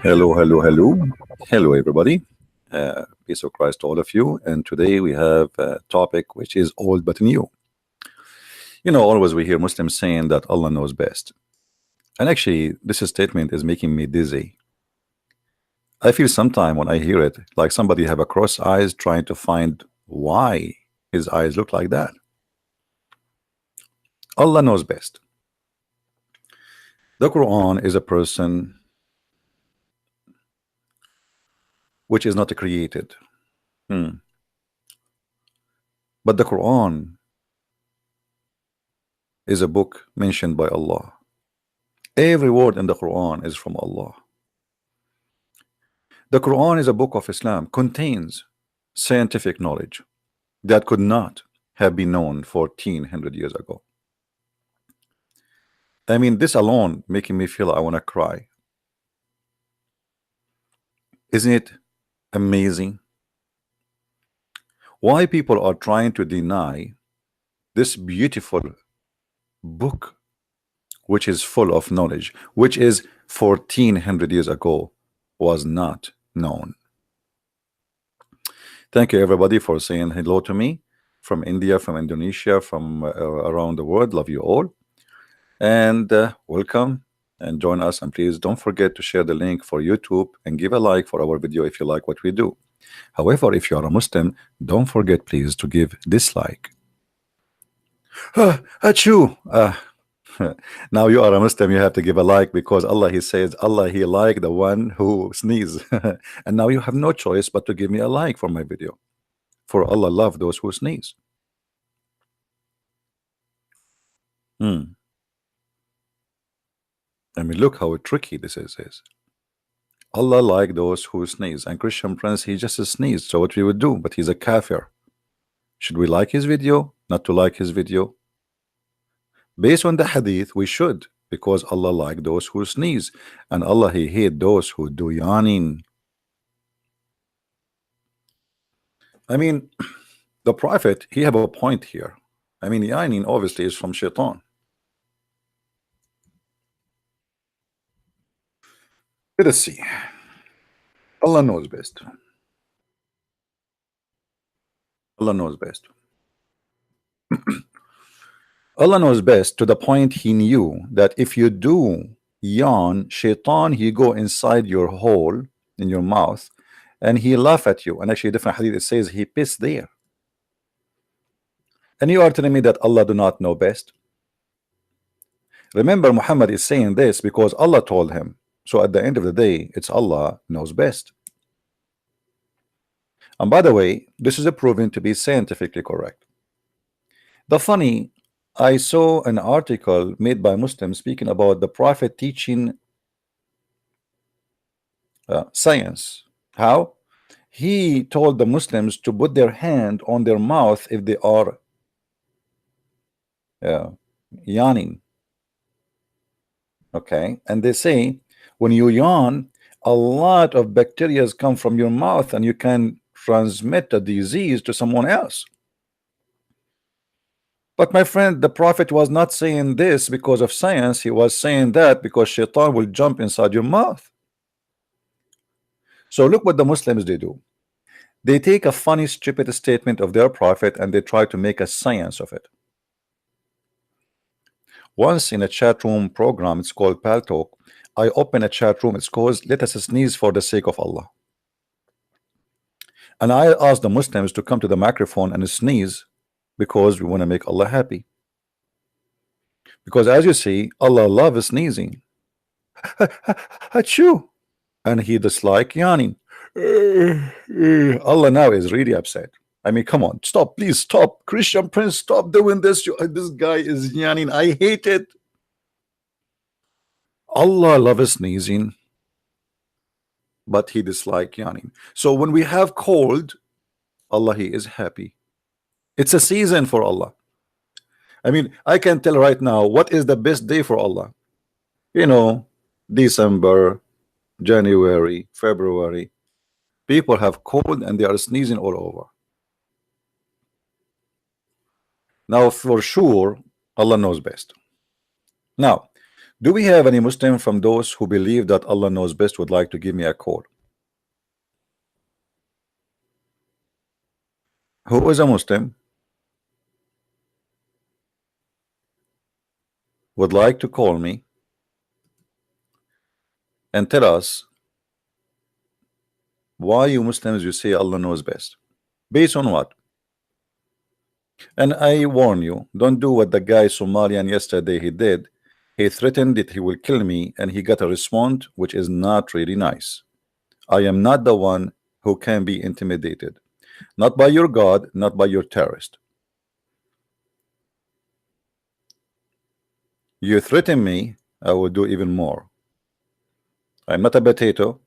Hello, hello, hello. Hello, everybody. Peace of Christ to all of you. And today we have a topic which is old but new. Always we hear Muslims saying that Allah knows best. And actually, this statement is making me dizzy. I feel sometime when I hear it like somebody have a cross eyes trying to find why his eyes look like that. Allah knows best. The Quran is a person which is not created. But the Quran is a book mentioned by Allah. Every word in the Quran is from Allah. The Quran is a book of Islam, contains scientific knowledge that could not have been known 1400 years ago. I mean, this alone making me feel I want to cry. Isn't it amazing? Why people are trying to deny this beautiful book, which is full of knowledge, which is 1400 years ago was not known. Thank you everybody for saying hello to me from India, from Indonesia, from around the world. Love you all, and welcome and join us. And please don't forget to share the link for YouTube and give a like for our video if you like what we do. However, if you are a Muslim, don't forget please to give dislike. Achoo! Now you are a Muslim, you have to give a like because Allah, He says, Allah, He like the one who sneeze. And now you have no choice but to give me a like for my video. For Allah love those who sneeze. I mean, look how tricky this is. Allah like those who sneeze. And Christian Prince, he just sneezed. So what we would do? But he's a kafir. Should we like his video? Not to like his video? Based on the hadith, we should, because Allah like those who sneeze, and Allah He hate those who do yawning. I mean, the Prophet, he have a point here. I mean, yawning obviously is from shaitan. Let us see. Allah knows best. Allah knows best. Allah knows best to the point He knew that if you do yawn, shaitan, he go inside your hole in your mouth and he laugh at you. And actually different hadith it says he pissed there. And you are telling me that Allah do not know best? Remember, Muhammad is saying this because Allah told him. So at the end of the day, it's Allah knows best. And by the way, this is proven to be scientifically correct. The funny, I saw an article made by Muslims speaking about the Prophet teaching science. How? He told the Muslims to put their hand on their mouth if they are yawning. Okay, and they say when you yawn, a lot of bacteria come from your mouth and you can transmit a disease to someone else. But my friend, the Prophet was not saying this because of science. He was saying that because shaitan will jump inside your mouth. So look what the Muslims they do. They take a funny, stupid statement of their Prophet and they try to make a science of it. Once in a chat room program, it's called Pal Talk, I open a chat room, it's called Let Us Sneeze for the Sake of Allah. And I ask the Muslims to come to the microphone and sneeze because we want to make Allah happy. Because as you see, Allah loves sneezing. Achoo! And He dislike yawning. Allah now is really upset. I mean, come on, stop, please stop. Christian Prince, stop doing this. This guy is yawning. I hate it. Allah loves sneezing, but He dislike yawning. So when we have cold, Allah, He is happy. It's a season for Allah. I mean, I can tell right now what is the best day for Allah. December, January, February. People have cold and they are sneezing all over. Now, for sure, Allah knows best. Now, Do we have any Muslim from those who believe that Allah knows best would like to give me a call? Who is a Muslim would like to call me and tell us why you Muslims you say Allah knows best? Based on what? And I warn you, don't do what the guy Somalian yesterday he did. He threatened that he will kill me, and he got a response which is not really nice. I am not the one who can be intimidated, not by your God, not by your terrorist. You threaten me, I will do even more. I'm not a potato.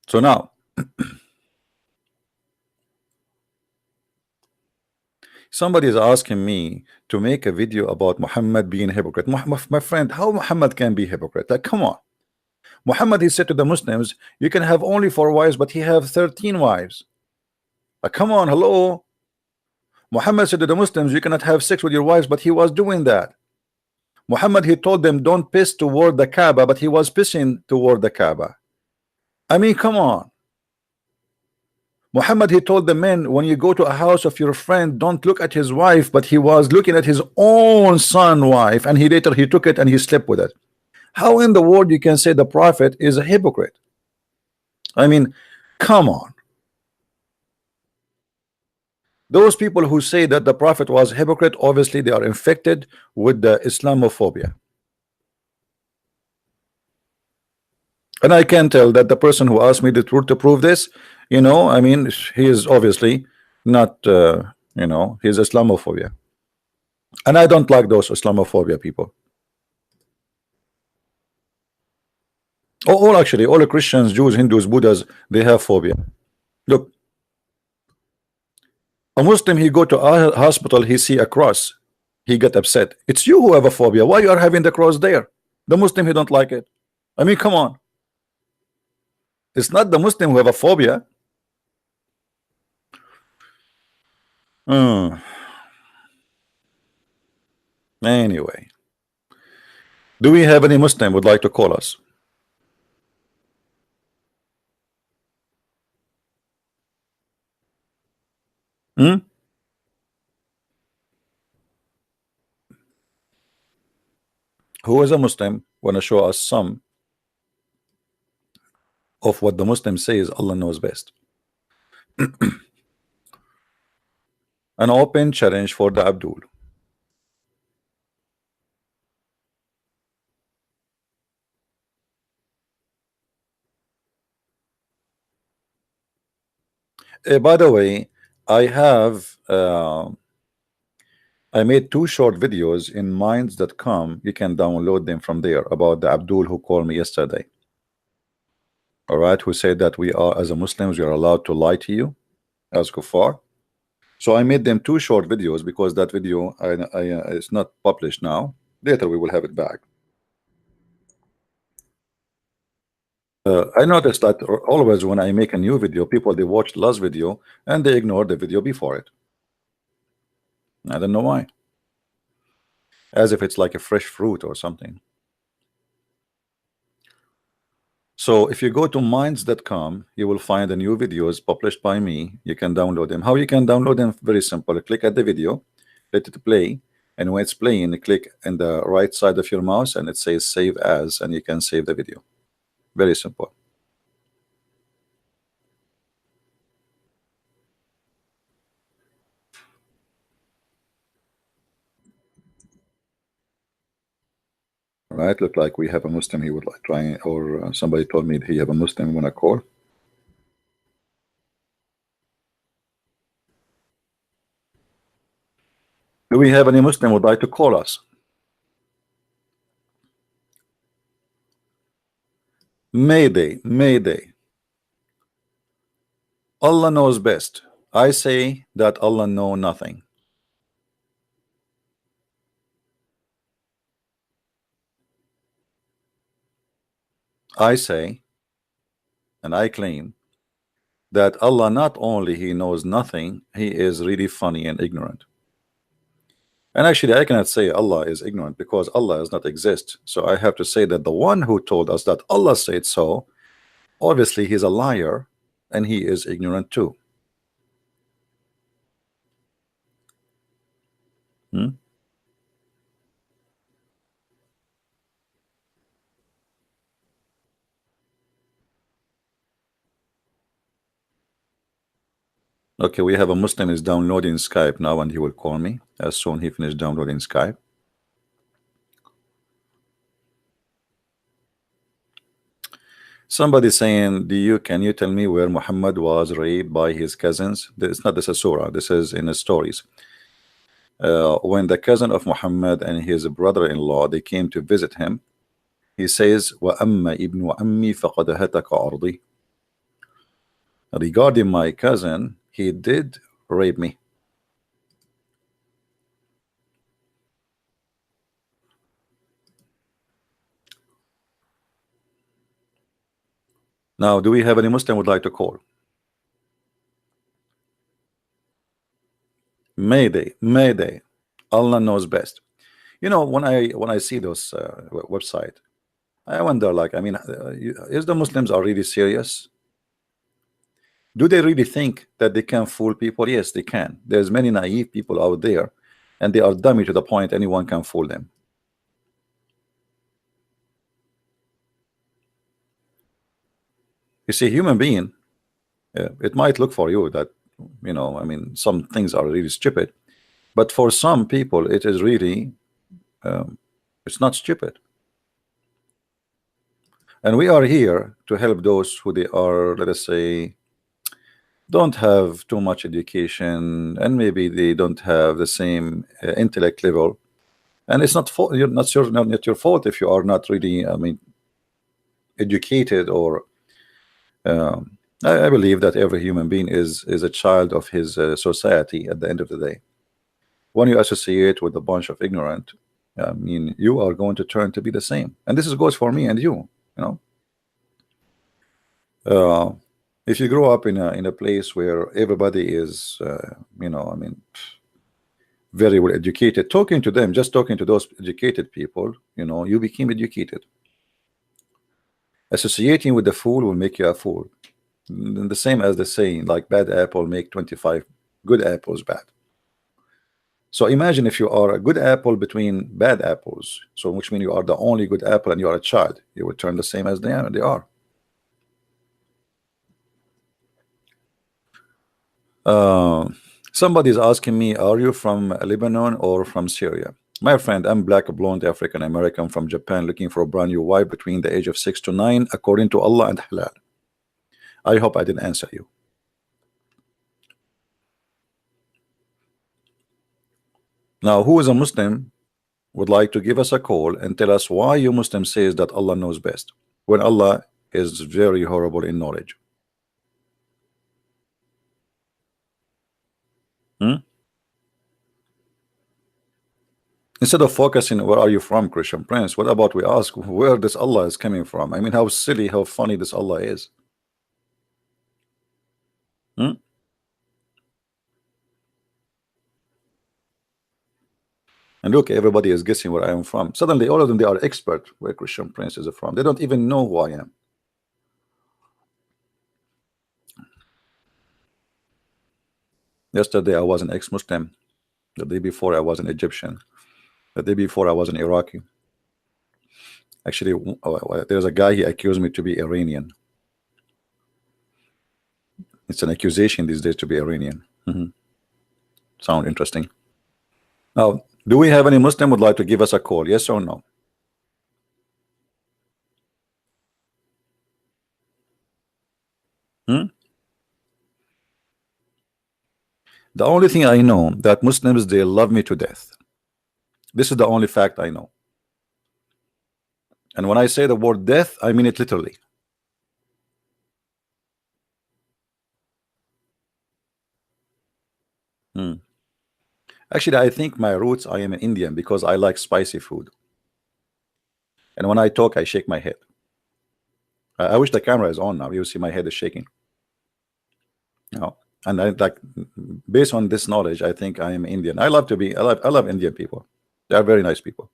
So now somebody is asking me to make a video about Muhammad being a hypocrite. My friend, how Muhammad can be a hypocrite? Like, come on. Muhammad, he said to the Muslims, you can have only 4 wives, but he have 13 wives. Like, come on, hello. Muhammad said to the Muslims, you cannot have sex with your wives, but he was doing that. Muhammad, he told them, don't piss toward the Kaaba, but he was pissing toward the Kaaba. I mean, come on. Muhammad, he told the men, when you go to a house of your friend, don't look at his wife, but he was looking at his own son wife, and he later he took it and he slept with it. How in the world you can say the prophet is a hypocrite? I mean, come on. Those people who say that the prophet was a hypocrite, obviously they are infected with the Islamophobia. And I can tell that the person who asked me to prove this, you know, I mean, he is obviously not, you know, he's Islamophobia. And I don't like those Islamophobia people. All actually, all the Christians, Jews, Hindus, Buddhas, they have phobia. Look, a Muslim, he go to a hospital, he see a cross, he get upset. It's you who have a phobia. Why you are having the cross there? The Muslim, he don't like it. I mean, come on. It's not the Muslim who have a phobia. Anyway, do we have any Muslim would like to call us? Who is a Muslim want to show us some of what the Muslim says Allah knows best? An open challenge for the Abdul. By the way, I have I made 2 short videos in minds.com. You can download them from there about the Abdul who called me yesterday. All right, who said that we are, as a Muslims, we are allowed to lie to you as kuffar. So I made them 2 short videos because that video it's not published now. Later we will have it back. I noticed that always when I make a new video, people they watch the last video and they ignore the video before it. I don't know why. As if it's like a fresh fruit or something. So if you go to minds.com, you will find the new videos published by me. You can download them. How you can download them? Very simple. Click at the video, let it play, and when it's playing, click on the right side of your mouse and it says save as, and you can save the video. Very simple. All right, look like we have a Muslim he would like trying, or somebody told me he have a Muslim want to call. Do we have any Muslim would like to call us? Mayday, Mayday. Allah knows best. I say that Allah know nothing. I say, and I claim, that Allah not only he knows nothing, he is really funny and ignorant. And actually, I cannot say Allah is ignorant because Allah does not exist. So I have to say that the one who told us that Allah said so, obviously he's a liar and he is ignorant too. Hmm? Okay, we have a Muslim is downloading Skype now and he will call me as soon he finished downloading Skype. Somebody saying, can you tell me where Muhammad was raped by his cousins? It's not this is surah, this is in the stories. When the cousin of Muhammad and his brother-in-law they came to visit him, he says, وَأَمَّا ibn عَمِّي فَقَدْ هَتَكَ عَرْضِي. Regarding my cousin, he did rape me. Now, do we have any Muslim would like to call? Mayday, Mayday. Allah knows best. You know, when I see those website, I wonder, like, I mean, is the Muslims are really serious? Do they really think that they can fool people? Yes, they can. There's many naive people out there, and they are dummy to the point anyone can fool them. You see, human being, it might look for you that, you know, I mean, some things are really stupid, but for some people, it is really, it's not stupid. And we are here to help those who they are, let us say, don't have too much education, and maybe they don't have the same intellect level. And it's not fault, you're not sure, not your fault if you are not really, I mean, educated or I believe that every human being is a child of his society at the end of the day. When you associate with a bunch of ignorant, I mean, you are going to turn to be the same. And this is goes for me and you know. If you grow up in a place where everybody is, you know, I mean, very well educated, talking to them, just talking to those educated people, you know, you became educated. Associating with the fool will make you a fool. The same as the saying, like bad apple make 25 good apples bad. So imagine if you are a good apple between bad apples, so which means you are the only good apple and you are a child, you will turn the same as they are. Somebody is asking me, are you from Lebanon or from Syria? My friend, I'm black, blonde, African American from Japan, looking for a brand new wife between the age of 6 to 9, according to Allah and halal. I hope I didn't answer you. Now, who is a Muslim would like to give us a call and tell us why you Muslim says that Allah knows best when Allah is very horrible in knowledge? Instead of focusing where are you from, Christian Prince, what about we ask where this Allah is coming from? I mean, how silly, how funny this Allah is. And look, everybody is guessing where I am from. Suddenly, all of them, they are expert where Christian Prince is from. They don't even know who I am. Yesterday, I was an ex-Muslim. The day before, I was an Egyptian. The day before, I was an Iraqi. Actually, there's a guy, he accused me to be Iranian. It's an accusation these days to be Iranian. Sound interesting. Now, do we have any Muslim would like to give us a call? Yes or no? The only thing I know that Muslims, they love me to death. This is the only fact I know. And when I say the word death, I mean it literally. Actually, I think my roots, I am an Indian because I like spicy food. And when I talk, I shake my head. I wish the camera is on now. You see my head is shaking. No. And I like, based on this knowledge, I think I am Indian. I love Indian people. They are very nice people,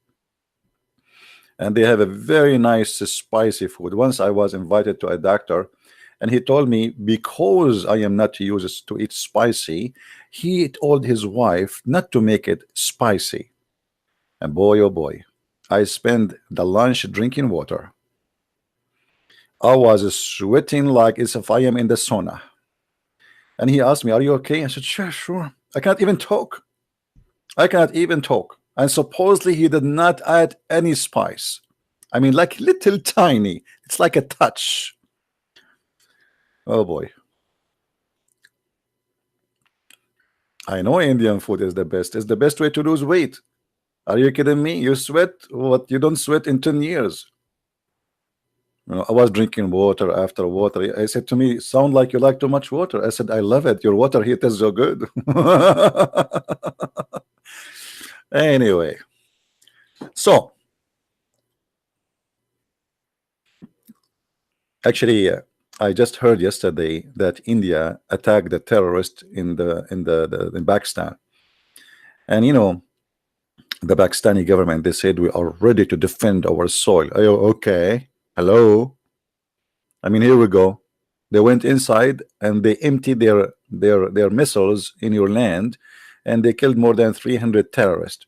and they have a very nice spicy food. Once I was invited to a doctor, and he told me because I am not used to eat spicy, he told his wife not to make it spicy. And boy, oh boy, I spent the lunch drinking water. I was sweating like as if I am in the sauna. And he asked me, "Are you okay?" I said, "Sure, sure." I cannot even talk. I cannot even talk. And supposedly he did not add any spice. I mean, like little tiny. It's like a touch. Oh boy. I know Indian food is the best. It's the best way to lose weight. Are you kidding me? You sweat what you don't sweat in 10 years. You know, I was drinking water after water. I said to me, "Sound like you like too much water." I said, "I love it. Your water here tastes so good." Anyway, so actually, I just heard yesterday that India attacked the terrorist in Pakistan, and you know, the Pakistani government, they said we are ready to defend our soil. Okay, hello. I mean, here we go. They went inside and they emptied their missiles in your land, and they killed more than 300 terrorists.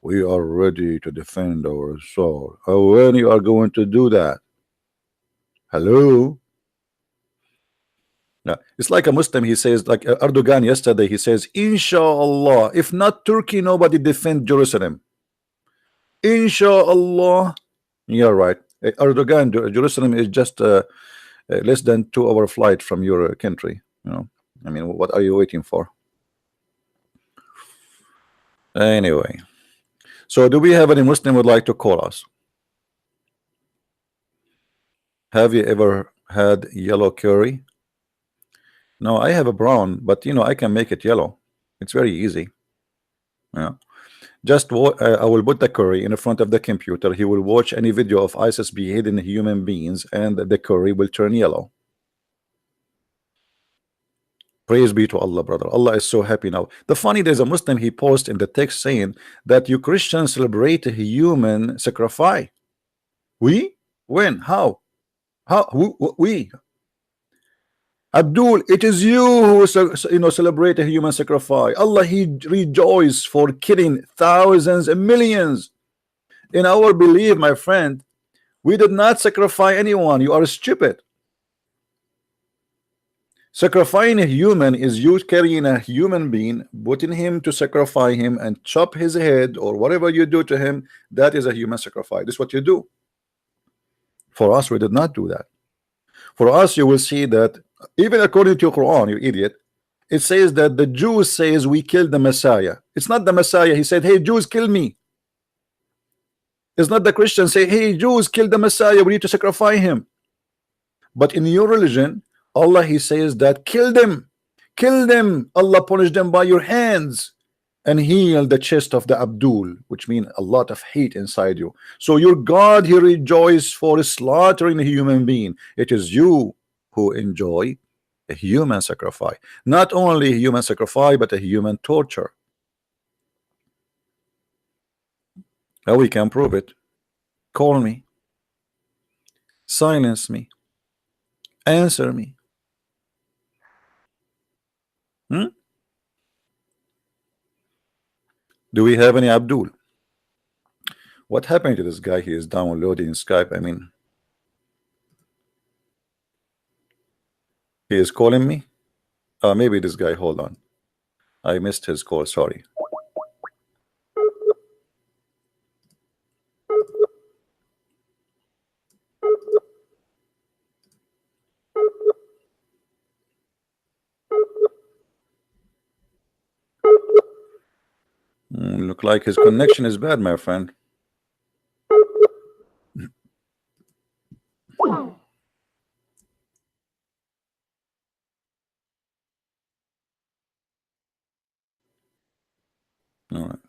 We are ready to defend our soul. Oh, when you are going to do that? Hello. Yeah, it's like a Muslim. He says, like Erdogan yesterday, he says, "Inshallah, if not Turkey, nobody defend Jerusalem. Inshallah." You're right. Erdogan, Jerusalem is just less than 2 hour flight from your country. You know, I mean, what are you waiting for? Anyway, so do we have any Muslim would like to call us? Have you ever had yellow curry? No, I have a brown, but you know, I can make it yellow. It's very easy. Yeah. Just I will put the curry in front of the computer. He will watch any video of ISIS beheading human beings, and the curry will turn yellow. Praise be to Allah, brother. Allah is so happy now. The funny, there's a Muslim, he posted in the text saying that you Christians celebrate a human sacrifice. We? When? How? How? We? Abdul, it is you who celebrate a human sacrifice. Allah, he rejoices for killing thousands and millions. In our belief, my friend, we did not sacrifice anyone. You are stupid. Sacrificing a human is you carrying a human being, putting him to sacrifice him and chop his head or whatever you do to him. That is a human sacrifice. This is what you do. For us, we did not do that. For us, you will see that even according to Quran, you idiot, it says that the Jews says we killed the Messiah. It's not the Messiah. He said, "Hey, Jews, kill me." It's not the Christians say, "Hey, Jews, kill the Messiah. We need to sacrifice him." But in your religion, Allah, he says that kill them. Kill them. Allah punish them by your hands and heal the chest of the Abdul, which means a lot of hate inside you. So your God, he rejoices for slaughtering a human being. It is you who enjoy a human sacrifice. Not only a human sacrifice, but a human torture. How we can prove it? Call me. Silence me. Answer me. Do we have any Abdul? What happened to this guy? He is downloading Skype. I mean, he is calling me. Maybe this guy. Hold on. I missed his call. Sorry. Look like his connection is bad, my friend. All right.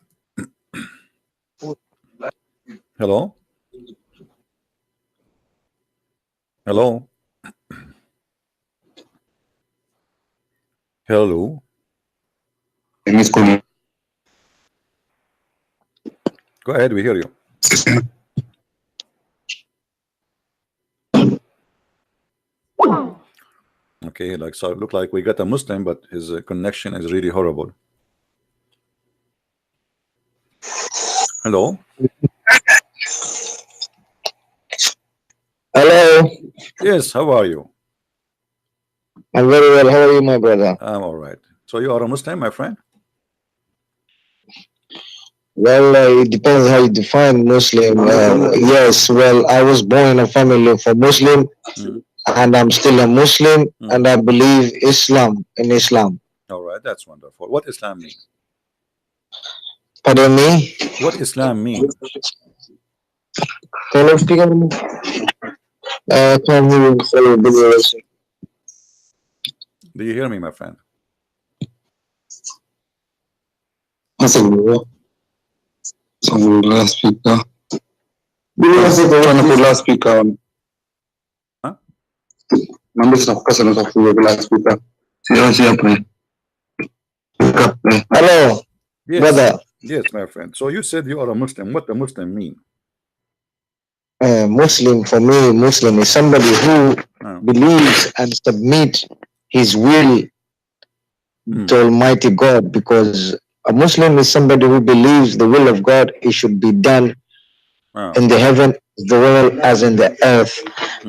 Hello? Hello? Hello. Go ahead, we hear you. Okay, like so look like we got a Muslim, but his connection is really horrible. Hello. Hello. Yes, how are you? I'm very well. How are you, my brother? I'm all right. So you are a Muslim, my friend? Well, it depends how you define Muslim. Yes, well, I was born in a family of a Muslim, and I'm still a Muslim, and I believe in Islam. All right, that's wonderful. What Islam mean? Pardon me? What Islam mean? Can you speak on? Can you Do you hear me, my friend? last speaker. Trying to put last speaker on. Huh? Last speaker. Hello, yes. brother. Yes, my friend. So you said you are a Muslim. What does Muslim mean? Muslim, for me, Muslim is somebody who believes and submit his will to Almighty God, because a Muslim is somebody who believes the will of God, it should be done in the heaven, the world as in the earth.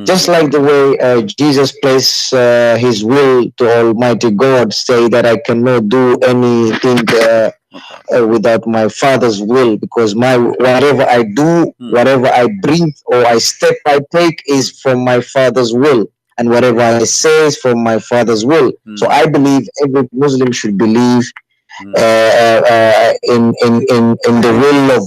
Just like the way Jesus placed his will to Almighty God, say that I cannot do anything without my Father's will, because whatever I do, whatever I breathe or I step I take is from my Father's will, and whatever I say is from my Father's will. So I believe every Muslim should believe in the will of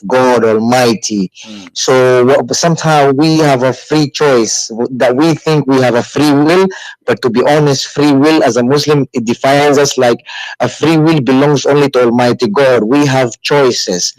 God Almighty. So somehow we have a free choice, that we think we have a free will, but to be honest, free will as a Muslim, it defines us like a free will belongs only to Almighty God. We have choices.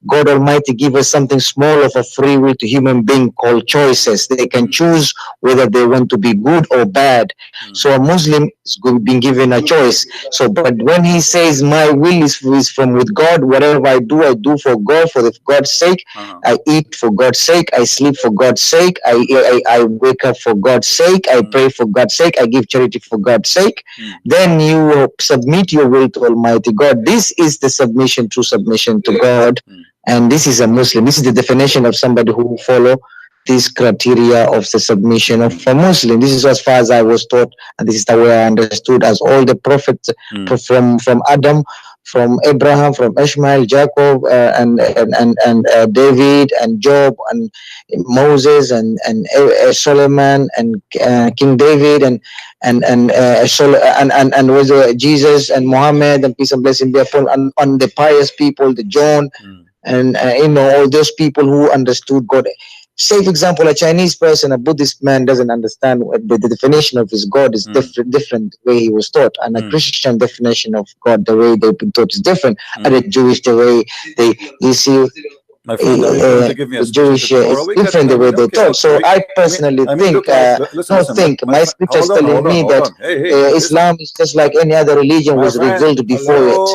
God Almighty give us something small of a free will to human being called choices. They can choose whether they want to be good or bad. So a Muslim is being given a choice. So, but when he says my will is from with God, whatever I do for God, for God's sake. I eat for God's sake. I sleep for God's sake. I wake up for God's sake. I pray for God's sake. I give charity for God's sake. Then you submit your will to Almighty God. This is the submission, true submission to God. And this is a Muslim. This is the definition of somebody who follow this criteria of the submission of a Muslim. This is as far as I was taught, and this is the way I understood, as all the prophets from Adam, from Abraham, from Ishmael, Jacob, and David, and Job, and Moses, and Solomon, and King David, and was Jesus and Muhammad, and peace and blessing be upon on the pious people, the John, and all those people who understood God. Say, for example, a Chinese person, a Buddhist man doesn't understand what the definition of his God is different way he was taught, and a Christian definition of God, the way they've been taught, is different. And the Jewish, the way you see, my friend, the Jewish is different the way they taught. So I personally think, my scriptures telling me that Islam is just like any other religion was revealed before it.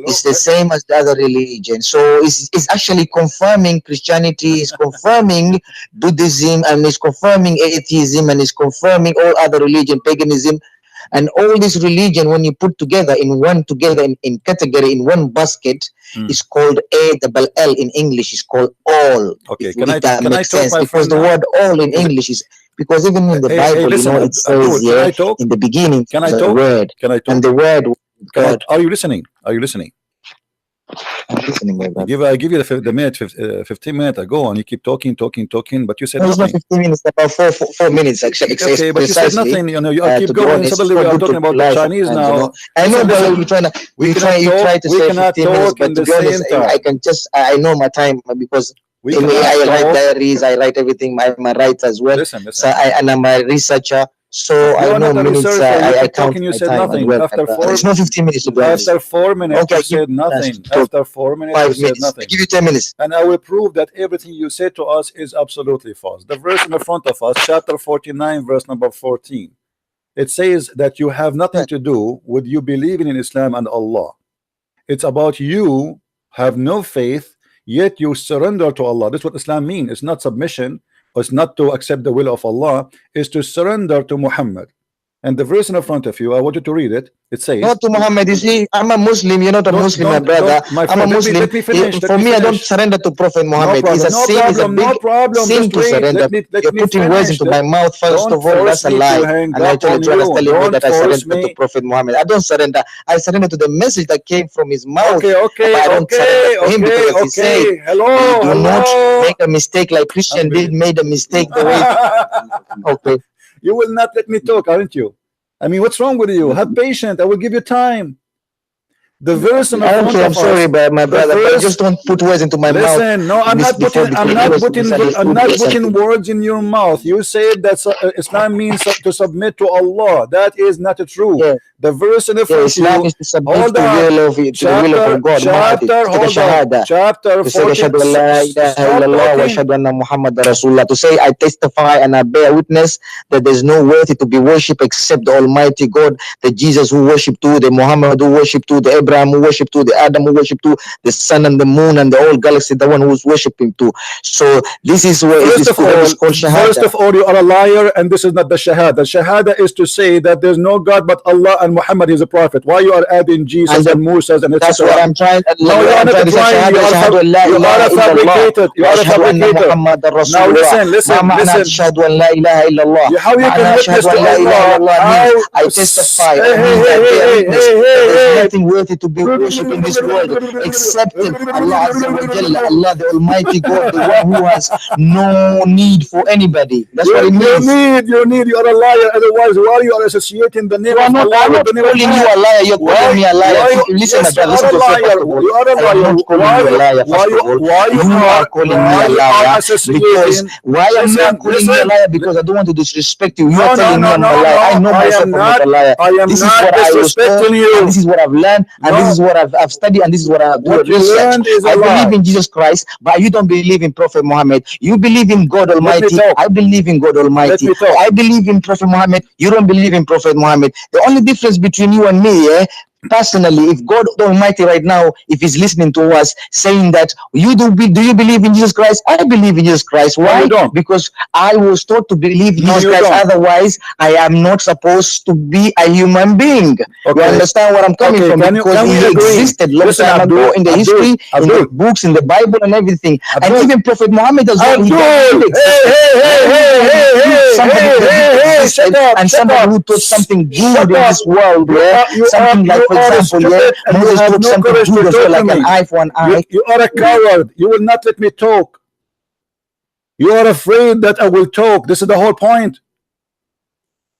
It's the same as the other religion. So it's actually confirming Christianity, is confirming Buddhism, and it's confirming atheism, and it's confirming all other religion, paganism. And all this religion, when you put together in category, in one basket, is called ALL in English. Is called all. Okay, can I talk, sense, because the word all in English is, because even in the Bible, listen, it says here in the beginning, can I talk? Word. Can I talk? And the word God. Are you listening? Are you listening? I'm listening, my brother. I give you the minute, 15 minutes ago, and you keep talking, but you said no, it's nothing. not 15 minutes, about four minutes actually. Okay, but you said nothing. You keep going. Suddenly we are talking about the Chinese now. I know, but you try to say 15 minutes, but to be honest, I can just, I know my time, because I write diaries, I write everything, my rights as well. Listen. So and I'm a researcher. So I know minutes, I count my time as well. It's not 15 minutes to be honest. After 4 minutes, you said nothing. After 4 minutes, 5 you said minutes. nothing. I give you 10 minutes. And I will prove that everything you said to us is absolutely false. The verse in the front of us, chapter 49, verse number 14. It says that you have nothing to do with you believing in Islam and Allah. It's about you have no faith, yet you surrender to Allah. That's what Islam means. It's not submission, or it's not to accept the will of Allah, it's to surrender to Muhammad. And the verse in front of you, I want you to read it. It says, not to Muhammad. You see, I'm a Muslim. You're not a Muslim, my brother. I'm a Muslim. Let me finish. For me, I don't surrender to Prophet Muhammad. It's a sin. It's a big sin to surrender. You're putting words into my mouth. First of all, that's a lie. And I told you, telling me that I surrender to Prophet Muhammad. I don't surrender. I surrender to the message that came from his mouth. Okay. I don't surrender to him because he said, do not make a mistake like Christian did. Made a mistake the way. Okay. You will not let me talk, aren't you? I mean, what's wrong with you? Have patience. I will give you time. The verse in front of us. I'm sorry, but my brother, but just don't put words into my mouth. Listen, no, I'm not putting words in your mouth. You said that Islam means to submit to Allah. That is not true. Yeah. The verse in the front Islam of you. is to submit to the will of God. Chapter 14. To say, I testify and I bear witness that there's no worthy to be worshipped except the Almighty God, the Jesus who worship to, the Muhammad who worship to, the Abraham who worship to, the Adam who worship to, the sun and the moon and the whole galaxy, the one who's worshiping to. So this is where it is called Shahada. First of all, you are a liar, and this is not the Shahada. Shahada is to say that there's no God but Allah and Muhammad is a prophet. Why you are adding Jesus and Musa and that's what I'm trying. No, you are not trying. You are a fabricator. You are a fabricator. Now listen. How you can witness to Allah? I testify. There's nothing worthy to be worshipped in this world except Allah Azza wa Jalla, Allah the Almighty God, the one who has no need for anybody. That's what it means. You are a liar. Otherwise, why you are associating the name of Allah with the name of calling you a liar. You're calling me a liar. Listen, my brother. Listen to me. You are a liar. Why you are calling me a liar? Because why I'm not calling you a liar? Because I don't want to disrespect you. You're telling me I'm a liar. I know myself I'm not a liar. This is what I was told, and this is what I've learned, and this is what I've studied, and this is what I've researched. I believe in Jesus Christ, but you don't believe in Prophet Muhammad. You believe in God Almighty. I believe in God Almighty. I believe in Prophet Muhammad. You don't believe in Prophet Muhammad. The only difference between you and me, personally, if God Almighty right now, if he's listening to us saying that do you believe in Jesus Christ? I believe in Jesus Christ. Why? Because I was taught to believe in Jesus Christ. Otherwise, I am not supposed to be a human being. You understand where I'm coming from? Because he existed long time ago in the history, in the books, in the Bible and everything. And even Prophet Muhammad as well. And somebody who taught something good in this world, something like, for example, Moses taught something good as well, like an eye for an eye. You are a coward. You will not let me talk. You are afraid that I will talk. This is the whole point.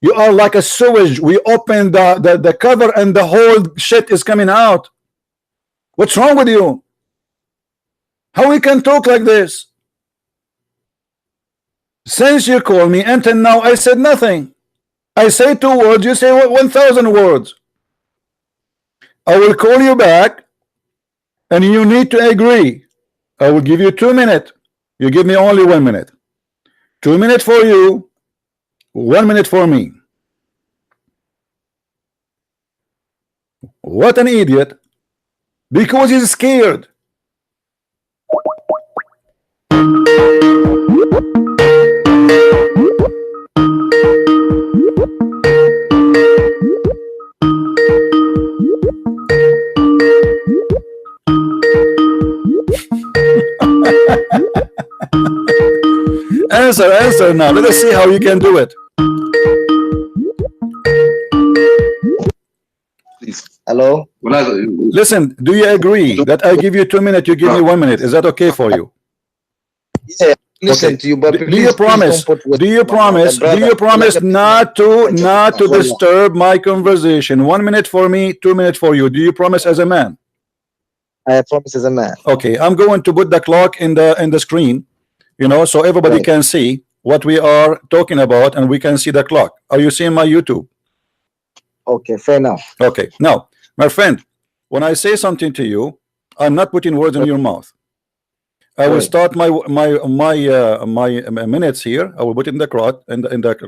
You are like a sewage. We open the cover and the whole shit is coming out. What's wrong with you? How we can talk like this? Since you called me until now, I said nothing. I say 2 words, you say 1,000 words. I will call you back and you need to agree. I will give you 2 minutes. You give me only 1 minute. 2 minutes for you, 1 minute for me. What an idiot. Because he's scared. Answer now. Let us see how you can do it. Hello? Listen, do you agree that I give you 2 minutes, you give me 1 minute? Is that okay for you? Yeah, listen to you, but do you promise not to disturb my conversation? 1 minute for me, 2 minutes for you. Do you promise as a man? I promise as a man. Okay, I'm going to put the clock in the screen, you know, so everybody can see what we are talking about and we can see the clock. Are you seeing my YouTube? Okay, fair enough. Okay, now, my friend, when I say something to you, I'm not putting words in your mouth. I will start my minutes here. I will put it in the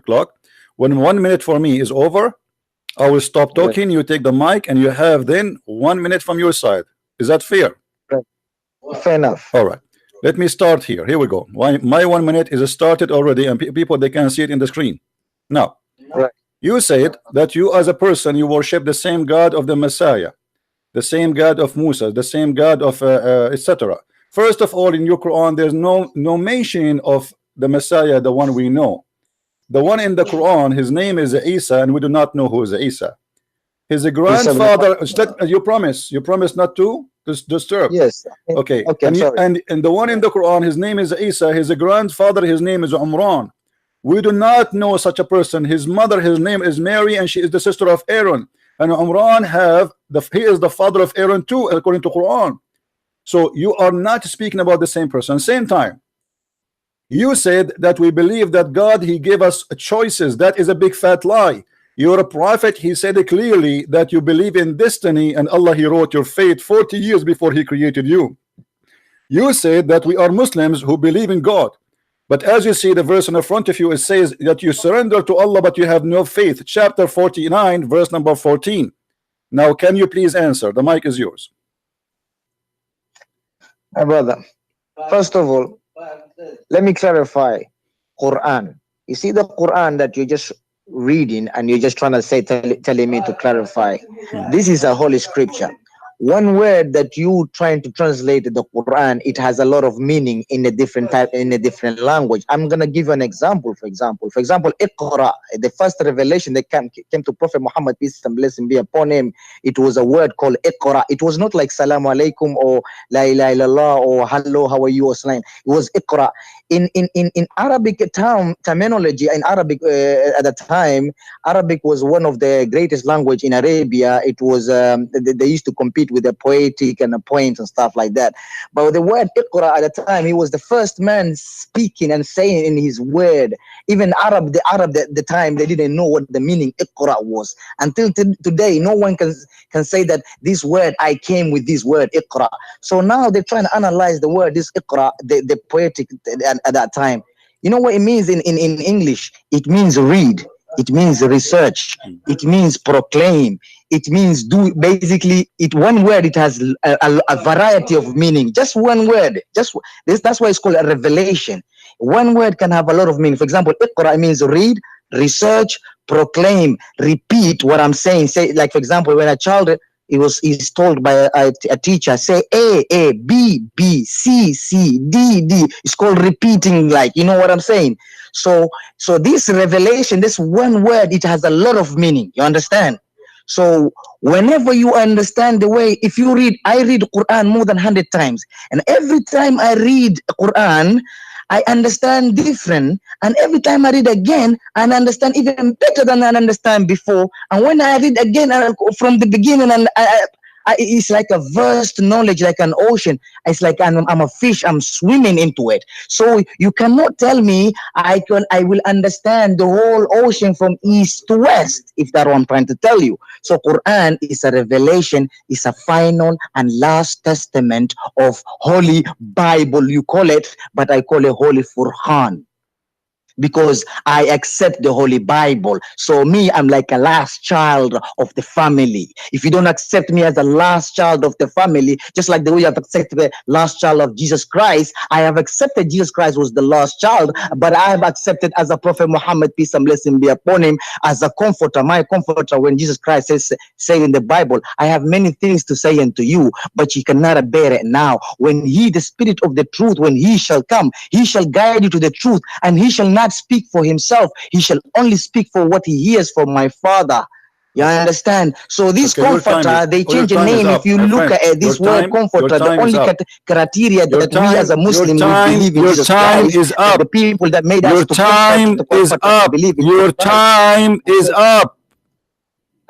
clock. When 1 minute for me is over, I will stop talking. You take the mic, and you have then 1 minute from your side. Is that fair? Fair enough. All right. Let me start here. Here we go. My 1 minute is started already, and people, they can see it in the screen. Now, Right. you said that you as a person, you worship the same God of the Messiah, the same God of Musa, the same God of etc. First of all, in your Quran, there's no mention of the Messiah, the one we know. The one in the Quran, his name is Isa, and we do not know who is Isa. His grandfather. You promise not to disturb. Yes. Okay. Okay. I'm sorry. And the one in the Quran, his name is Isa. His grandfather, his name is Umran. We do not know such a person. His mother, his name is Mary, and she is the sister of Aaron. And Umran he is the father of Aaron too, according to Quran. So you are not speaking about the same person. Same time, you said that we believe that God, he gave us choices. That is a big fat lie. You're a prophet. He said it clearly that you believe in destiny, and Allah, he wrote your fate 40 years before he created you. You said that we are Muslims who believe in God. But as you see the verse in the front of you, it says that you surrender to Allah, but you have no faith. Chapter 49, verse number 14. Now, can you please answer? The mic is yours. My brother, first of all, let me clarify Quran. You see the Quran that you're just reading and you're just trying to say, telling me to clarify. This is a holy scripture. One word that you trying to translate the Quran, it has a lot of meaning in a different type, in a different language. I'm gonna give you an example. For example, Iqra, the first revelation that came to Prophet Muhammad, peace and blessing be upon him. It was a word called Iqra. It was not like Salamu Alaikum or La ilaha illallah or hello, how are you or salam. It was Iqra. In Arabic terminology, in Arabic at the time, Arabic was one of the greatest language in Arabia. It was they used to compete with the poetic and the poems and stuff like that. But the word Iqra at the time, he was the first man speaking and saying in his word. Even the Arab at the time, they didn't know what the meaning Iqra was. Until today, no one can say that this word, I came with this word Iqra. So now they're trying to analyze the word, this Iqra, the poetic at that time. You know what it means in English? It means read. It means research. It means proclaim. It means do. Basically, one word, it has a variety of meaning. Just one word. That's why it's called a revelation. One word can have a lot of meaning. For example, Iqra means read, research, proclaim, repeat what I'm saying. Say, like for example, when a child is told by a teacher, say A, B, B, C, C, D, D. It's called repeating, like, you know what I'm saying? So this revelation, this one word, it has a lot of meaning. You understand? So whenever you understand the way, if you read, I read Quran more than 100 times. And every time I read Quran, I understand different. And every time I read again, I understand even better than I understand before. And when I read again from the beginning, and it's like a vast knowledge, like an ocean. It's like I'm a fish, I'm swimming into it. So you cannot tell me I will understand the whole ocean from east to west, if that's what I'm trying to tell you. So Quran is a revelation, is a final and last testament of Holy Bible, you call it, but I call it Holy Furqan, because I accept the Holy Bible. So me, I'm like a last child of the family. If you don't accept me as the last child of the family, just like the way you have accepted the last child of Jesus Christ, I have accepted Jesus Christ was the last child, but I have accepted as a Prophet Muhammad, peace and blessing be upon him, as a comforter, my comforter. When Jesus Christ say in the Bible, I have many things to say unto you, but you cannot bear it now. When he, the Spirit of the truth, when he shall come, he shall guide you to the truth, and he shall not speak for himself. He shall only speak for what he hears from my Father. You understand? So this comforter, they change the name. If you look at this word comforter, the only criteria that we as a Muslim believe in Jesus Christ, the people that made us to believe in your time is up.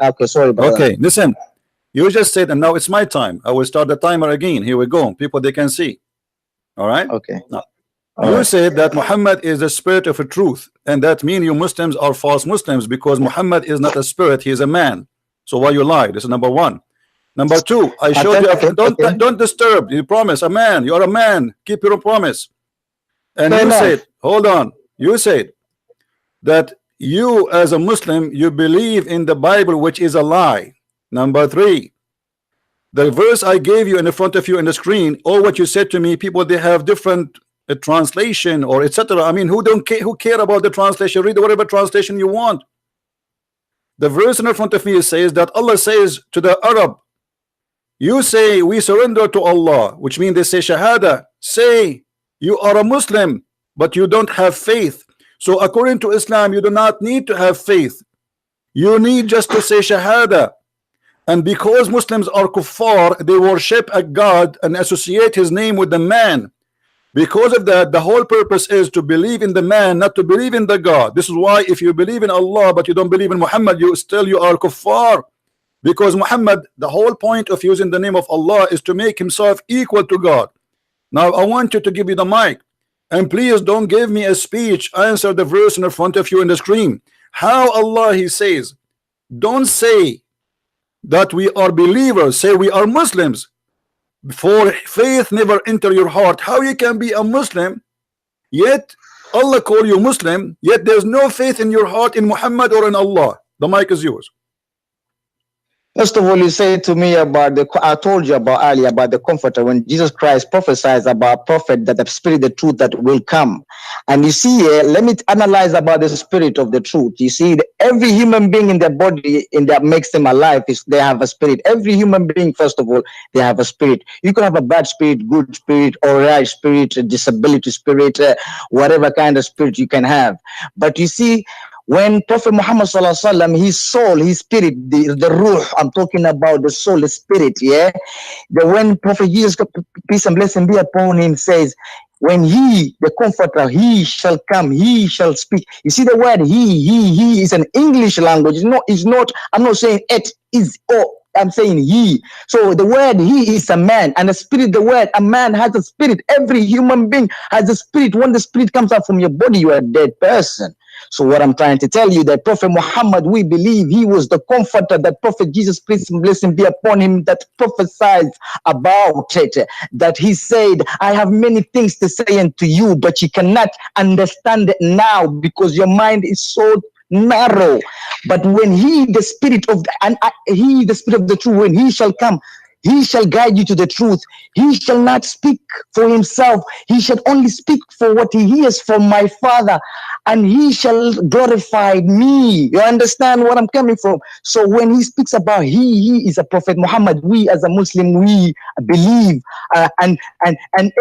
Okay, sorry about that. Okay, listen. You just said, and now it's my time. I will start the timer again. Here we go. People, they can see. All right? Okay. Now, you said that Muhammad is the spirit of a truth, and that means you Muslims are false Muslims, because Muhammad is not a spirit, he is a man. So why you lie? This is number one. Number two, I showed you. Don't disturb. You promise a man. You are a man. Keep your promise. And you said, hold on. You said that you as a Muslim, you believe in the Bible, which is a lie. Number three, the verse I gave you in the front of you in the screen, or what you said to me, people they have different translation or etc. I mean, who care about the translation? Read whatever translation you want. The verse in front of me says that Allah says to the Arab, you say we surrender to Allah, which means they say Shahada. Say you are a Muslim, but you don't have faith. So according to Islam, you do not need to have faith. You need just to say Shahada. And because Muslims are kuffar, they worship a God and associate his name with the man. Because of that, the whole purpose is to believe in the man, not to believe in the God. This is why if you believe in Allah but you don't believe in Muhammad, you are kuffar. Because Muhammad, the whole point of using the name of Allah is to make himself equal to God. Now I want you to give you the mic, and please don't give me a speech. Answer the verse in front of you in the screen. How Allah he says, don't say that we are believers, say we are Muslims. For faith never enter your heart. How you can be a Muslim, yet Allah call you Muslim, yet there's no faith in your heart in Muhammad or in Allah? The mic is yours. First of all, you say to me about I told you about earlier about the comforter when Jesus Christ prophesies about prophet that the spirit, the truth that will come. And you see here, let me analyze about the spirit of the truth. You see, every human being in their body, in that makes them alive, is they have a spirit. Every human being, first of all, they have a spirit. You can have a bad spirit, good spirit, or right spirit, a disability spirit, whatever kind of spirit you can have. But you see, when Prophet Muhammad sallallahu alaihi wasallam, his soul, his spirit, the ruh, I'm talking about the soul, the spirit, yeah. When Prophet Jesus, peace and blessing be upon him, says, when he, the comforter, he shall come, he shall speak. You see the word he is an English language. It's not, I'm not saying it is, I'm saying he. So the word he is a man, and the spirit, the word, a man has a spirit. Every human being has a spirit. When the spirit comes out from your body, you are a dead person. So what I'm trying to tell you, that Prophet Muhammad, we believe he was the comforter, that Prophet Jesus, peace and blessing be upon him, that prophesied about it, that he said, I have many things to say unto you, but you cannot understand it now because your mind is so narrow. But when he, the spirit of the spirit of the truth, when he shall come, he shall guide you to the truth. He shall not speak for himself. He shall only speak for what he hears from my Father, and he shall glorify me. You understand what I'm coming from? So when he speaks about he is a prophet Muhammad, we as a Muslim, we believe, and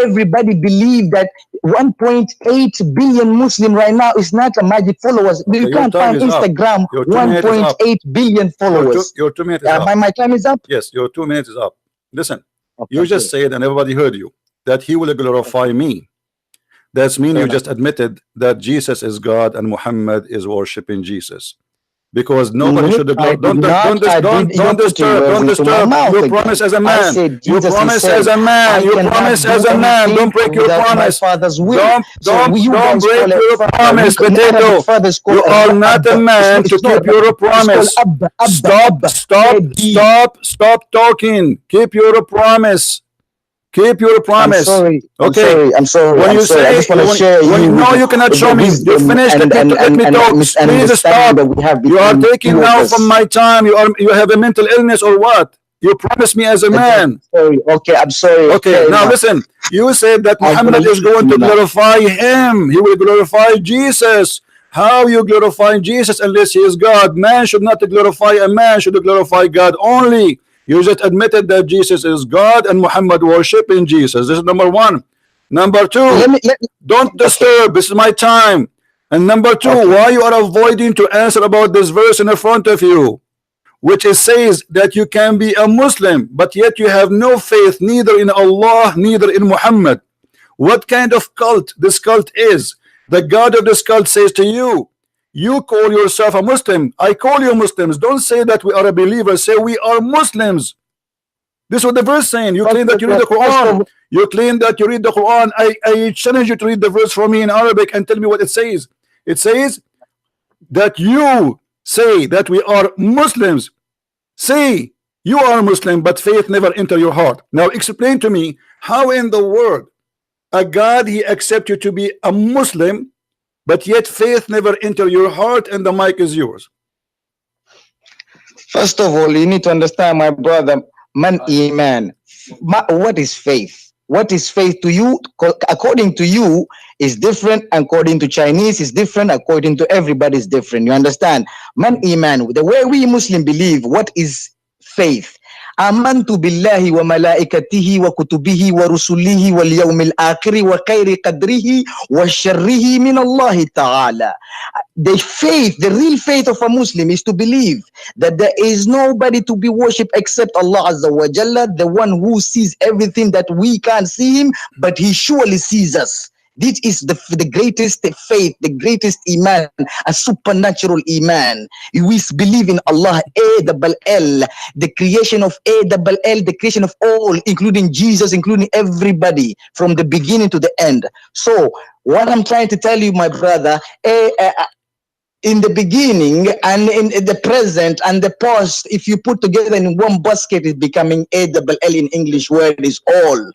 everybody believe that 1.8 billion Muslim right now is not a magic followers. Okay, you can't find Instagram 1.8 billion followers. Your 2 minutes is up. My time is up. Yes, your 2 minutes is up. Listen, Okay, you just said, and everybody heard you, that he will glorify me. That's mean you just admitted that Jesus is God and Muhammad is worshiping Jesus. Because nobody should don't disturb. You promise as a man. You promise as a man. You promise as a man. Don't break your promise. Don't break your promise, Potato. You are not a man to keep your promise. Stop talking. Keep your promise. Keep your promise. I'm sorry. When you say, I just want to share you cannot show me. You finished. Let me talk. Please stop. You are taking now from my time. You have a mental illness or what? You promised me as a man. I'm sorry. Okay, now listen. You said that Muhammad is going to glorify him. He will glorify Jesus. How you glorify Jesus unless he is God? Man should not glorify a man, should glorify God only. You just admitted that Jesus is God and Muhammad worshiping Jesus. This is number one. Number two, don't disturb. This is my time. And number two, why you are avoiding to answer about this verse in the front of you, which it says that you can be a Muslim, but yet you have no faith neither in Allah, neither in Muhammad. What kind of cult this cult is? The God of this cult says to you, you call yourself a Muslim. I call you Muslims. Don't say that we are a believer. Say we are Muslims. This is what the verse saying. You claim that you read the Quran. You claim that you read the Quran. I challenge you to read the verse for me in Arabic and tell me what it says. It says that you say that we are Muslims. Say you are Muslim, but faith never enter your heart. Now explain to me how in the world a God he accept you to be a Muslim, but yet faith never enter your heart, and the mic is yours. First of all, you need to understand, my brother, man, iman. What is faith? What is faith to you? According to you, is different. According to Chinese, is different. According to everybody, is different. You understand? Man, iman. The way we Muslim believe, what is faith? Amantu billahi wa malaikatihi wa kutubihi wa rusulihi wal yawmil akhiri wa khairi qadrihi wa sharrihi min Allah ta'ala. The faith, the real faith of a Muslim is to believe that there is nobody to be worshipped except Allah Azza wa Jalla, the one who sees everything that we can't see him, but he surely sees us. This is the greatest faith, the greatest iman, a supernatural iman. We believe in Allah, A-double-L, the creation of A-double-L, the creation of all, including Jesus, including everybody, from the beginning to the end. So, what I'm trying to tell you, my brother, in the beginning and in the present and the past, if you put together in one basket, it's becoming A-double-L in English word is all.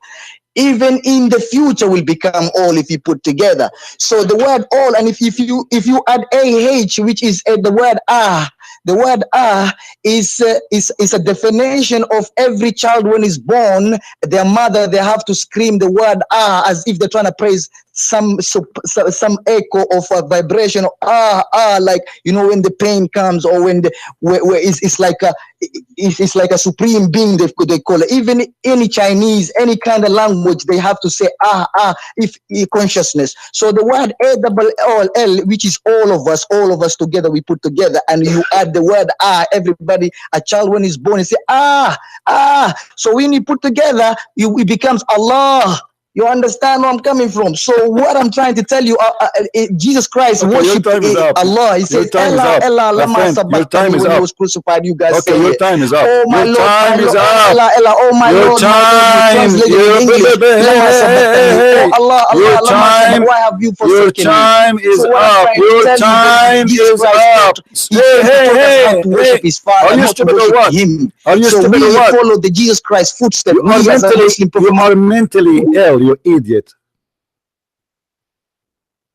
Even in the future will become all if you put together. So the word all, and if you add AH, which is the word the word is a definition of every child when is born. Their mother, they have to scream the word as if they're trying to praise some echo of a vibration of like, you know, when the pain comes, or when where it's like a supreme being, they call it. Even any Chinese, any kind of language, they have to say if consciousness. So the word A-double-L, which is all of us together, we put together, and you add the word everybody, a child when he's born, he say so when you put together, it becomes Allah. You understand where I'm coming from? So what I'm trying to tell you, Jesus Christ worship Allah. He says, Allah, lama sabachthani, when he was crucified. You guys say, your time is up. Oh my your Lord, time my is Lord, up. Allah, oh my your Lord, time, my Lord, you translated in English. Lama sabachthani. Oh Allah, your Allah, lama time, why have you your forsaken me? time is So what I'm up. trying to Your tell you that time Jesus is Christ up. he taught us how to worship his Father, Are you not to stupid or worship what? him. Are you So stupid or we what? follow the Jesus Christ footsteps. You are We as a Muslim you are mentally ill, you idiot.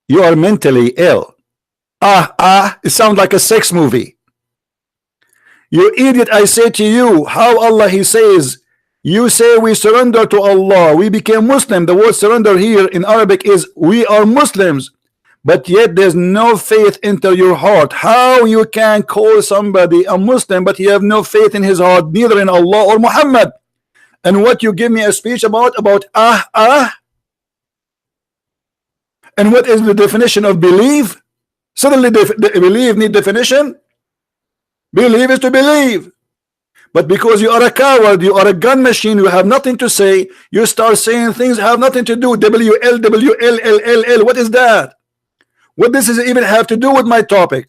You are mentally ill. It sounds like a sex movie. You idiot, I say to you, how Allah, he says, you say we surrender to Allah, we became Muslim. The word surrender here in Arabic is we are Muslims, but yet there's no faith into your heart. How you can call somebody a Muslim but you have no faith in his heart, neither in Allah or Muhammad? And what you give me a speech about and what is the definition of believe? Suddenly believe need definition? Believe is to believe. But because you are a coward, you are a gun machine, you have nothing to say, you start saying things have nothing to do. WL. What is that? What does this even have to do with my topic?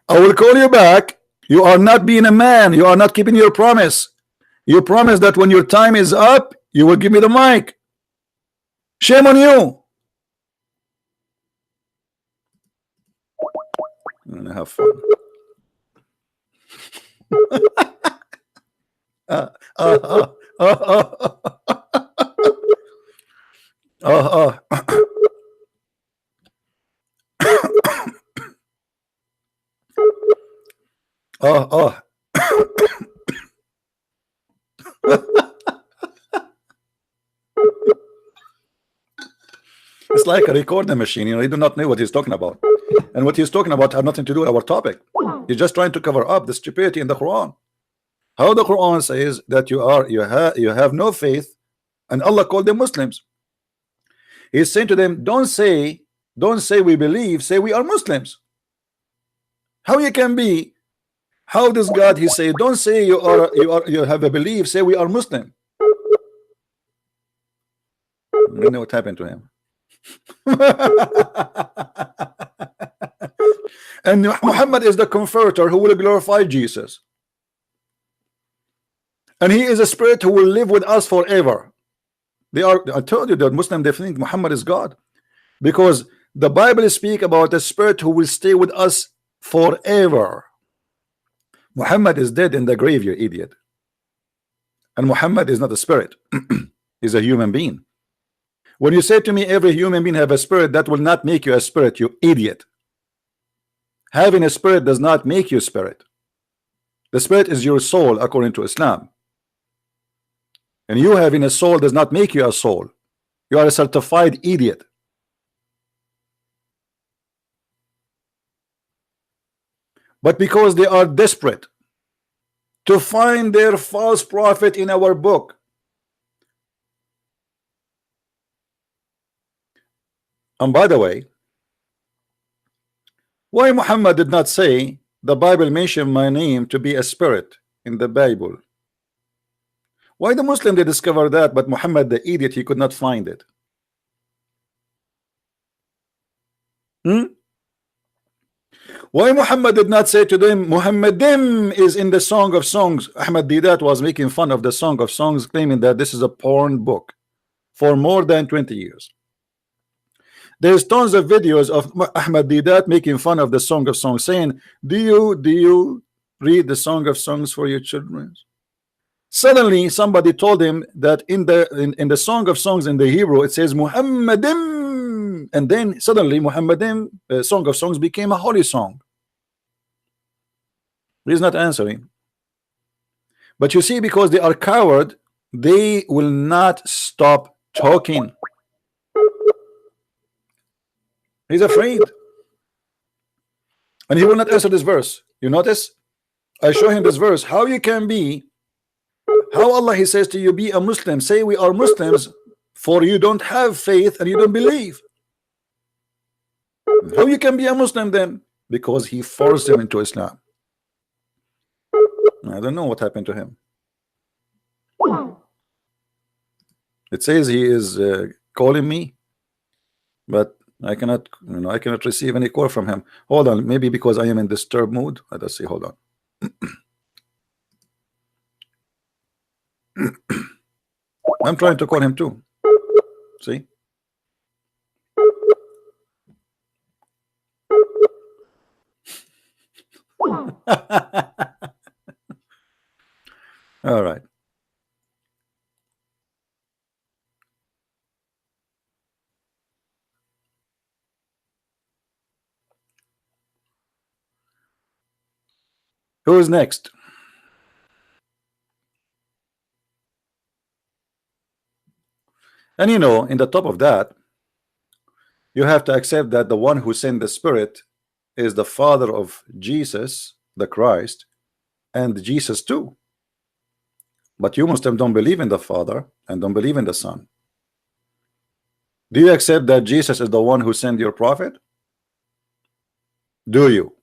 I will call you back. You are not being a man. You are not keeping your promise. You promised that when your time is up, you will give me the mic. Shame on you. Have fun. It's like a recording machine, you know, you do not know what he's talking about. And what he's talking about have nothing to do with our topic. He's just trying to cover up the stupidity in the Quran. How the Quran says that you have no faith, and Allah called them Muslims. He's saying to them, don't say we believe, say we are Muslims. How you can be? How does God, he say, don't say you have a belief, say we are Muslim. I don't know what happened to him. And Muhammad is the comforter who will glorify Jesus, and he is a spirit who will live with us forever. I told you that Muslim, they think Muhammad is God, because the Bible speak about a spirit who will stay with us forever. Muhammad is dead in the grave, you idiot. And Muhammad is not a spirit. He's a human being. When you say to me every human being have a spirit, that will not make you a spirit, you idiot. Having a spirit does not make you a spirit. The spirit is your soul according to Islam. And you having a soul does not make you a soul. You are a certified idiot. But because they are desperate to find their false prophet in our book, and by the way, why Muhammad did not say the Bible mentioned my name to be a spirit in the Bible? Why the Muslim they discover that, but Muhammad the idiot, he could not find it? Why Muhammad did not say to them Muhammadim is in the Song of Songs? Ahmad Didat was making fun of the Song of Songs, claiming that this is a porn book for more than 20 years. There's tons of videos of Ahmad Didat making fun of the Song of Songs, saying, do you read the Song of Songs for your children? Suddenly somebody told him that in the Song of Songs in the Hebrew it says Muhammadim, and then suddenly Muhammadim, Song of Songs, became a holy song. He's not answering. But you see, because they are coward, they will not stop talking. He's afraid, and he will not answer this verse. You notice? I show him this verse. How you can be, how Allah he says to you, be a Muslim, say we are Muslims, for you don't have faith and you don't believe. How you can be a Muslim then? Because he forced him into Islam. I don't know what happened to him. It says he is calling me, but I cannot, I cannot receive any call from him. Hold on, maybe because I am in disturbed mood. Let us see. Hold on. I'm trying to call him too. See? All right. Who is next? And in the top of that, you have to accept that the one who sent the Spirit is the Father of Jesus, the Christ, and Jesus too. But you Muslims don't believe in the Father and don't believe in the Son. Do you accept that Jesus is the one who sent your prophet? Do you?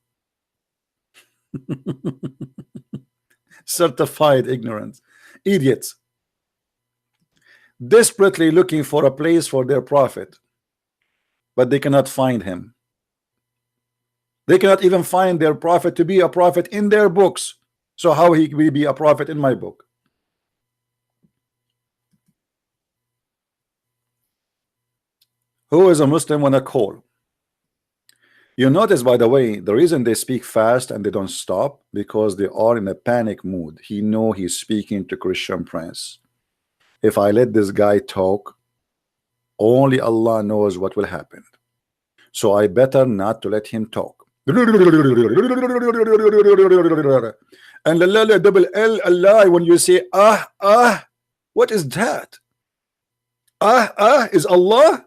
Certified ignorance, idiots, desperately looking for a place for their prophet, but they cannot find him. They cannot even find their prophet to be a prophet in their books. So how he will be a prophet in my book? Who is a Muslim when I call? You notice, by the way, the reason they speak fast and they don't stop, because they are in a panic mood. He know he's speaking to Christian Prince. If I let this guy talk, only Allah knows what will happen. So I better not to let him talk. And la double L Allah, when you say what is that? Is Allah?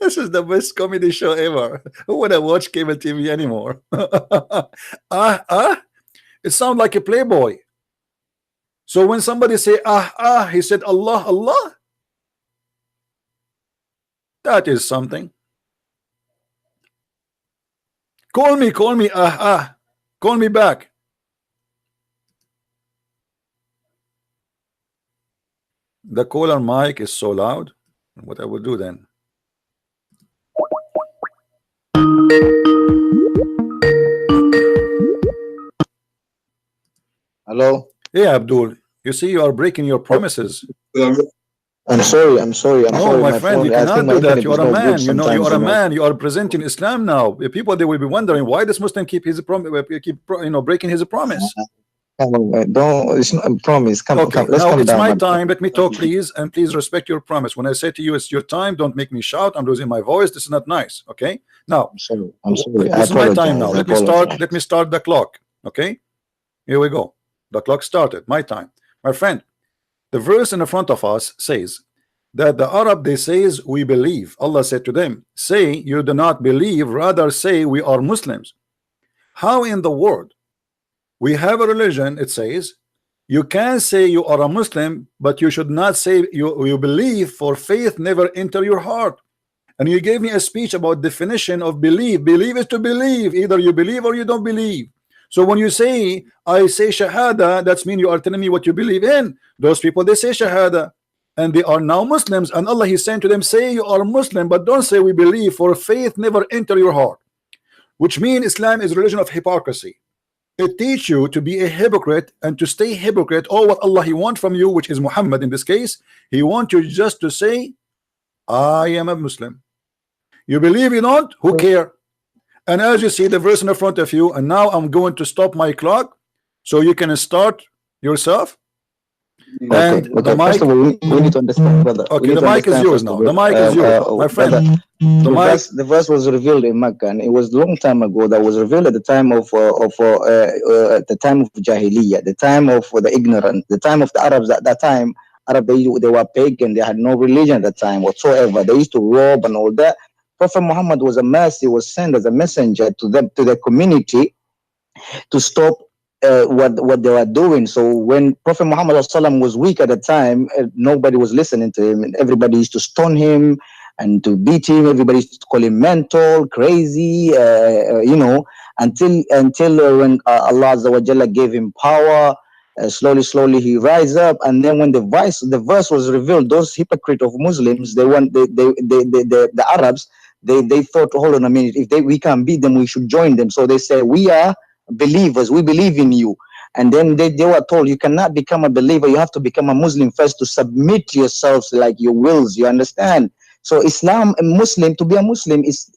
This is the best comedy show ever. Who would have watched cable TV anymore? It sounds like a Playboy. So when somebody say he said Allah, Allah. That is something. Call me, call me back. The caller mic is so loud. What I will do then? Hello? Hey Abdul, you see you are breaking your promises. I'm sorry. I'm sorry. I'm No, sorry. my friend, you phone. I cannot think do my that. internet You is are a not man. good You know, you sometimes. are a You know. man. You are presenting Islam now. People, they will be wondering why this Muslim keep his promise, breaking his promise. Come on, man. Don't. It's not a promise. Come, Okay, come. Let's now calm it's down, my man. time. Let me talk, please, and please respect your promise. When I say to you it's your time, don't make me shout. I'm losing my voice. This is not nice. Okay. Now, I'm sorry. I'm sorry. I this is my time now. apologize. I Let me start. apologize. Let me start the clock. Okay. Here we go. The clock started. My time, my friend. The verse in the front of us says that the Arab, they says we believe. Allah said to them, say you do not believe, rather say we are Muslims. How in the world we have a religion? It says you can say you are a Muslim, but you should not say you believe, for faith never enter your heart. And you gave me a speech about definition of believe. Believe is to believe. Either you believe or you don't believe. So when you say I say shahada, that's mean you are telling me what you believe in. Those people, they say shahada and they are now Muslims, and Allah is saying to them, say you are Muslim, but don't say we believe, for faith never enter your heart. Which means Islam is a religion of hypocrisy. It teaches you to be a hypocrite and to stay hypocrite. All what Allah He wants from you, which is Muhammad in this case, He wants you just to say I am a Muslim. You believe, you don't, who care? And as you see the verse in the front of you, and now I'm going to stop my clock so you can start yourself. And Okay. the mic, First of all, we need to understand, brother. We okay, need the to mic is understand, yours first now. of The all, mic is yours, my friend. brother, The mic. the verse was revealed in Mecca, and it was a long time ago. That was revealed at the time of the time of Jahiliyyah, the time of the ignorant, the time of the Arabs. At that time, Arab, they were pagan. They had no religion at that time whatsoever. They used to rob and all that. Prophet Muhammad was a mercy, was sent as a messenger to them, to the community, to stop what they were doing. So when Prophet Muhammad ﷺ was weak at the time, nobody was listening to him, and everybody used to stone him and to beat him. Everybody used to call him mental, crazy, you know, until when Allah Azza wa Jalla gave him power. Slowly he rise up, and then when the verse was revealed, those hypocrite of Muslims, the Arabs, they thought, hold on a minute, if we can't beat them, we should join them. So they said, we are believers, we believe in you. And then they were told, you cannot become a believer, you have to become a Muslim first, to submit yourselves like your wills, you understand? So Islam, a Muslim, to be a Muslim is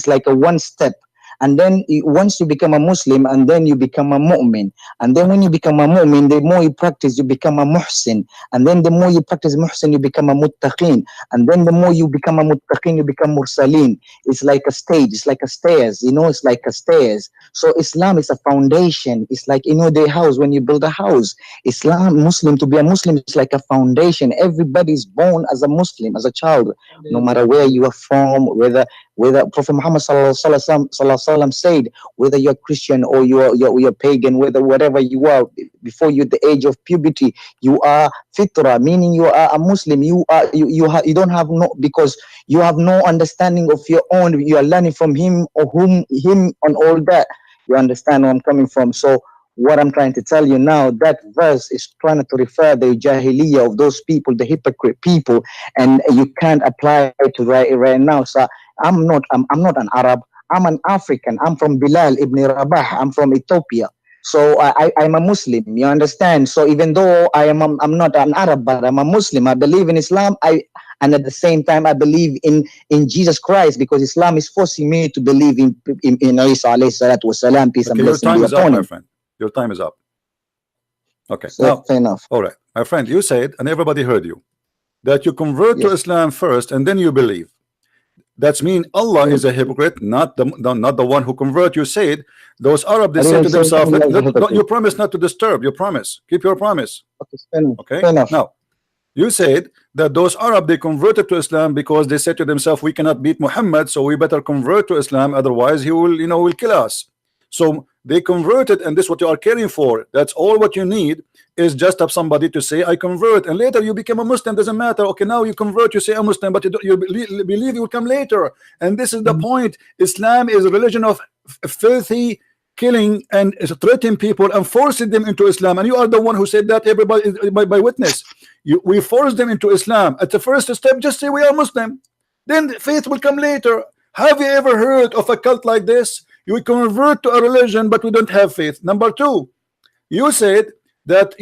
like a one step. And then once you become a Muslim, and then you become a mu'min. And then when you become a mu'min, the more you practice, you become a muhsin. And then the more you practice muhsin, you become a muttaqin. And then the more you become a muttaqin, you become mursaleen. It's like a stage, it's like a stairs, you know, it's like a stairs. So Islam is a foundation. It's like, you know, the house, when you build a house, Islam, Muslim, to be a Muslim is like a foundation. Everybody is born as a Muslim, as a child, no matter where you are from, whether Prophet Muhammad sallallahu alaihi wasallam said, whether you're Christian or you're pagan, whatever you are, before you the age of puberty, you are fitra, meaning you are a Muslim. You don't have no, because you have no understanding of your own. You are learning from him or him on all that. You understand where I'm coming from? So what I'm trying to tell you now, that verse is trying to refer the Jahiliyyah of those people, the hypocrite people, and you can't apply it to right now. So I'm not an Arab. I'm an African. I'm from Bilal ibn Rabah. I'm from Ethiopia. So I'm a Muslim. You understand? So even though I'm not an Arab, but I'm a Muslim. I believe in Islam. And at the same time, I believe in Jesus Christ, because Islam is forcing me to believe in Isa alayhi salatu wasalam, peace and Okay, your blessing time be is up, upon my him. friend. Your time is up. Okay, So, now, fair enough. all right, my friend, you said, and everybody heard you, that you convert to Yes. Islam first and then you believe. That's mean Allah is a hypocrite, not the one who convert. You said those Arab, they I say didn't to say themselves, Allah is a hypocrite. you promise not to disturb. You promise, keep your promise. Okay, fair enough. Okay, Fair enough. now you said that those Arab, they converted to Islam because they said to themselves, we cannot beat Muhammad, so we better convert to Islam, otherwise he will, will kill us. So they converted, and this is what you are caring for. That's all what you need, is just have somebody to say I convert, and later you become a Muslim. Doesn't matter. Okay, now you convert, you say I'm Muslim, but you believe you will come later. And this is the point. Islam is a religion of filthy killing and threatening people and forcing them into Islam. And you are the one who said that, everybody by witness. We force them into Islam. At the first step, just say we are Muslim, then faith will come later. Have you ever heard of a cult like this? You convert to a religion, but we don't have faith. Number two, you said that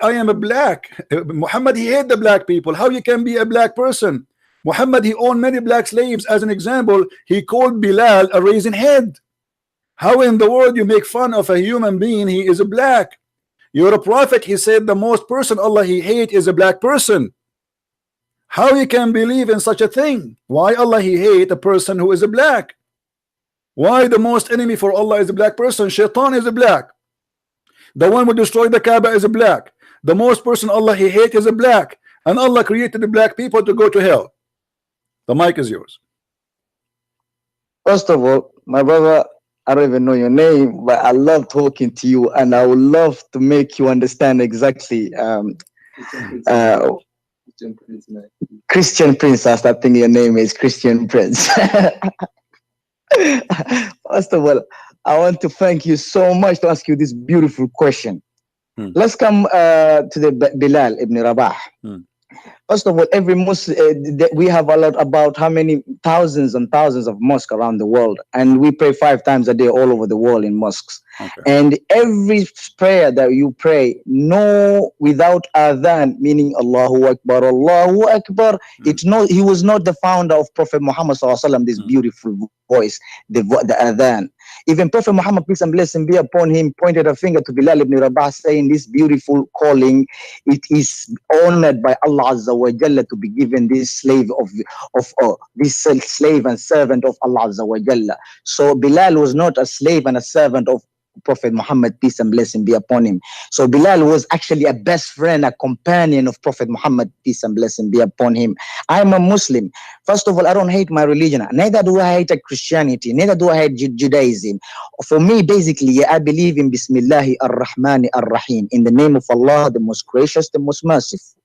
I am a black. Muhammad, he hate the black people. How you can be a black person? Muhammad, he owned many black slaves. As an example, he called Bilal a raisin head. How in the world you make fun of a human being? He is a black. You're a prophet. He said the most person Allah he hate is a black person. How you can believe in such a thing? Why Allah he hate a person who is a black? Why the most enemy for Allah is a black person? Shaitan is a black. The one who destroyed the Kaaba is a black. The most person Allah he hate is a black. And Allah created the black people to go to hell. The mic is yours. First of all, my brother, I don't even know your name, but I love talking to you, and I would love to make you understand exactly. Christian Princess, I think your name is Christian Prince. First of all, I want to thank you so much to ask you this beautiful question. Let's come to the Bilal ibn Rabah. First of all, every Muslim, we have a lot about how many thousands and thousands of mosques around the world, and we pray 5 times a day all over the world in mosques. Okay. And every prayer that you pray, no, without adhan, meaning Allahu Akbar, Allahu Akbar. It's no, he was not the founder of Prophet Muhammad Sallallahu Alaihi Wasallam, this beautiful voice, the adhan. Even Prophet Muhammad, peace and blessing be upon him, pointed a finger to Bilal ibn Rabah, saying this beautiful calling, it is honored by Allah Azza wa Jalla to be given this slave this slave and servant of Allah Azza wa Jalla. So Bilal was not a slave and a servant of Prophet Muhammad, peace and blessing be upon him. So Bilal was actually a best friend, a companion of Prophet Muhammad, peace and blessing be upon him. I'm a Muslim. First of all, I don't hate my religion. Neither do I hate Christianity. Neither do I hate Judaism. For me, basically, I believe in Bismillahi ar-Rahmani ar-Rahim, in the name of Allah, the most gracious, the most merciful.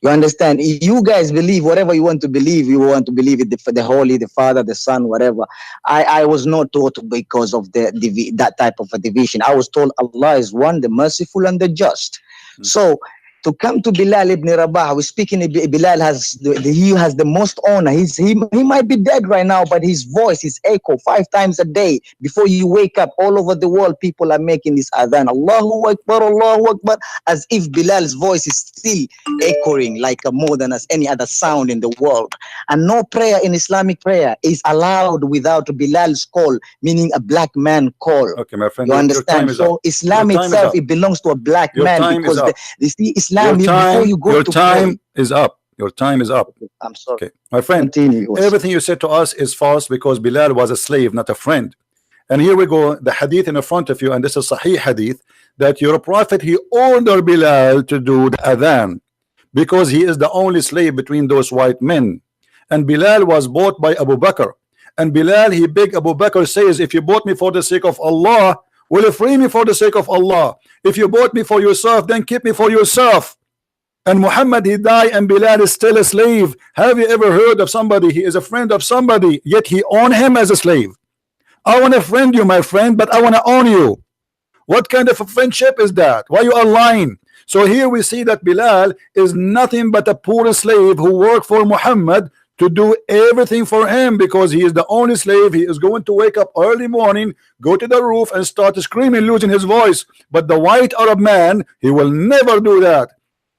You understand? You guys believe whatever you want to believe. You want to believe it, the Holy, the Father, the Son, whatever. I was not taught because of that type of a division. I was told Allah is one, the merciful and the just. So to come to Bilal ibn Rabah, we're speaking. Bilal has the most honor. He might be dead right now, but his voice is echo 5 times a day before you wake up. All over the world, people are making this adhan, Allahu Akbar, as if Bilal's voice is still echoing like more than as any other sound in the world. And no prayer in Islamic prayer is allowed without Bilal's call, meaning a black man call. Okay, my friend. You understand? So Islam itself, it belongs to a black man, because your time is up. Your time is up. I'm sorry. Okay, my friend. Continue. Everything you said to us is false, because Bilal was a slave, not a friend. And here we go, the hadith in front of you, and this is Sahih hadith, that your prophet, he ordered Bilal to do the adhan because he is the only slave between those white men. And Bilal was bought by Abu Bakr. And Bilal, he begged Abu Bakr, says, if you bought me for the sake of Allah, will you free me for the sake of Allah? If you bought me for yourself, then keep me for yourself. And Muhammad, he died, and Bilal is still a slave. Have you ever heard of somebody, he is a friend of somebody, yet he owned him as a slave? I want to friend you, my friend, but I want to own you. What kind of a friendship is that? Why you are lying? So here we see that Bilal is nothing but a poor slave who worked for Muhammad to do everything for him, because he is the only slave. He is going to wake up early morning, go to the roof and start screaming, losing his voice. But the white Arab man, he will never do that.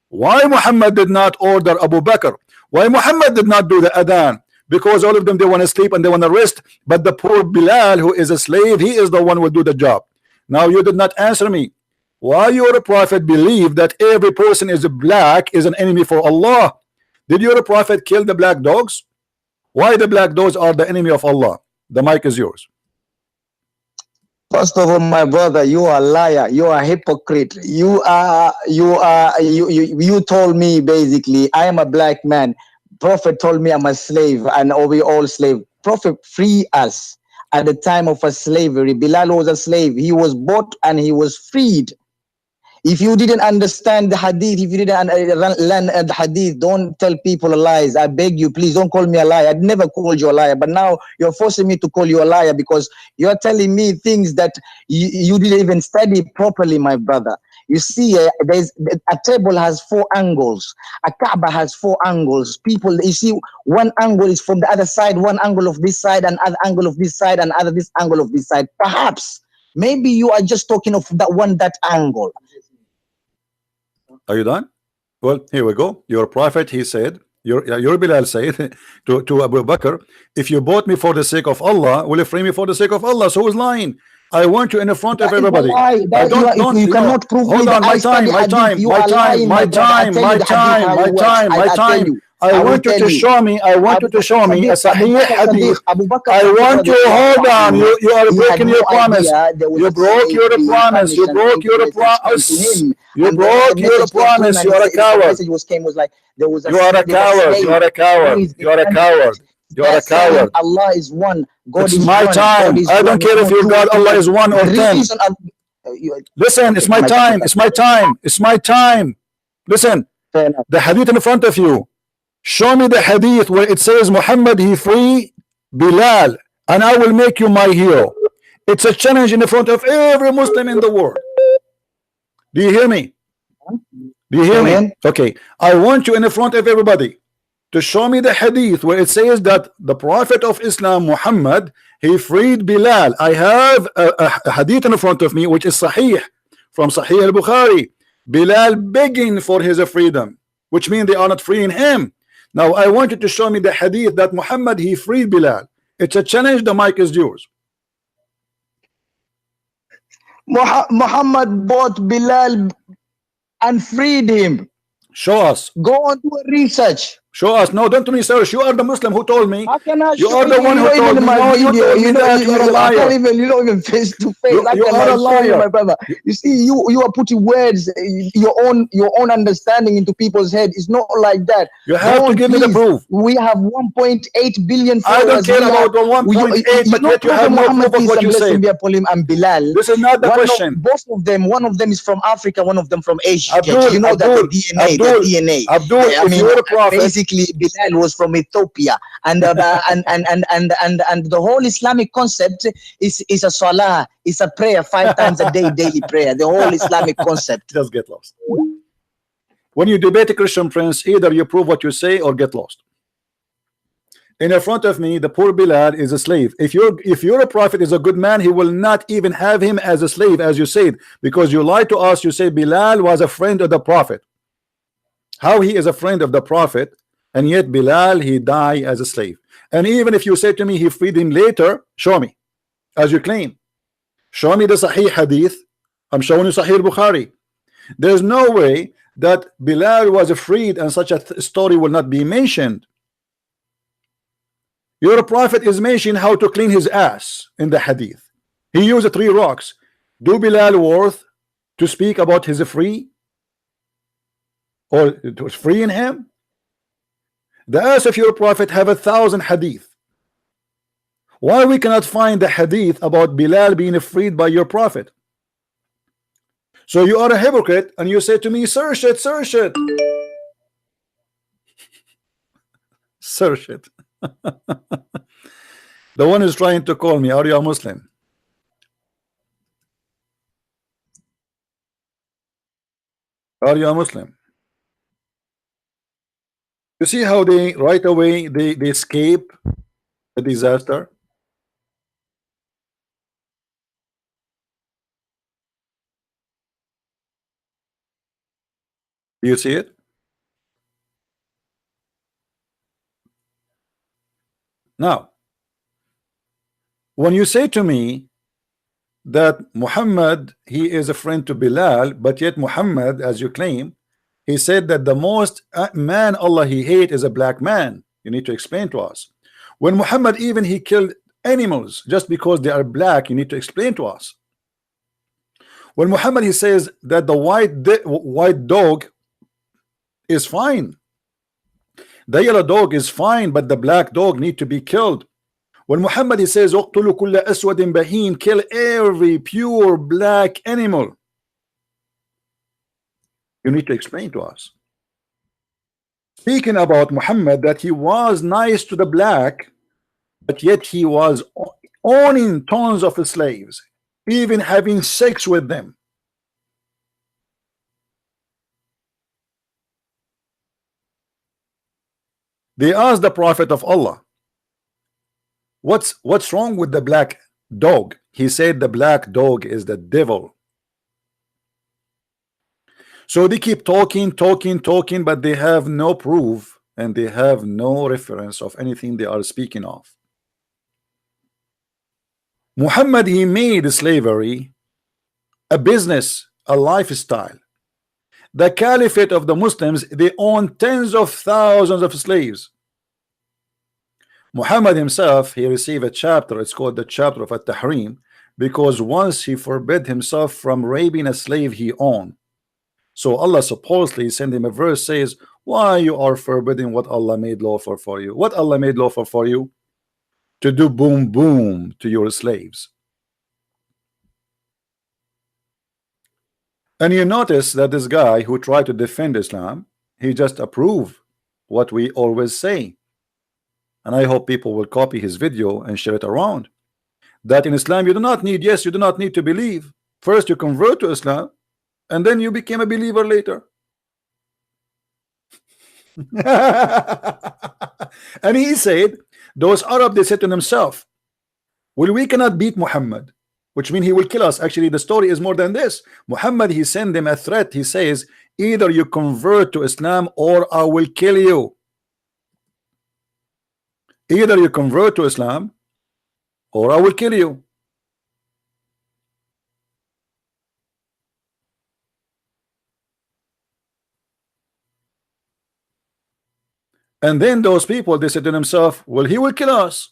Why Muhammad did not order Abu Bakr? Why Muhammad did not do the adhan? Because all of them, they want to sleep and they want to rest, but the poor Bilal, who is a slave, he is the one who will do the job. Now you did not answer me. Why your prophet believe that every person is black is an enemy for Allah? Did your prophet kill the black dogs? Why the black dogs are the enemy of Allah? The mic is yours. First of all, my brother, you are a liar. You are a hypocrite. You told me basically I am a black man. Prophet told me I'm a slave, and we all slave. Prophet free us at the time of a slavery. Bilal was a slave. He was bought and he was freed. If you didn't understand the hadith, if you didn't learn the hadith, don't tell people lies. I beg you, please don't call me a liar. I'd never called you a liar, but now you're forcing me to call you a liar because you're telling me things that you didn't even study properly, my brother. You see, there's a table has 4 angles. A Kaaba has 4 angles. People, you see, one angle is from the other side, one angle of this side, and other angle of this side, and other this angle of this side. Perhaps, maybe you are just talking of that angle. Are you done? Well, here we go. Your prophet, he said, your Bilal said to Abu Bakr, if you bought me for the sake of Allah, will you free me for the sake of Allah? So who's lying? I want you in the front of everybody. I don't, you cannot prove hold me on, that I study hadith, you are lying, my time. I want you to show me. I want you to show me a Sahih hadith. I want you. Hold on. You are breaking your promise. You broke your promise. You broke your promise. You broke your promise. You are a coward. You are a coward. You are a coward. You are a coward. You are a coward. Allah is one. God It's is my one. time. I don't care if your God Allah is 1 or 10. Listen, it's my time. It's my time. It's my time. Listen, the hadith in front of you. Show me the hadith where it says Muhammad he free Bilal and I will make you my hero. It's a challenge in the front of every Muslim in the world. Do you hear me? Do you hear me? Okay, I want you in the front of everybody to show me the hadith where it says that the Prophet of Islam Muhammad he freed Bilal. I have a hadith in front of me which is Sahih from Sahih al-Bukhari. Bilal begging for his freedom, which means they are not freeing him. Now I want you to show me the hadith that Muhammad he freed Bilal. It's a challenge. The mic is yours. Muhammad bought Bilal and freed him. Show us. Go on to a research. Show us. No, don't research. You are the Muslim who told me. How can I You show are the one who told me. No, you told me that you are a I can't liar. even, you don't even face to face. You are a liar. My brother. You see, you are putting words, your own understanding into people's head. It's not like that. You have to give me the proof. We have 1.8 billion I followers. don't care about the 1.8, but yet you have no proof of what you say. And Bilal. This is not the question. Both of them, one of them is from Africa, one of them from Asia. Abdul, You know Abdul, that the DNA, Abdul, the DNA. Abdul, I if mean, you're a prophet, basically Bilal was from Ethiopia, and the whole Islamic concept is a salah, is a prayer 5 times a day, daily prayer. The whole Islamic concept. just get lost. When you debate a Christian prince, either you prove what you say or get lost. In front of me, the poor Bilal is a slave. If you're a prophet is a good man, he will not even have him as a slave, as you said, because you lied to us. You say Bilal was a friend of the prophet. How he is a friend of the prophet, and yet Bilal he died as a slave? And even if you say to me he freed him later, show me, as you claim. Show me the Sahih hadith. I'm showing you Sahih Bukhari. There's no way that Bilal was freed and such a story will not be mentioned. Your prophet is mentioning how to clean his ass in the hadith. He used 3 rocks. Do Bilal worth to speak about his free? Or it was freeing him? The ass of your prophet have 1,000 hadith. Why we cannot find the hadith about Bilal being freed by your prophet? So you are a hypocrite and you say to me, search it, search it. Search it. The one is trying to call me, are you a Muslim? Are you a Muslim? You see how they right away they escape the disaster. Do you see it? Now, when you say to me that Muhammad he is a friend to Bilal, but yet Muhammad, as you claim, he said that the most man Allah he hate is a black man. You need to explain to us. When Muhammad even he killed animals just because they are black, you need to explain to us. When Muhammad he says that the white dog is fine, the yellow dog is fine, but the black dog need to be killed. When Muhammad he says اقتلوا كل أسود بهين, kill every pure black animal, you need to explain to us. Speaking about Muhammad that he was nice to the black, but yet he was owning tons of slaves, even having sex with them. They asked the Prophet of Allah, what's wrong with the black dog? He said the black dog is the devil. So they keep talking, but they have no proof and they have no reference of anything they are speaking of. Muhammad, he made slavery a business, a lifestyle. The caliphate of the Muslims, they own tens of thousands of slaves. Muhammad himself, he received a chapter, it's called the chapter of At-Tahrim, because once he forbid himself from raping a slave he owned. So Allah supposedly sent him a verse, says, why you are forbidding what Allah made lawful for you? What Allah made lawful for you? To do boom boom to your slaves. And you notice that this guy who tried to defend Islam, he just approved what we always say. And I hope people will copy his video and share it around. That in Islam you do not need, yes, you do not need to believe. First you convert to Islam, and then you became a believer later. And he said, those Arab, they said to themselves, well, we cannot beat Muhammad, which means he will kill us. Actually, the story is more than this. Muhammad, he sent them a threat. He says, either you convert to Islam or I will kill you. Either you convert to Islam or I will kill you. And then those people, they said to themselves, well, he will kill us.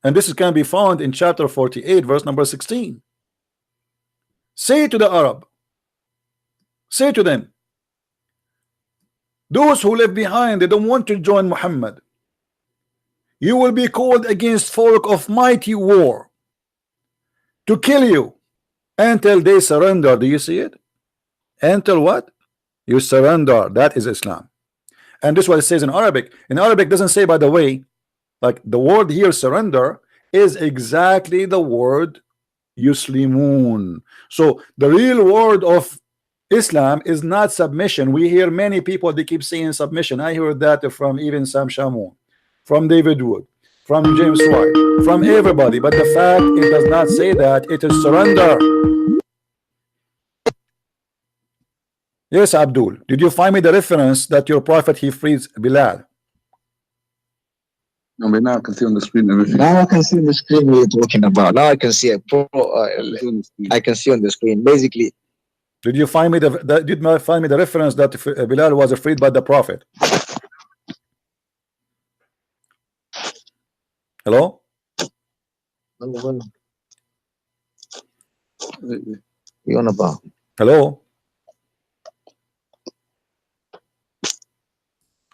And this can be found in chapter 48, verse number 16. Say to the Arab, say to them, those who left behind, they don't want to join Muhammad. You will be called against folk of mighty war to kill you until they surrender. Do you see it? Until what? You surrender. That is Islam. And this is what it says in Arabic. In Arabic, doesn't say, by the way, like the word here, surrender, is exactly the word yuslimun. So the real word of Islam is not submission. We hear many people, they keep saying submission. I heard that from even Sam Shamoun, from David Wood, from James White, from everybody. But the fact, it does not say that. It is surrender. Yes, Abdul, did you find me the reference that your prophet, he frees Bilal? No, but now I can see on the screen everything. Now I can see on the screen what you're talking about. Now I can see it. I can see on the screen. Basically, did you find me the reference that Bilal was freed by the prophet? Hello? you on about? Hello?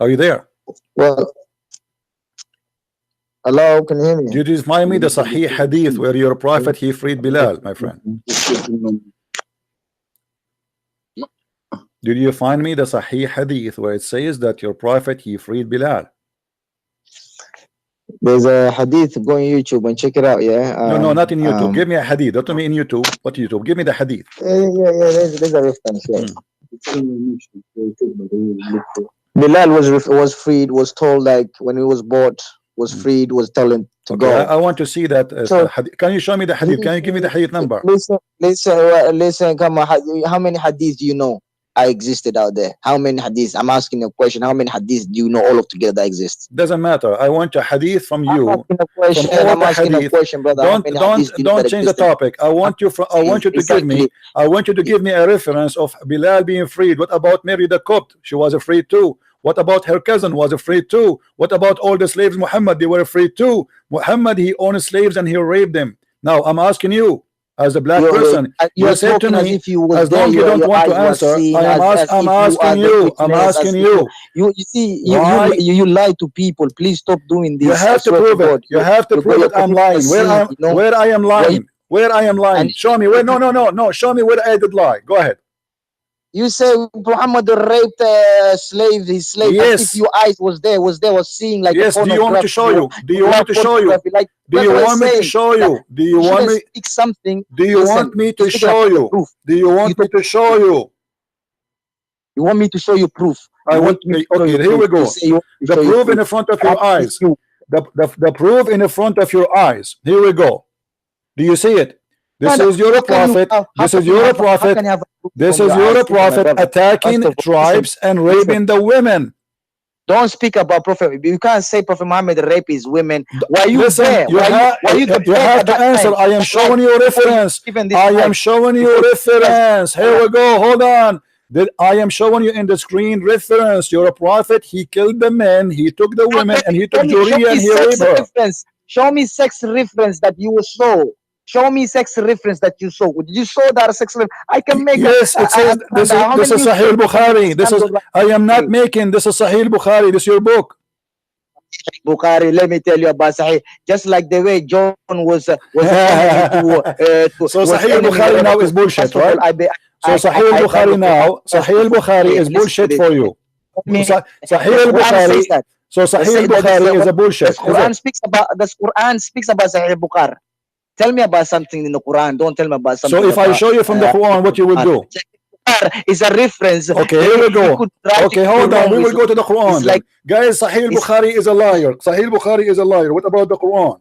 Are you there? Well, hello, can you hear me? Did you find me the Sahih Hadith where your prophet, he freed Bilal, my friend? Did you find me the Sahih Hadith where it says that your prophet, he freed Bilal? There's a hadith. Go on YouTube and check it out. Yeah. No, not in YouTube. Give me a hadith. Don't tell me in YouTube. What YouTube? Give me the hadith. Yeah. There's a reference. Yeah. Bilal was freed. Was told, like, when he was bought, was freed. Was telling to go. I want to see that. Can you show me the hadith? Can you give me the hadith number? Listen. Come on. How many hadiths do you know I existed out there? How many hadiths? I'm asking a question. How many hadiths do you know all of together that exist? Doesn't matter. I want a hadith from you. I'm asking a question, brother. Don't change the topic. I want you to give me a reference of Bilal being freed. What about Mary the Copt? She was freed too. What about her cousin was free too? What about all the slaves Muhammad? They were free too. Muhammad, he owned slaves and he raped them. Now I'm asking you, as a black person, you said to me, as long as you don't want to answer, I'm asking you. You see, you lie to people. Please stop doing this. You have to prove it. You have to prove it. I'm lying. Where I am lying? Where I am lying? Show me where. No. Show me where I did lie. Go ahead. You say Muhammad raped slave, his slave. Yes. If your eyes was seeing like. Yes. Do you want me to show you? Do you want me to show you? Do you want me to show you? Do you want me? Speak something. Do you want me to show you? Do you want me to show you? You want me to show you proof? I want me. Okay, here we go. The proof in the front of your eyes. The proof in the front of your eyes. Here we go. Do you see it? This is your prophet. This is your prophet. This is your prophet attacking tribes and raping the women. Don't speak about Prophet. You can't say Prophet Muhammad rape his women. Why you Listen, there? you have to answer. I am showing you reference. I am showing you reference. Here we go. Hold on. I am showing you in the screen reference. You're a prophet. He killed the men. He took the women, and he took Juriya and he raped her. Show me sex reference that you saw. Show me sex reference that you saw. Did you saw that sex reference? I can make. Yes, it says this is Sahih Bukhari. This is. I am not making. This is Sahih Bukhari. This is your book. Bukhari. Let me tell you about Sahih. Just like the way John was. So Sahih Bukhari now is bullshit, right? So Sahih Bukhari now. Sahih Bukhari is bullshit for you. Sahih Bukhari. So Sahih Bukhari is a bullshit. The Quran speaks about Sahih Bukhari. Tell me about something in the Quran. Don't tell me about something. So if I show you from the Quran, what you will do? It's a reference. Okay, here we go. Okay, hold on. We will go to the Quran. Like, guys, Sahih Bukhari is a liar. Sahih Bukhari is a liar. What about the Quran?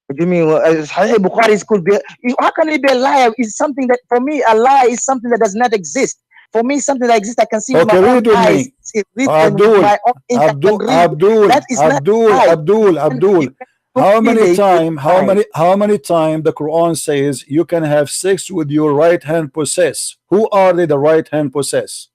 What do you mean? Sahih Bukhari could be. How can it be a liar? It's something that, for me, a lie is something that does not exist. For me, something that exists, I can see with my own eyes. Abdul. How many times the Quran says you can have sex with your right hand possess? Who are they the right hand possess?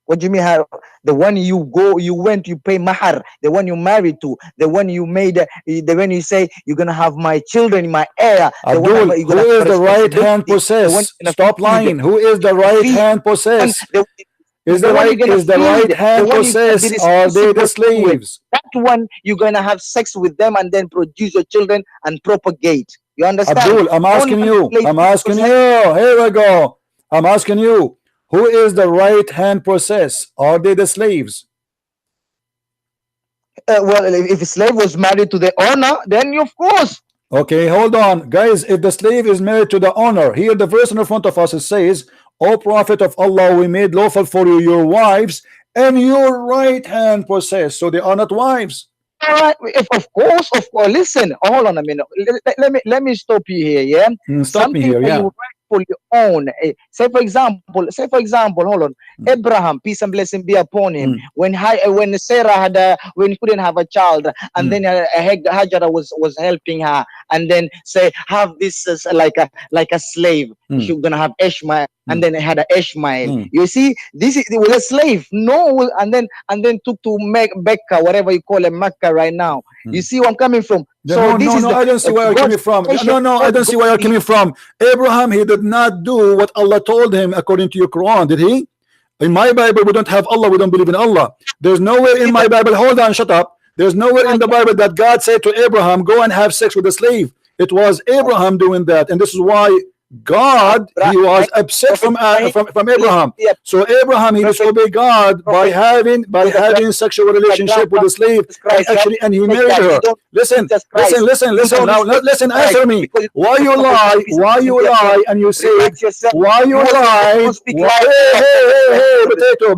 What do you mean? How the one you went, you pay mahar, the one you married to, the one you made, the one you say you're gonna have my children, my heir. Abdul, who is the right hand possess? Stop lying. Who is the right hand possess? Is the right hand possessed? Are they the slaves? That one you're gonna have sex with them and then produce your children and propagate. You understand? Abdul, I'm asking you. Here we go. I'm asking you. Who is the right hand possessed? Are they the slaves? Well, if a slave was married to the owner, then of course. Okay, hold on, guys. If the slave is married to the owner, here the verse in front of us it says, "O Prophet of Allah, we made lawful for you your wives and your right hand possessed." So they are not wives. All right, of course. Listen, hold on a minute. Let me stop you here. Yeah, stop me here. Yeah. You rightfully own. Say for example, hold on. Abraham, peace and blessing be upon him. When Sarah had when he couldn't have a child, and then Hajar was helping her, and then say have this as like a slave. She's gonna have Ishmael, and then had a Ishmael. You see, it was a slave. No, and then took to Mecca, whatever you call it, Mecca right now. You see where I'm coming from? So I don't see where you're coming from. No, I don't see where you're coming from. Abraham, he did not do what Allah told him according to your Quran, did he? In my Bible, we don't have Allah. We don't believe in Allah. There's nowhere in my Bible. Hold on, shut up. There's nowhere in the Bible that God said to Abraham, "Go and have sex with a slave." It was Abraham doing that, and this is why God, he was upset from Abraham. So Abraham, he disobeyed God by having sexual relationship with a slave, and he married her. Listen. Now listen, answer me. Why you lie? And you say why you lie? Hey,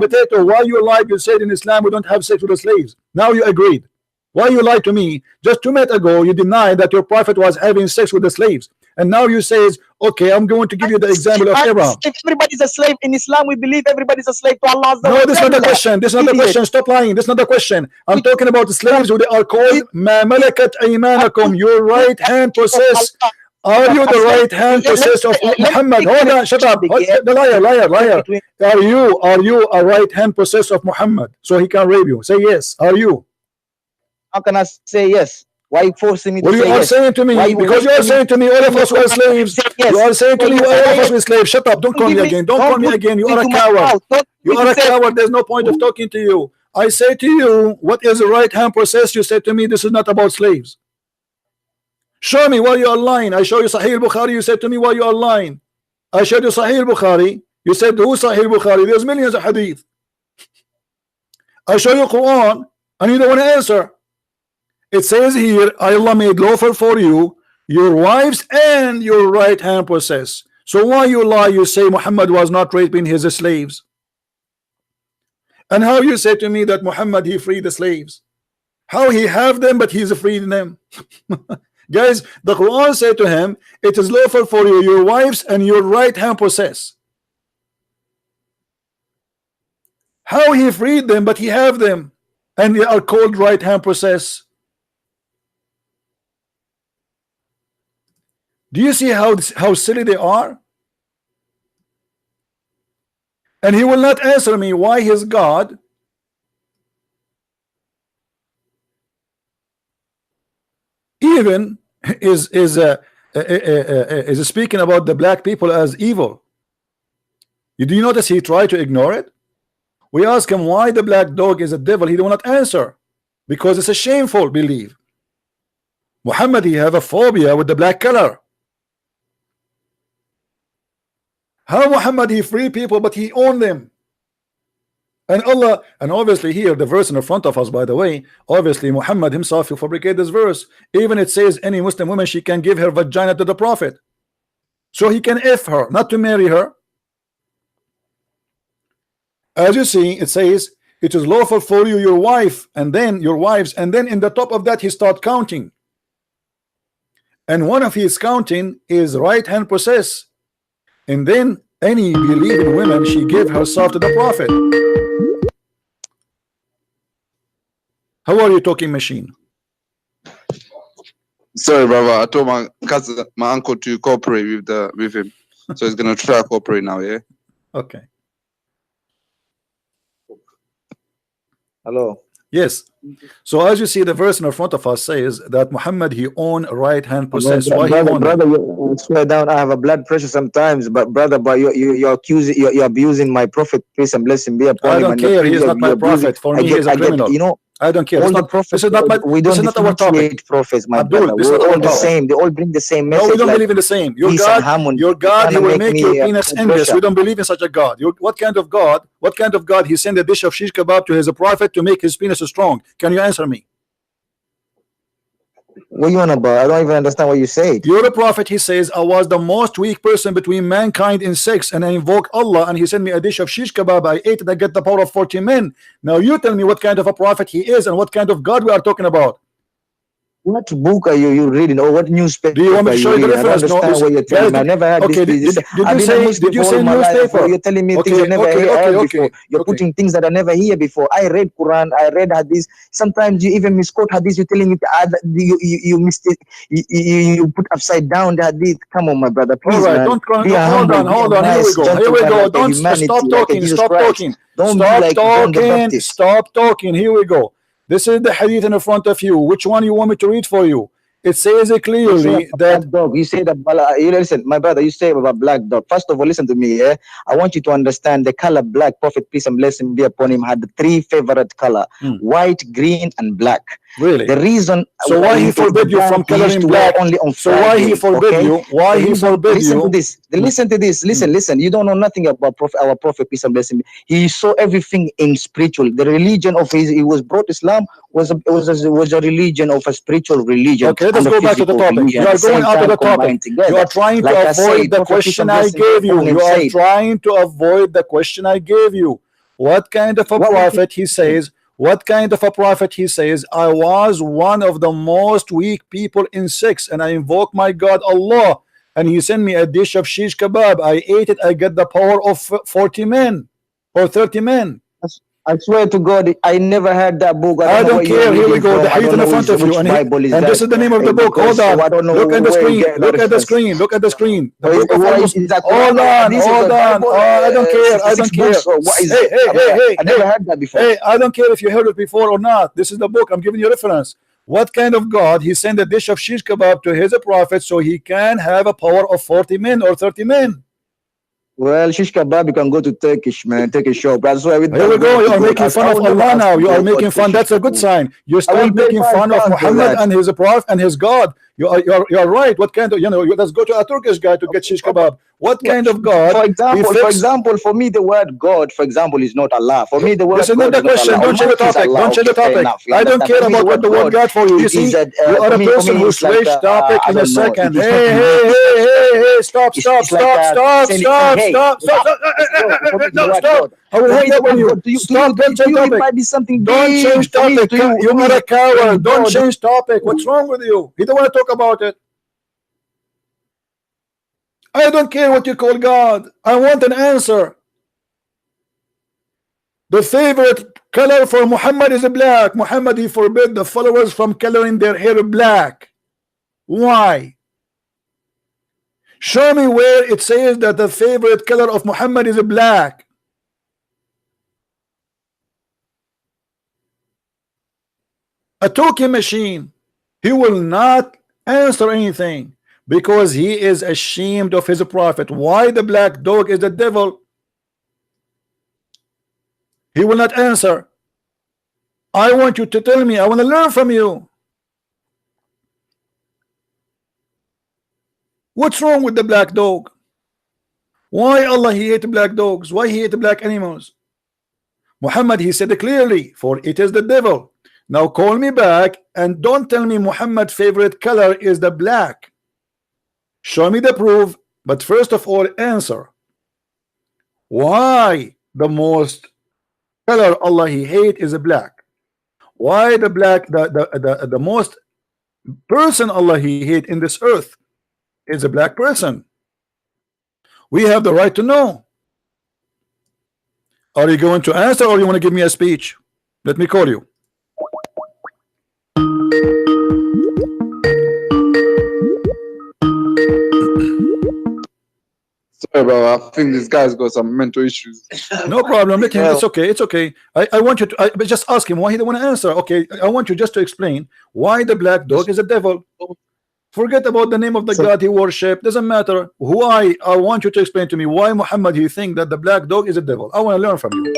potato. Why you lie? You said in Islam we don't have sex with the slaves. Now you agreed. Why you lied to me? Just 2 minutes ago you denied that your prophet was having sex with the slaves. And now you say, okay, I'm going to give you the example of Abraham. If everybody's a slave in Islam, we believe everybody's a slave to Allah. No, this is not the question. This is not the question. Stop lying. This is not the question. I'm talking about the slaves who they are called Ma malakat aymanakum, your right hand possess. Are you the right hand possessed of Muhammad? Hold on, shut up. The liar. Are you a right hand possessed of Muhammad so he can rape you? Say yes. Are you? How can I say yes? Why are you forcing me to say yes? You are saying to me, because you are saying to me all of us were slaves. You are saying to me all of us were slaves. Shut up. Don't call me again. Don't call me again. You are a coward. You are a coward. There's no point of talking to you. I say to you, what is the right hand process? You say to me, this is not about slaves. Show me why you are lying. I show you Sahih Bukhari. You said to me why you are lying. I showed you Sahih Bukhari. You said who Sahih Bukhari? There's millions of hadith. I show you Quran and you don't want to answer. It says here, Allah made lawful for you your wives and your right hand possess. So why you lie? You say Muhammad was not raping his slaves. And how you say to me that Muhammad he freed the slaves? How he have them but he's freeing them? Guys, the Quran said to him, it is lawful for you, your wives and your right hand possess. How he freed them, but he have them, and they are called right hand possess. Do you see how silly they are? And he will not answer me why his God even is speaking about the black people as evil. Do you notice he tried to ignore it? We ask him why the black dog is a devil. He will not answer because it's a shameful belief. Muhammad, he have a phobia with the black color. How Muhammad he free people but he own them? And Allah, and obviously here the verse in the front of us, by the way, obviously Muhammad himself will fabricate this verse. Even it says any Muslim woman, she can give her vagina to the Prophet, so he can F her, not to marry her. As you see, it says it is lawful for you, your wife, and then your wives, and then in the top of that he start counting, and one of his counting is right hand possess, and then any believing woman, she gave herself to the Prophet. How are you talking, machine? Sorry, brother. I told my cousin, my uncle, to cooperate with him, so he's gonna try to cooperate now. Yeah. Okay. Hello. Yes. So as you see, the verse in the front of us says that Muhammad he own right hand possess. Why he own brother, you swear down. I have a blood pressure sometimes, but brother, but you're accusing, you're abusing my prophet, peace and blessing be upon him. I don't care. He is not my prophet. For me, he is a criminal. You know, I don't care. All the prophets, this is not my. We don't this is not our topic. Prophets, my Abdul, brother. this We're is not all our the topic. same. They all bring the same message. No, we don't believe in the same. Your God, he will make your penis endless. We don't believe in such a God. What kind of God? What kind of God? He sent a dish of shish kebab to his prophet to make his penis strong. Can you answer me? What you on about? I don't even understand what you said. You're a prophet. He says, I was the most weak person between mankind and sex, and I invoke Allah, and he sent me a dish of shish kebab. I ate it. I get the power of 40 men. Now you tell me what kind of a prophet he is and what kind of God we are talking about. What book are you reading, or what newspaper? Do you want me to show you the reference? I don't understand what you're telling me. I never had okay, this. Did you say newspaper? You're telling me things I never heard before. You're putting things that I never hear before. I read Quran, I read Hadith. Sometimes you even misquote Hadith. You're telling me you missed it. You put upside down the Hadith. Come on, my brother. Please, all right, man. Hold on. Here we go. Don't stop talking. Stop talking. Here we go. This is the hadith in front of you. Which one you want me to read for you? It says clearly that dog. You say that you listen, my brother. You say about black dog. First of all, listen to me. Yeah, I want you to understand the color black. Prophet peace and blessing be upon him had the three favorite color: white, green, and black. Really? The reason. So why he forbid you from coloring black? Only on so why he forbid you? Why he forbid listen you? To this. Listen to this. Listen. You don't know nothing about our prophet peace and blessing. He saw everything in spiritual. The religion of his. He was brought Islam was a religion of a spiritual religion. Okay, let's go back to the topic. You are going out of the topic. You are trying to avoid the question I gave you. You are trying to avoid the question I gave you. What kind of a prophet he says? What kind of a prophet he says? I was one of the most weak people in sex, and I invoke my God Allah, and he sent me a dish of shish kebab. I ate it. I get the power of 40 men or 30 men. I swear to God, I never heard that book. I don't care. Here we go. The hadith in the front of you, and this is the name of the book. Hold on. Look at the screen. Look at the screen. Look at the screen. Hold on. Oh, I don't care. I don't care. Hey. I never heard that before. Hey, I don't care if you heard it before or not. This is the book. I'm giving you a reference. What kind of God? He sent a dish of shish kebab to his prophet so he can have a power of 40 men or 30 men. Well, shish kebab, you can go to Turkish, man. Turkish shop. That's why here we go. You are making fun of Allah now. You are making fun. That's a good sign. You start making fun of Muhammad and his prophet and his God. You are right. What kind of, let's go to a Turkish guy to get shish kebab. What kind of God? For example, for me, the word God, for example, is not Allah. For me, the word This is God not the question. Allah. Don't change the Almighty is topic. Allah. Don't change the Okay, fair topic. enough. You I don't understand? care For me, about what the word God for you. You see, that, you are for a me, person who it's like, switched topic I in a don't know. second. It is Hey, not hey, humanity. hey, hey, hey, stop, It's stop, like stop, stop, saying, stop, hey, stop, stop, for me, the no, word stop. God. I will For hang me, the up on word you. God. Stop, don't change To you, it topic. might be something Don't big. change For me, topic. to you, You are a coward. Don't God, change topic. What's wrong with you? You don't want to talk about it. I don't care what you call God. I want an answer. The favorite color for Muhammad is black. Muhammad, he forbid the followers from coloring their hair black. Why? Show me where it says that the favorite color of Muhammad is black. A talking machine. He will not answer anything because he is ashamed of his prophet. Why the black dog is the devil? He will not answer. I want you to tell me. I want to learn from you. What's wrong with the black dog? Why Allah he hate black dogs? Why he hate black animals? Muhammad he said clearly, for it is the devil. Now call me back and don't tell me Muhammad's favorite color is the black. Show me the proof, but first of all answer. Why the most color Allah he hate is a black? Why the black the most person Allah he hate in this earth is a black person? We have the right to know. Are you going to answer or you want to give me a speech? Let me call you. Sorry, bro. I think this guy's got some mental issues. No problem. Let him. Well- It's okay. It's okay. I want you to but just ask him why he don't want to answer. Okay. I want you just to explain why the black dog is a devil. Forget about the name of the God he worship. Doesn't matter. Who I want you to explain to me why Muhammad he think that the black dog is a devil. I want to learn from you.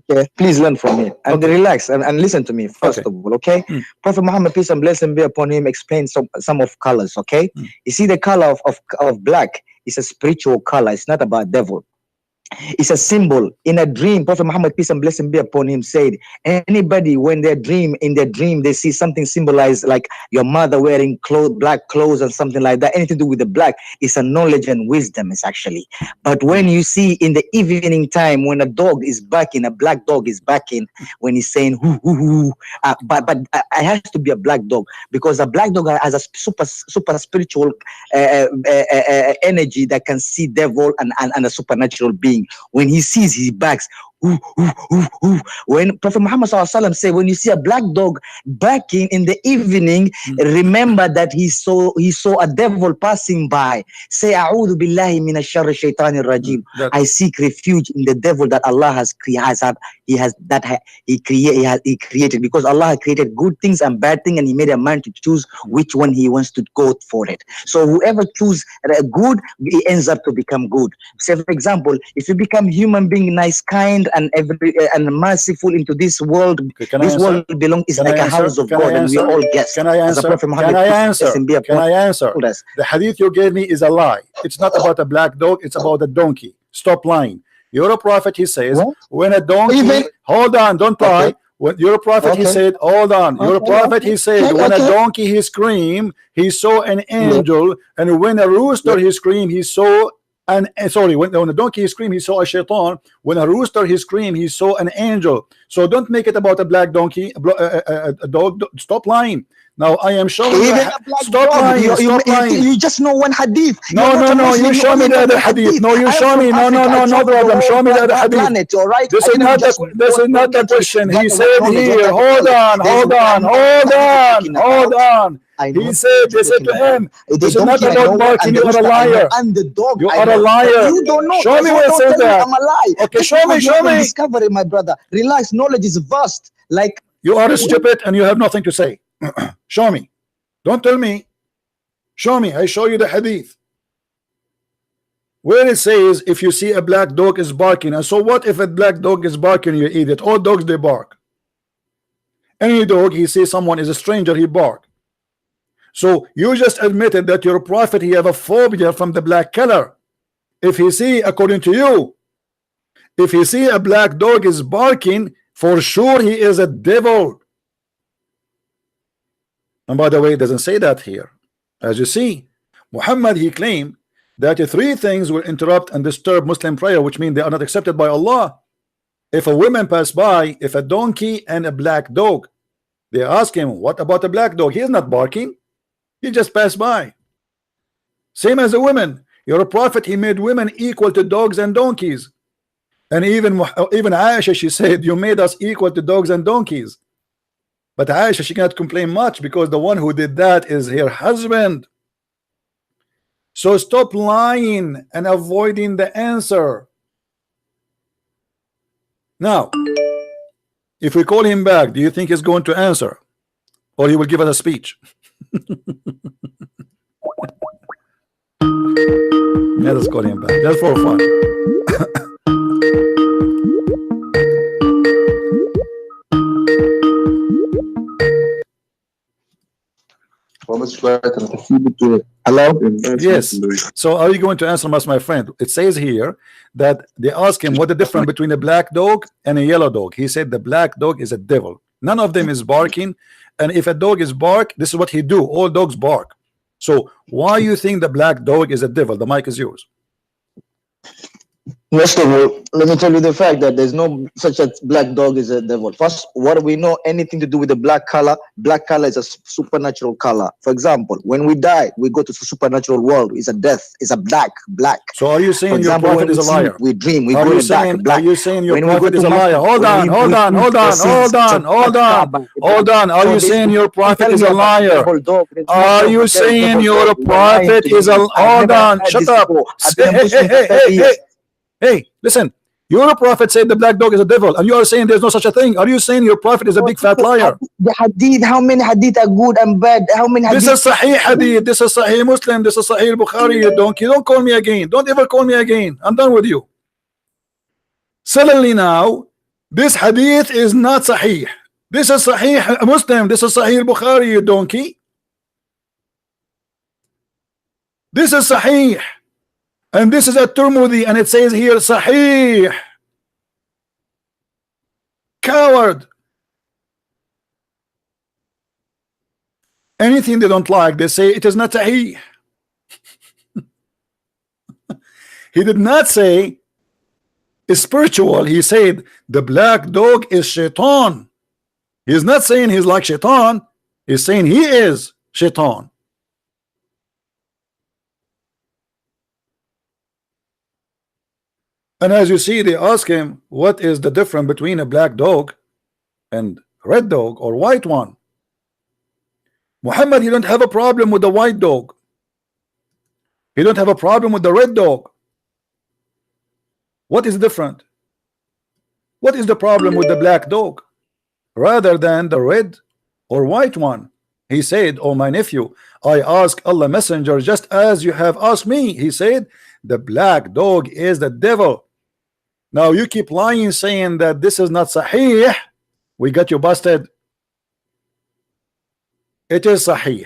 Okay, please learn from me and Okay. relax and listen to me first Okay. of all. Okay, Prophet Muhammad, peace and blessing be upon him, explains some of colors. Okay, you see the color of black is a spiritual color. It's not about devil. It's a symbol. In a dream, Prophet Muhammad, peace and blessing be upon him, said, anybody when they dream, in their dream, they see something symbolized like your mother wearing black clothes and something like that, anything to do with the black, it's a knowledge and wisdom, it's actually. But when you see in the evening time, when a dog is barking, a black dog is barking, when he's saying, hoo, hoo, hoo, but it has to be a black dog, because a black dog has a super spiritual energy that can see devil and a supernatural being. When he sees, he backs. Ooh, ooh, ooh, ooh. When Prophet Muhammad SAW said, when you see a black dog barking in the evening, remember that he saw a devil passing by. Say, "A'udhu billahi minash sharri shaitanir rajim." I seek refuge in the devil that Allah has created, because Allah created good things and bad things, and He made a man to choose which one he wants to go for it. So whoever chooses good, he ends up to become good. Say, for example, if you become human being, nice, kind, and merciful into this world, this world belongs is like a house of God, and we are all guests. Can I answer? Can I answer? Can I answer? The hadith you gave me is a lie. It's not about a black dog. It's about a donkey. Stop lying. Your prophet, he says, when a donkey, hold on, don't lie. When your prophet, he said, hold on. Your prophet, he said, when a donkey he screamed, he saw an angel, and when a rooster he screamed, he saw when a donkey screamed, he saw a shaitan. When a rooster he screamed, he saw an angel. So don't make it about a black donkey, a dog. Stop lying. Now I am showing you. Stop lying. Stop lying. You just know one hadith. No. You show me the other hadith. No, you show me. No problem. Show me the other hadith. This is not the question. He said here. Hold on. He said, they said to him, this is not about barking, you are a liar. You are a liar. You don't know. Show me where it says that. I'm a lie. Okay, show me. Discovery, my brother. Relax, knowledge is vast. Like, you are stupid and you have nothing to say. Show me. Don't tell me. Show me. I show you the hadith where it says if you see a black dog is barking. And so what if a black dog is barking, you eat it? All dogs, they bark. Any dog, he sees someone is a stranger, he bark. So you just admitted that your prophet, he have a phobia from the black color. if he see, according to you, if he see a black dog is barking, for sure he is a devil. And by the way, it doesn't say that here. As you see, Muhammad, he claimed that three things will interrupt and disturb Muslim prayer, which means they are not accepted by Allah. If a woman pass by, if a donkey and a black dog, they ask him, what about the black dog? He is not barking, he just passed by. Same as a woman. You're a prophet, he made women equal to dogs and donkeys. And even Aisha, she said, you made us equal to dogs and donkeys. But Aisha, she cannot complain much because the one who did that is her husband. So stop lying and avoiding the answer. Now, if we call him back, do you think he's going to answer? Or he will give us a speech? Let us call him back. Just for fun. Hello? Yes. So are you going to answer us, my friend? It says here that they ask him what the difference between a black dog and a yellow dog. He said the black dog is a devil. None of them is barking. And if a dog is bark, this is what he do. All dogs bark. So why you think the black dog is a devil? The mic is yours. First of all, let me tell you the fact that there's no such a black dog is a devil. First, what do we know anything to do with the black color? Black color is a supernatural color. For example, when we die, we go to the supernatural world. It's a death. It's a black. So are you saying your prophet is a liar? We dream. We are go you in saying, black. Are you saying your When prophet is a liar? Hold on. Are you saying your prophet is a liar? Are you saying your prophet is a... Hold on. Shut up. Hey, listen. Your prophet said the black dog is a devil, and you are saying there's no such a thing. Are you saying your prophet is a big fat liar? The hadith, how many hadith are good and bad? How many hadith? This is Sahih Hadith, this is Sahih Muslim, this is Sahih Bukhari, you donkey. Don't call me again. Don't ever call me again. I'm done with you. Suddenly now, this hadith is not Sahih. This is Sahih Muslim, this is Sahih Bukhari, you donkey. This is Sahih. And this is a Tirmidhi, and it says here Sahih. Coward. Anything they don't like, they say it is not Sahih. He did not say it's spiritual. He said the black dog is Shaitan. He's not saying he's like Shaitan. He's saying he is Shaitan. And as you see, they ask him, what is the difference between a black dog and red dog or white one? Muhammad, he don't have a problem with the white dog. He don't have a problem with the red dog. What is different? What is the problem with the black dog rather than the red or white one? He said, oh my nephew, I ask Allah Messenger just as you have asked me. He said, the black dog is the devil. Now you keep lying, saying that this is not Sahih. We got you busted. It is Sahih.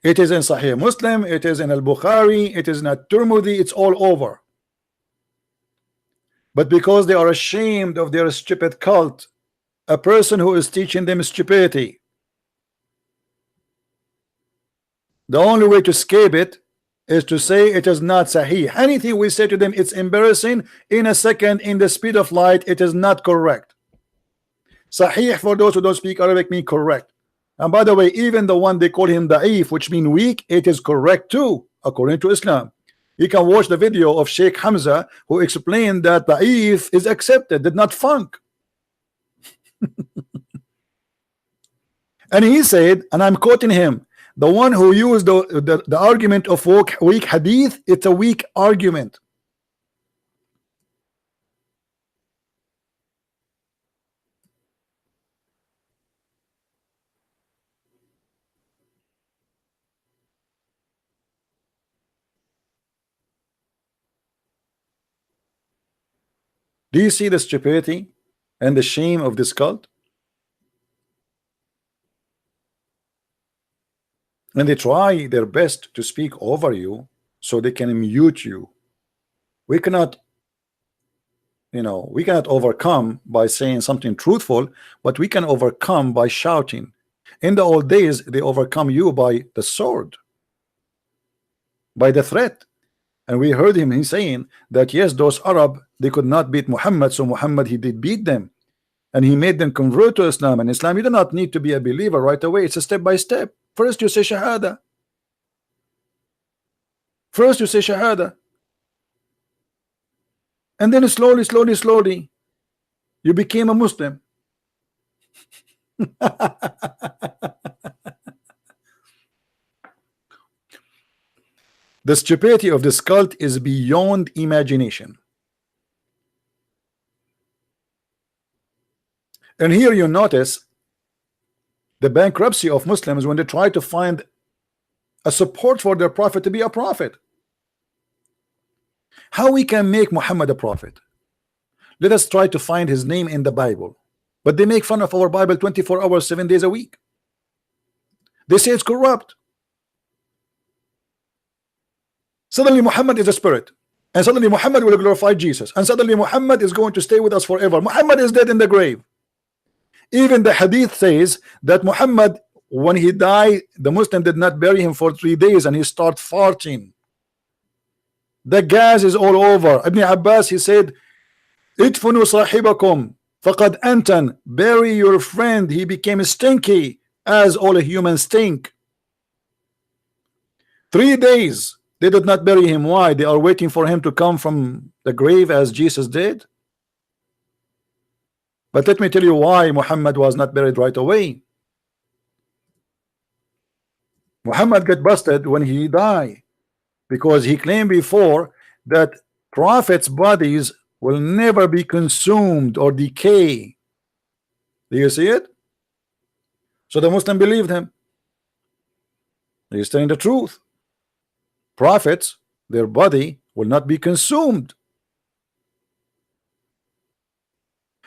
It is in Sahih Muslim. It is in Al-Bukhari. It is in At-Tirmidhi. It's all over. But because they are ashamed of their stupid cult, a person who is teaching them stupidity, the only way to escape it is to say it is not Sahih. Anything we say to them, it's embarrassing. In a second, in the speed of light, it is not correct. Sahih, for those who don't speak Arabic, mean correct. And by the way, even the one they call him da'if, which mean weak, it is correct too, according to Islam. You can watch the video of Sheikh Hamza, who explained that da'if is accepted, did not funk. And he said, and I'm quoting him, the one who used the argument of weak hadith, it's a weak argument. Do you see the stupidity and the shame of this cult? And they try their best to speak over you so they can mute you We cannot, we cannot overcome by saying something truthful, but we can overcome by shouting. In the old days, they overcome you by the sword, by the threat. And we heard him, he's saying that yes, those Arab, they could not beat Muhammad, so Muhammad, he did beat them, and he made them convert to Islam. And Islam, you do not need to be a believer right away. It's a step by step. First you say Shahada. First you say Shahada, and then slowly you became a Muslim. The stupidity of this cult is beyond imagination. And here you notice the bankruptcy of Muslims when they try to find a support for their prophet to be a prophet. How we can make Muhammad a prophet? Let us try to find his name in the Bible. But they make fun of our Bible 24 hours, 7 days a week. They say it's corrupt. Suddenly Muhammad is a spirit, and suddenly Muhammad will glorify Jesus, and suddenly Muhammad is going to stay with us forever. Muhammad is dead in the grave. Even the hadith says that Muhammad, when he died, the Muslim did not bury him for 3 days, and he started farting. The gas is all over. Ibn Abbas, he said, idfunu sahibakum faqad antan, bury your friend, he became stinky as all humans stink. 3 days they did not bury him. Why? They are waiting for him to come from the grave as Jesus did. But let me tell you why Muhammad was not buried right away. Muhammad got busted when he died, because he claimed before that prophets' bodies will never be consumed or decay. Do you see it? So the Muslim believed him. He's telling the truth. Prophets, their body will not be consumed.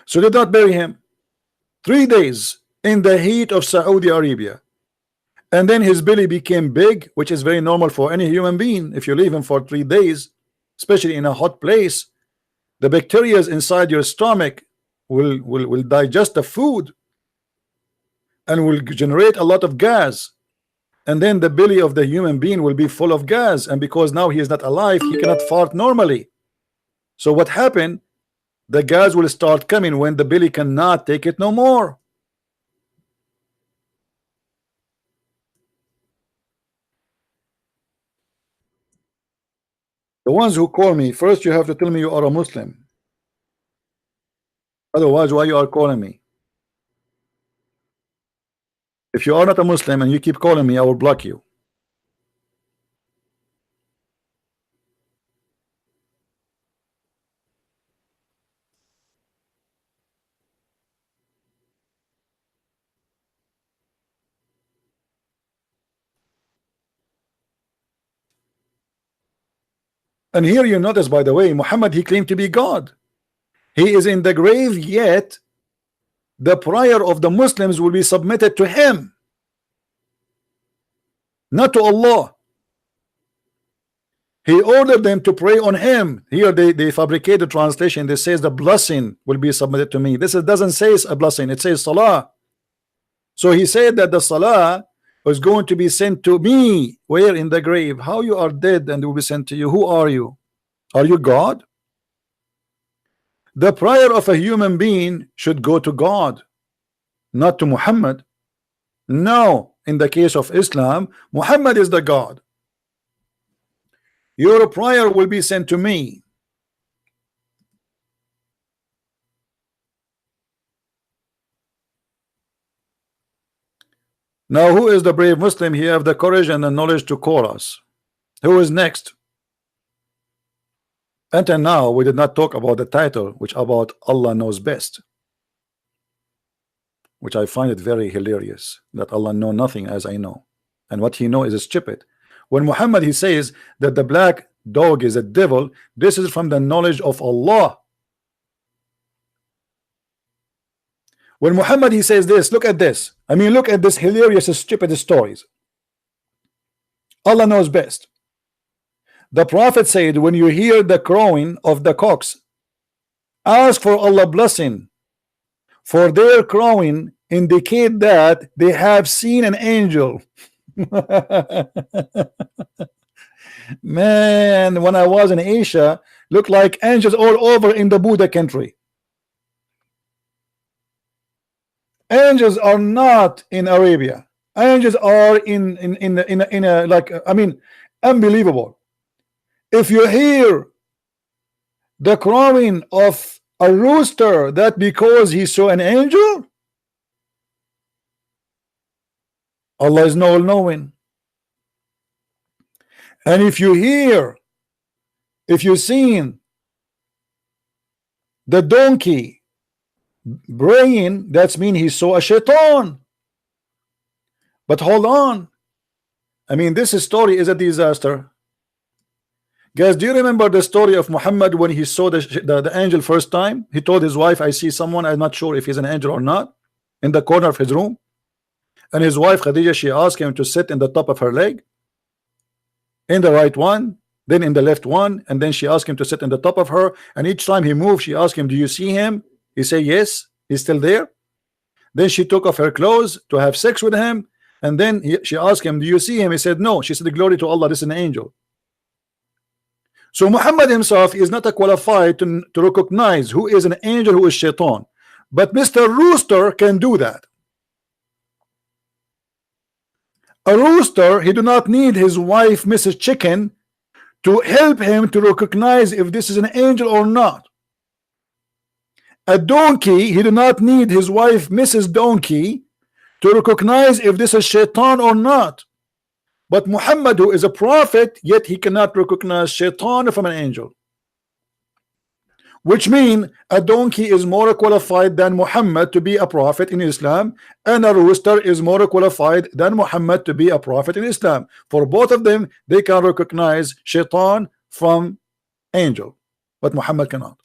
So they did not bury him. 3 days in the heat of Saudi Arabia. And then his belly became big, which is very normal for any human being. If you leave him for 3 days, especially in a hot place, the bacteria inside your stomach will digest the food and will generate a lot of gas. And then the belly of the human being will be full of gas. And because now he is not alive, he cannot fart normally. So what happened? The gas will start coming when the belly cannot take it no more. The ones who call me, first you have to tell me you are a Muslim. Otherwise, why you are calling me? If you are not a Muslim and you keep calling me, I will block you. And here you notice, by the way, Muhammad, he claimed to be God. He is in the grave, yet the prayer of the Muslims will be submitted to him, not to Allah. He ordered them to pray on him. Here they fabricate the translation. They says the blessing will be submitted to me. This doesn't say a blessing, it says salah. So he said that the salah was going to be sent to me. Where? In the grave. How you are dead and will be sent to you? Who are you? Are you God? The prayer of a human being should go to God, not to Muhammad. No, in the case of Islam, Muhammad is the God. Your prayer will be sent to me. Now, who is the brave Muslim? He have the courage and the knowledge to call us. Who is next? Until now, we did not talk about the title, which about Allah knows best, which I find it very hilarious that Allah know nothing as I know, and what he know is stupid. When Muhammad he says that the black dog is a devil, this is from the knowledge of Allah. When Muhammad he says this, look at this. I mean, look at this hilarious, stupid stories. Allah knows best. The Prophet said, when you hear the crowing of the cocks, ask for Allah blessing, for their crowing indicate that they have seen an angel. Man, when I was in Asia, looked like angels all over in the Buddha country. Angels are not in Arabia. Angels are in a like, I mean, unbelievable. If you hear the crowing of a rooster, that because he saw an angel, Allah is all-knowing. And if you've seen the donkey braying, that's mean he saw a shaitan. But hold on, I mean, this story is a disaster. Guys, do you remember the story of Muhammad when he saw the angel first time? He told his wife, I see someone, I'm not sure if he's an angel or not, in the corner of his room. And his wife Khadija, she asked him to sit in the top of her leg, in the right one, then in the left one, and then she asked him to sit in the top of her, and each time he moved, she asked him, do you see him? He said yes, he's still there. Then she took off her clothes to have sex with him, and then she asked him, do you see him? He said no. She said, glory to Allah, this is an angel. So Muhammad himself is not qualified to recognize who is an angel, who is shaitan, but Mr. Rooster can do that. A rooster, he do not need his wife Mrs. Chicken to help him to recognize if this is an angel or not. A donkey, he do not need his wife Mrs. Donkey to recognize if this is shaitan or not. But Muhammad, who is a prophet, yet he cannot recognize shaitan from an angel, which means a donkey is more qualified than Muhammad to be a prophet in Islam, and a rooster is more qualified than Muhammad to be a prophet in Islam. For both of them, they can recognize shaitan from angel, but Muhammad cannot.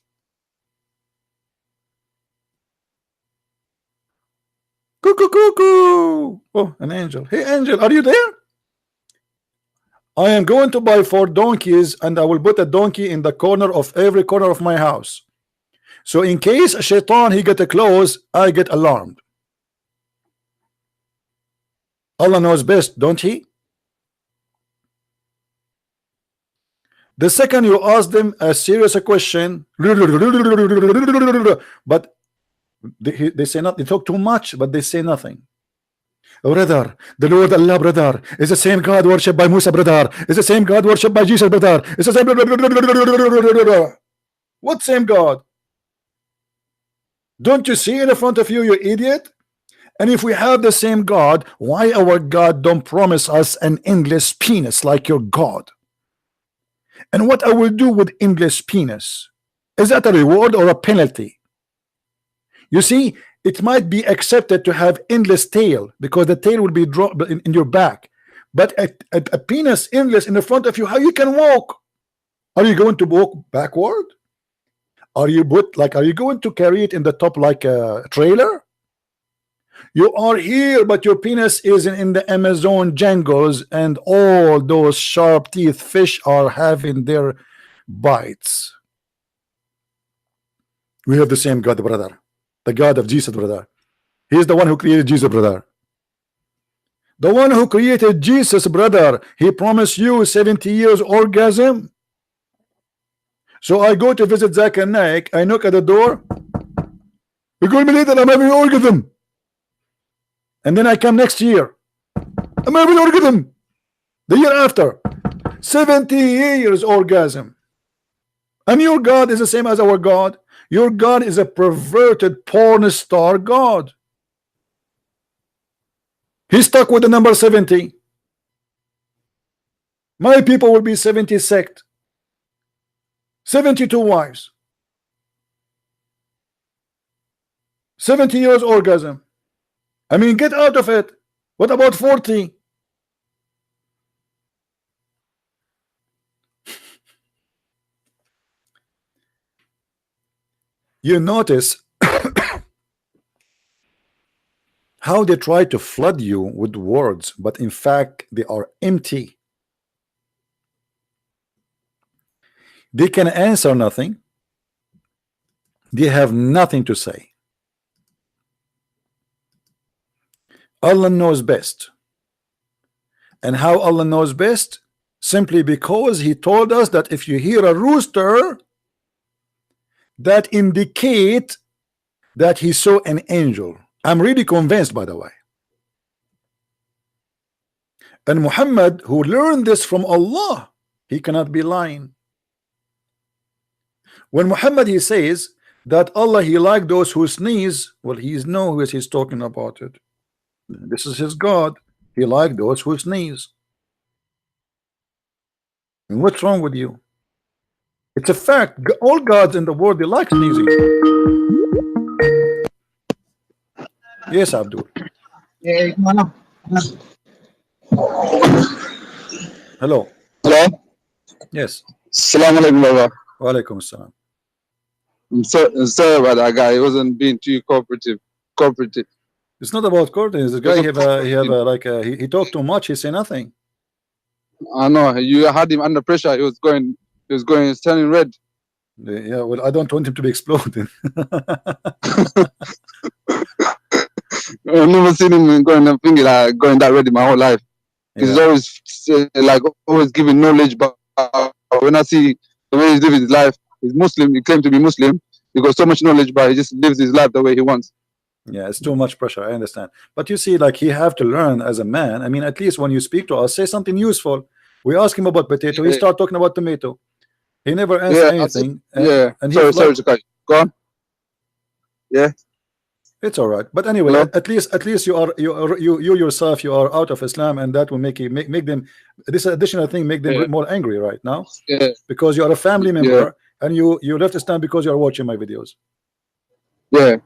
Cuckoo, cuckoo. Oh, an angel. Hey, angel, are you there? I am going to buy 4 donkeys, and I will put a donkey in the corner of every corner of my house. So in case a shaitan he get close, I get alarmed. Allah knows best, don't he? The second you ask them a serious question, but they say not, they talk too much, but they say nothing. Brother, the Lord Allah, brother, is the same God worshipped by Musa, brother, is the same God worshipped by Jesus, brother, is the same. What same God? Don't you see in front of you, you idiot? And if we have the same God, why our God don't promise us an endless penis like your God? And what I will do with endless penis? Is that a reward or a penalty? You see, it might be accepted to have endless tail because the tail will be dropped in your back, but a penis endless in the front of you, how you can walk? Are you going to walk backward? Are you going to carry it in the top like a trailer? You are here, but your penis is in the Amazon jungles, and all those sharp teeth fish are having their bites. We have the same God, brother. The God of Jesus, brother. He is the one who created Jesus, brother. The one who created Jesus, brother. He promised you 70 years orgasm. So I go to visit Zakir Naik. I knock at the door. You call me later, I'm having an orgasm. And then I come next year. I'm having an orgasm. The year after. 70 years orgasm. And your God is the same as our God. Your God is a perverted porn star God. He's stuck with the number 70. My people will be 70 sect. 72 wives. 70 years orgasm. I mean, get out of it. What about 40? You notice how they try to flood you with words, but in fact they are empty. They can answer nothing. They have nothing to say. Allah knows best. And how Allah knows best? Simply because He told us that if you hear a rooster, that indicate that He saw an angel. I'm really convinced, by the way. And Muhammad, who learned this from Allah, he cannot be lying. When Muhammad, he says that Allah, He liked those who sneeze, well, He knows He's talking about it. This is His God. He liked those who sneeze. And what's wrong with you? It's a fact. All gods in the world, they like sneezing. Yes, Abdul. Hello. Hello. Yes. Assalamu alaikum, brother. Wa alaikum assalam. I'm sorry about that guy. He wasn't being too cooperative. It's not about courting. The guy he talked too much. He say nothing. I know. You had him under pressure. He was turning red. Yeah. Well, I don't want him to be exploding. I've never seen him going that red in my whole life. He's Yeah. always giving knowledge, but when I see the way he's living his life, he's Muslim. He claims to be Muslim. He got so much knowledge, but he just lives his life the way he wants. Yeah, it's too much pressure. I understand. But you see, like, he have to learn as a man. I mean, at least when you speak to us, say something useful. We ask him about potato. He start talking about tomato. He never answer anything. And sorry, he's sorry like, to cut you. Go on. Yeah. it's all right. But anyway, Hello? at least you yourself, you are out of Islam, and that will make them this additional thing make them Yeah. more angry right now, Yeah. because you are a family member and you left Islam because you are watching my videos. Yeah.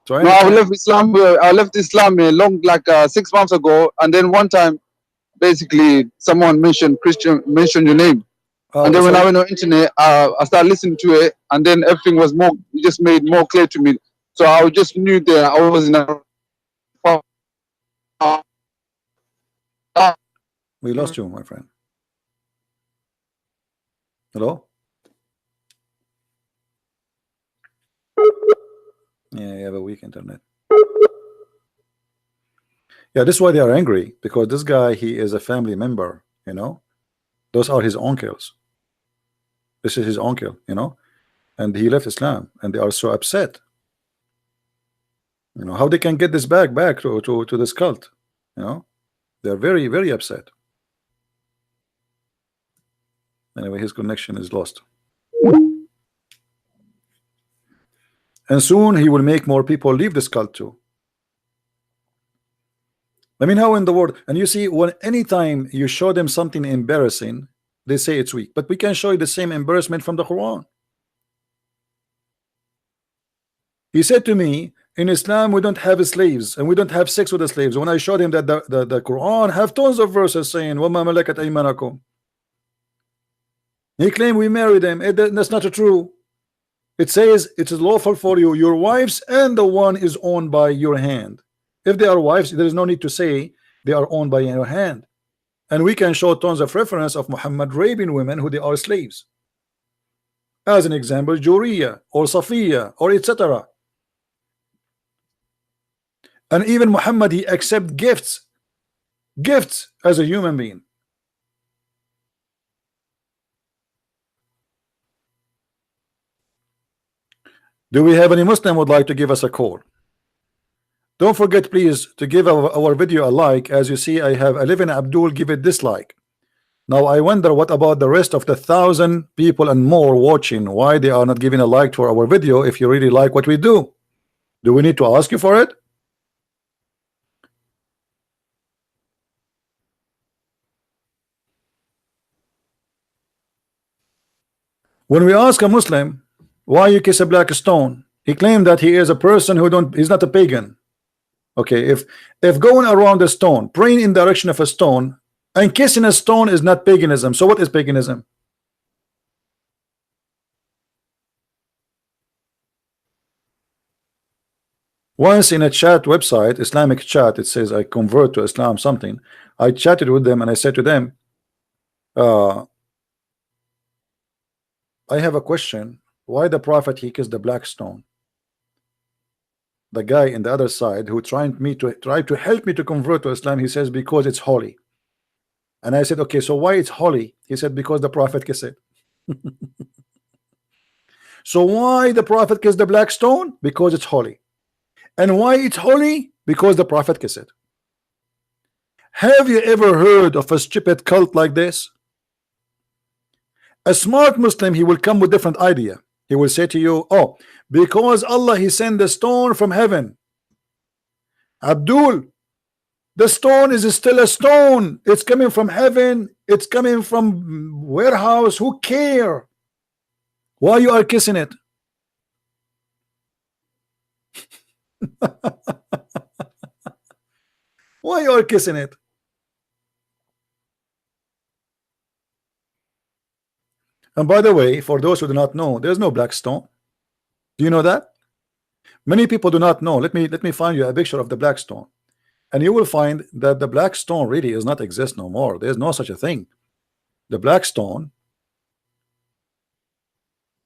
So I No, I understand. left Islam long, 6 months ago, and then one time, basically, someone mentioned your name, and then when I went on internet, I started listening to it, and then everything was it just made more clear to me. So I just knew that I was in a. We lost you, my friend. Hello? Yeah, you have a weak internet. Yeah, this is why they are angry, because this guy, he is a family member, you know. Those are his uncles. This is his uncle, you know, and he left Islam, and they are so upset. You know how they can get this back to this cult, you know. They are very, very upset. Anyway, his connection is lost. And soon he will make more people leave this cult too. I mean, how in the world? And you see, when anytime you show them something embarrassing, they say it's weak. But we can show you the same embarrassment from the Quran. He said to me, in Islam we don't have slaves and we don't have sex with the slaves. When I showed him that the Quran have tons of verses saying وَمَا مَلَكَتْ أَيْمَانَكُمْ, he claimed we marry them. That's not true. It says it is lawful for you, your wives, and the one is owned by your hand. If they are wives, there is no need to say they are owned by your hand. And we can show tons of reference of Muhammad raping women who they are slaves. As an example, Juriya or Safiya or etc. And even Muhammad, he accept gifts as a human being. Do we have any Muslim who would like to give us a call? Don't forget, please, to give our video a like. As you see, I have 11 Abdul give it dislike. Now I wonder what about the rest of the 1,000 people and more watching, why they are not giving a like to our video if you really like what we do. Do we need to ask you for it? When we ask a Muslim why you kiss a black stone, he claimed that he is a person who he's not a pagan. Okay, if going around a stone, praying in the direction of a stone and kissing a stone is not paganism, so what is paganism? Once in a chat website, Islamic chat, it says I convert to Islam something. I chatted with them and I said to them, I have a question. Why the prophet he kissed the black stone? The guy in the other side who try to help me to convert to Islam, he says because it's holy. And I said, okay, so why it's holy? He said because the prophet kissed it. So why the prophet kissed the black stone? Because it's holy. And why it's holy? Because the prophet kissed it. Have you ever heard of a stupid cult like this? A smart Muslim, he will come with different idea. He will say to you, oh, because Allah he sent the stone from heaven. Abdul, the stone is still a stone. It's coming from heaven. It's coming from warehouse. Who care? Why you are kissing it? Why you are kissing it? And by the way, for those who do not know, there's no black stone. Do you know that? Many people do not know. Let me find you a picture of the black stone, and you will find that the black stone really does not exist no more. There's no such a thing. The black stone,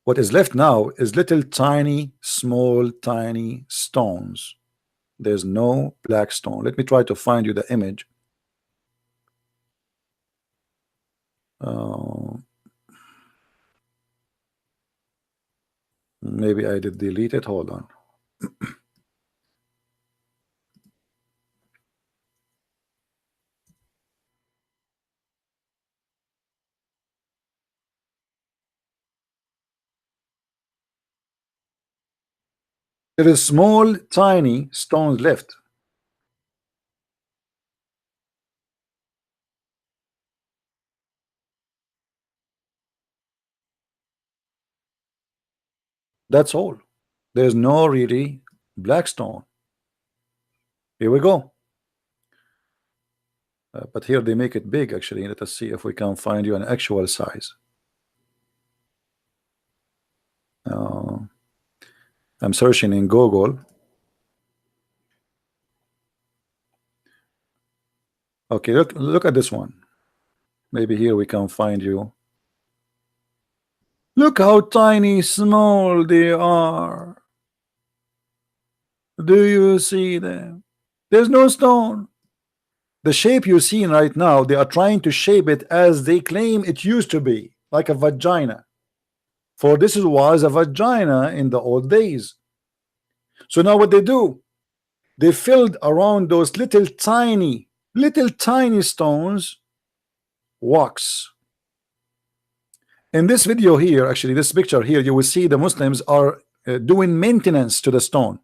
what is left now is little tiny, small, tiny stones. There's no black stone. Let me try to find you the image. Maybe I did delete it. Hold on. There is small, tiny stones left. That's all. There's no really black stone. Here we go. But here they make it big actually. Let us see if we can find you an actual size. I'm searching in Google. Okay, look at this one. Maybe here we can find you. Look how tiny, small they are. Do you see them? There's no stone. The shape you see right now, they are trying to shape it as they claim it used to be, like a vagina. For this was a vagina in the old days. So now what they do, they filled around those little tiny stones wax. In this video here, actually this picture here, you will see the Muslims are doing maintenance to the stone.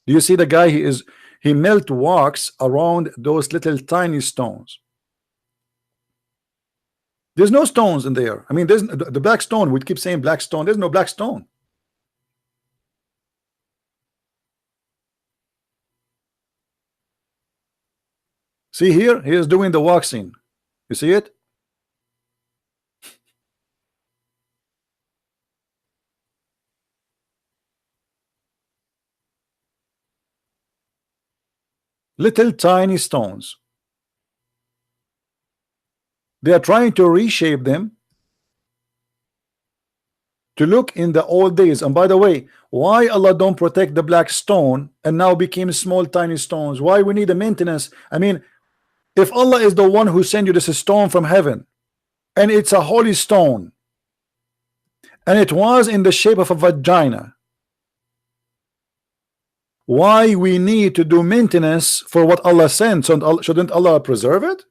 Do you see the guy? He melt wax around those little tiny stones. There's no stones in there. I mean, there's the black stone. We keep saying black stone. There's no black stone. See here, he is doing the waxing. You see it? Little tiny stones. They are trying to reshape them to look in the old days. And by the way, why Allah don't protect the black stone and now became small tiny stones? Why we need a maintenance? I mean, if Allah is the one who sent you this stone from heaven, and it's a holy stone, and it was in the shape of a vagina, why we need to do maintenance for what Allah sent? So shouldn't Allah preserve it?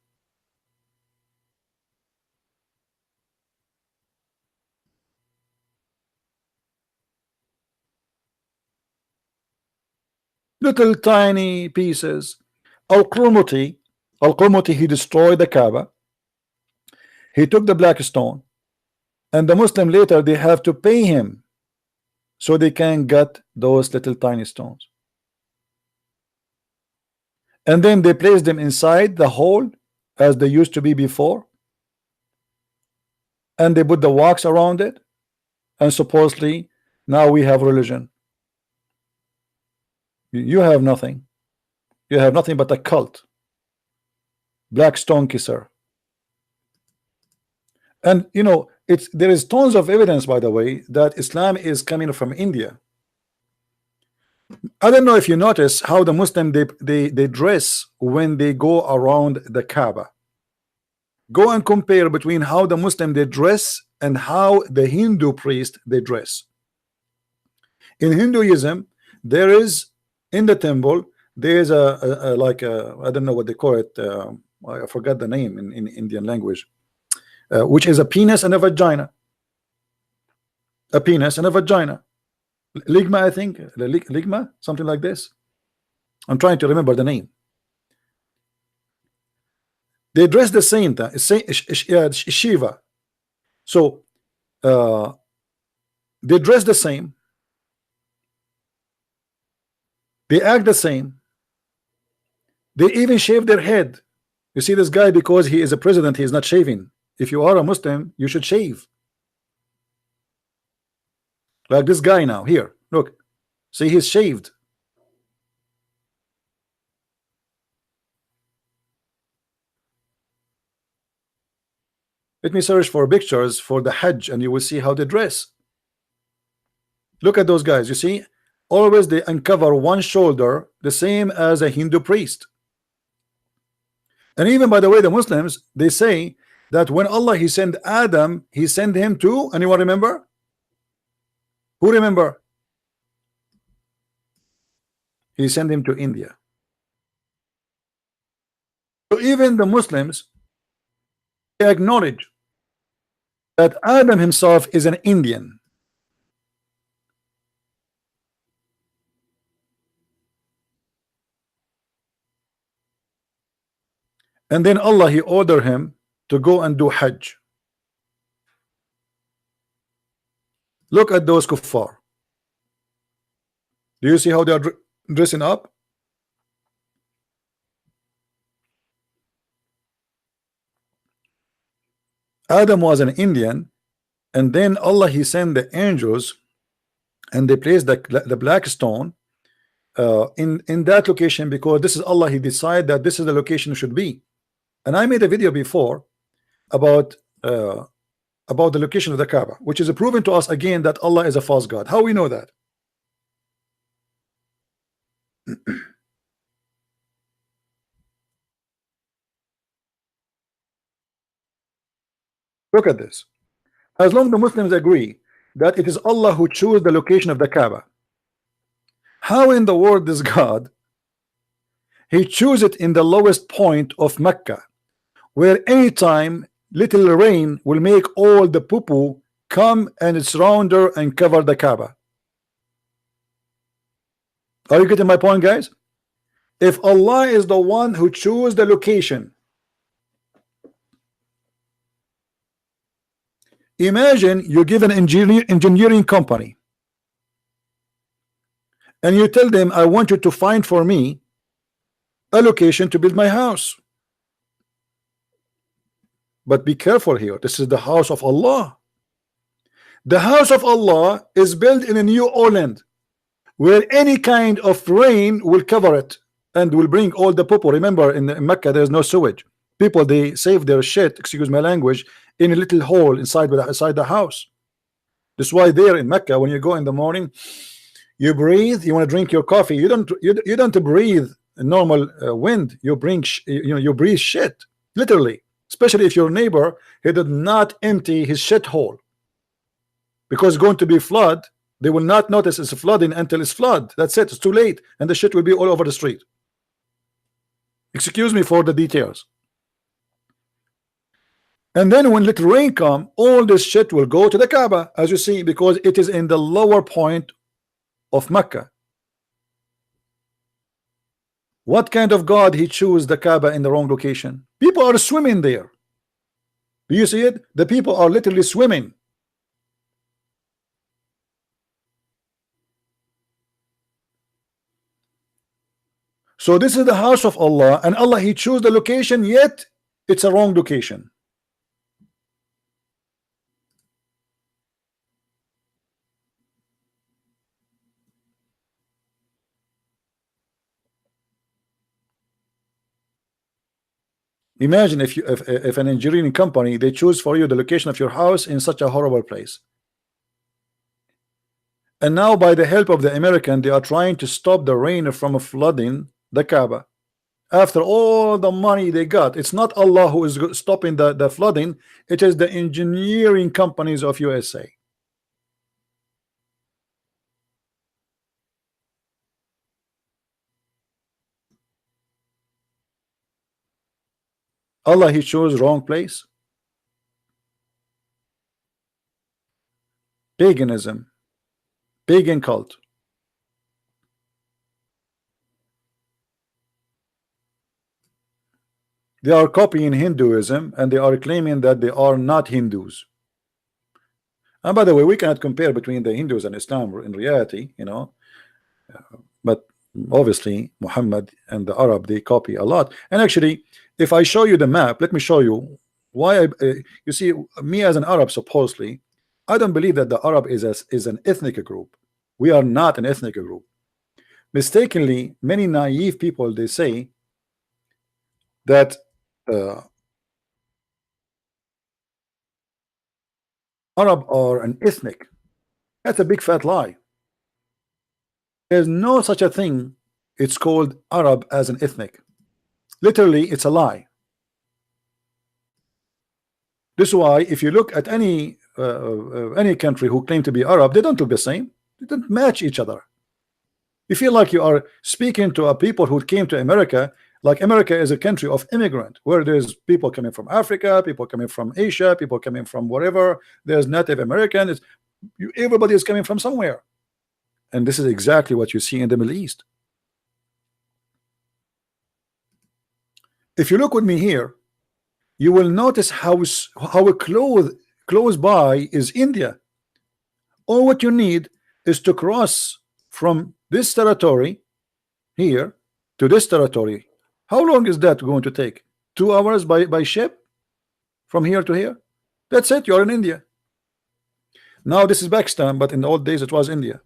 Little tiny pieces. Al-Qurmuti, he destroyed the Kaaba. He took the black stone, and the Muslim later they have to pay him so they can get those little tiny stones. And then they place them inside the hole as they used to be before, and they put the wax around it, and supposedly now we have religion. You have nothing. You have nothing but a cult. Black stone kisser. And you know, there is tons of evidence, by the way, that Islam is coming from India. I don't know if you notice how the Muslim they dress when they go around the Kaaba. Go and compare between how the Muslim they dress and how the Hindu priest they dress. In Hinduism, there is in the temple there is a like a, I don't know what they call it. I forgot the name in Indian language, which is a penis and a vagina. A penis and a vagina. Ligma, I think. Ligma, something like this. I'm trying to remember the name. They dress the same time. Shiva. So they dress the same. They act the same. They even shave their head. You see this guy, because he is a president, he is not shaving. If you are a Muslim, you should shave. Like this guy now, here, look. See, he's shaved. Let me search for pictures for the Hajj and you will see how they dress. Look at those guys, you see? Always they uncover one shoulder, the same as a Hindu priest. And even, by the way, the Muslims, they say that when Allah he sent Adam, he sent him to, anyone remember? Who remember? He sent him to India. So even the Muslims, they acknowledge that Adam himself is an Indian. And then Allah he ordered him to go and do Hajj. Look at those kuffar. Do you see how they are dressing up? Adam was an Indian, and then Allah he sent the angels, and they placed the black stone in that location, because this is Allah he decided that this is the location it should be. And I made a video before about the location of the Kaaba, which is proven to us again that Allah is a false god. How we know that? Look at this. As long as the Muslims agree that it is Allah who chose the location of the Kaaba, how in the world this God he chose it in the lowest point of Mecca, where anytime little rain will make all the poo-poo come and surround her and cover the Kaaba? Are you getting my point, guys? If Allah is the one who chose the location, imagine you give an engineering company and you tell them, I want you to find for me a location to build my house. But be careful here, this is the house of Allah. The house of Allah is built in a New Orleans, where any kind of rain will cover it and will bring all the poo-poo. Remember, in Mecca there is no sewage. People, they save their shit, excuse my language, in a little hole inside the house. That's why there in Mecca, when you go in the morning, you breathe, you want to drink your coffee, you don't breathe normal wind, you breathe shit, literally. Especially if your neighbor he did not empty his shit hole, because it's going to be flood. They will not notice it's flooding until it's flood. That's it, it's too late, and the shit will be all over the street. Excuse me for the details. And then when little rain come, all this shit will go to the Kaaba, as you see, because it is in the lower point of Mecca. What kind of God he chose the Kaaba in the wrong location? People are swimming there. Do you see it? The people are literally swimming. So this is the house of Allah, and Allah he chose the location, yet it's a wrong location. Imagine if if an engineering company, they choose for you the location of your house in such a horrible place. And now by the help of the American, they are trying to stop the rain from flooding the Kaaba. After all the money they got, it's not Allah who is stopping the flooding, it is the engineering companies of USA. Allah, he chose wrong place. Paganism, pagan cult. They are copying Hinduism and they are claiming that they are not Hindus. And by the way, we cannot compare between the Hindus and Islam in reality, you know, but obviously Muhammad and the Arab, they copy a lot. And actually, if I show you the map, let me show you why you see, me as an Arab, supposedly I don't believe that the Arab is an ethnic group. We are not an ethnic group. Mistakenly, many naive people, they say that Arab are an ethnic. That's a big fat lie. There's no such a thing. It's called Arab as an ethnic. Literally, it's a lie. This is why if you look at any country who claim to be Arab, they don't look the same. They don't match each other. You feel like you are speaking to a people who came to America, like America is a country of immigrant, where there's people coming from Africa, people coming from Asia, people coming from wherever. There's Native American. Everybody is coming from somewhere. And this is exactly what you see in the Middle East. If you look with me here, you will notice how close by is India. All what you need is to cross from this territory here to this territory. How long is that going to take? 2 hours by ship from here to here? That's it. You're in India. Now this is Pakistan, but in the old days it was India.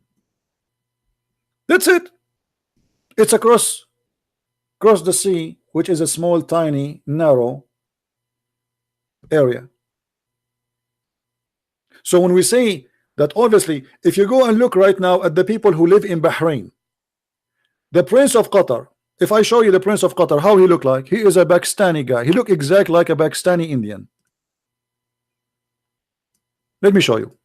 That's it. It's across the sea, which is a small, tiny, narrow area. So when we say that, obviously, if you go and look right now at the people who live in Bahrain, the Prince of Qatar, if I show you the Prince of Qatar, how he look like? He is a Pakistani guy. He look exactly like a Pakistani Indian. Let me show you.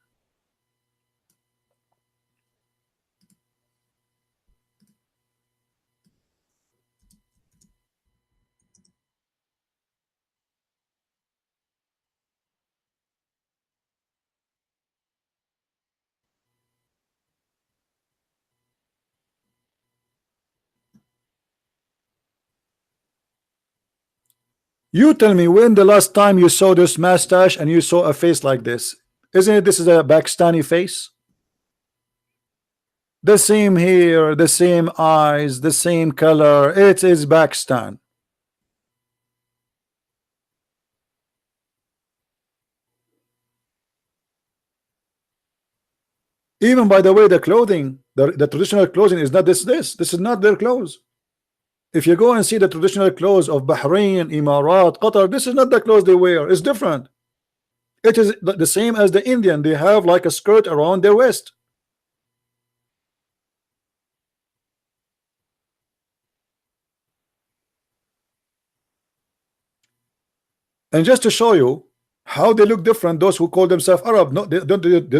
You tell me when the last time you saw this mustache and you saw a face like this. Isn't it? This is a Pakistani face. The same hair, the same eyes, the same color. It is Pakistan. Even by the way, the clothing, the traditional clothing is not this is not their clothes. If you go and see the traditional clothes of Bahrain, Emirat, Qatar, this is not the clothes they wear. It's different. It is the same as the Indian. They have like a skirt around their waist. And just to show you how they look different, those who call themselves Arab, no, they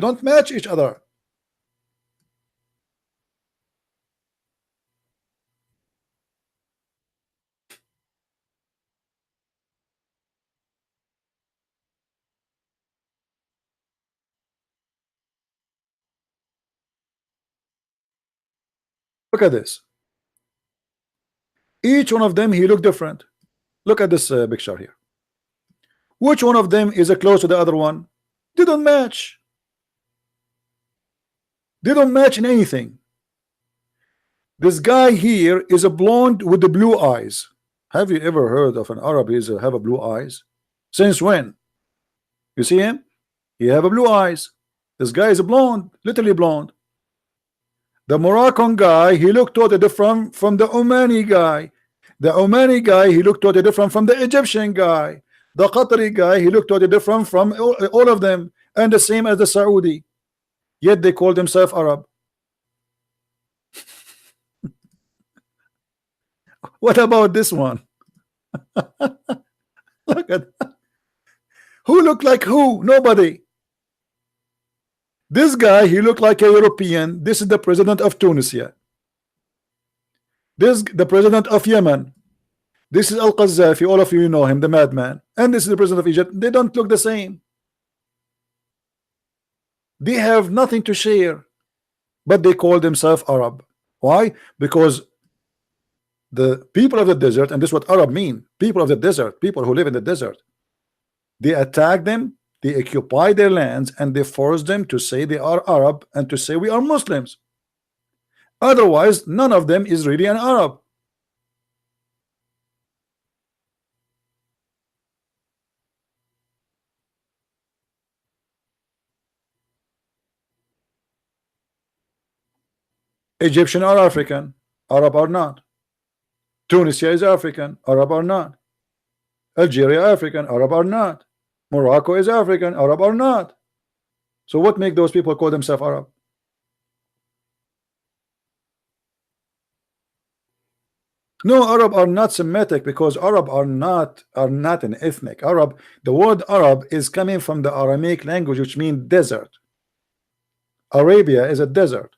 don't match each other. Look at this. Each one of them, he look different. Look at this picture here. Which one of them is close to the other one? They don't match. They don't match in anything. This guy here is a blonde with the blue eyes. Have you ever heard of an Arab who have a blue eyes? Since when? You see him? He have a blue eyes. This guy is a blonde, literally blonde. The Moroccan guy, he looked totally different from the Omani guy. The Omani guy, he looked totally different from the Egyptian guy. The Qatari guy, he looked totally different from all of them, and the same as the Saudi. Yet they call themselves Arab. What about this one? Look at that. Who looked like who? Nobody. This guy, he looked like a European. This is the president of Tunisia. This the president of Yemen. This is Al-Qaddafi. All of you know him, the madman. And this is the president of Egypt. They don't look the same. They have nothing to share, but they call themselves Arab. Why? Because the people of the desert, and this is what Arab mean, people of the desert, people who live in the desert, they attack them, they occupy their lands, and they force them to say they are Arab and to say we are Muslims. Otherwise, none of them is really an Arab. Egyptian are African, Arab are not. Tunisia is African, Arab are not. Algeria African, Arab are not. Morocco is African, Arab are not. So what make those people call themselves Arab? No, Arab are not Semitic, because Arab are not an ethnic. Arab, the word Arab is coming from the Aramaic language, which means desert. Arabia is a desert.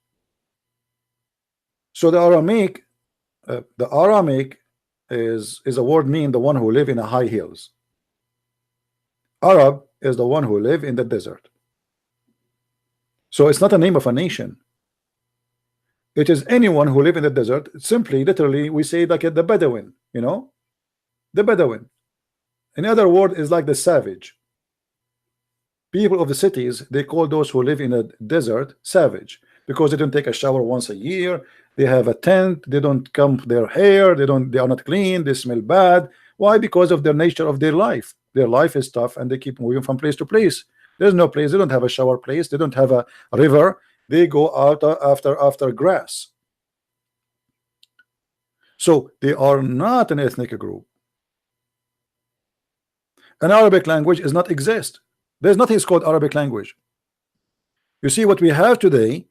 So the Aramaic is a word mean the one who live in a high hills. Arab is the one who live in the desert. So it's not a name of a nation. It is anyone who live in the desert. Simply, literally, we say like the Bedouin, you know, the Bedouin. In other words, is like the savage. People of the cities, they call those who live in a desert savage, because they don't take a shower once a year. They have a tent. They don't comb their hair. They are not clean. They smell bad. Why? Because of the nature of their life. Their life is tough, and they keep moving from place to place. There's no place. They don't have a shower place. They don't have a river. They go out after grass. So they are not an ethnic group. An Arabic language does not exist. There's nothing called Arabic language. You see, what we have today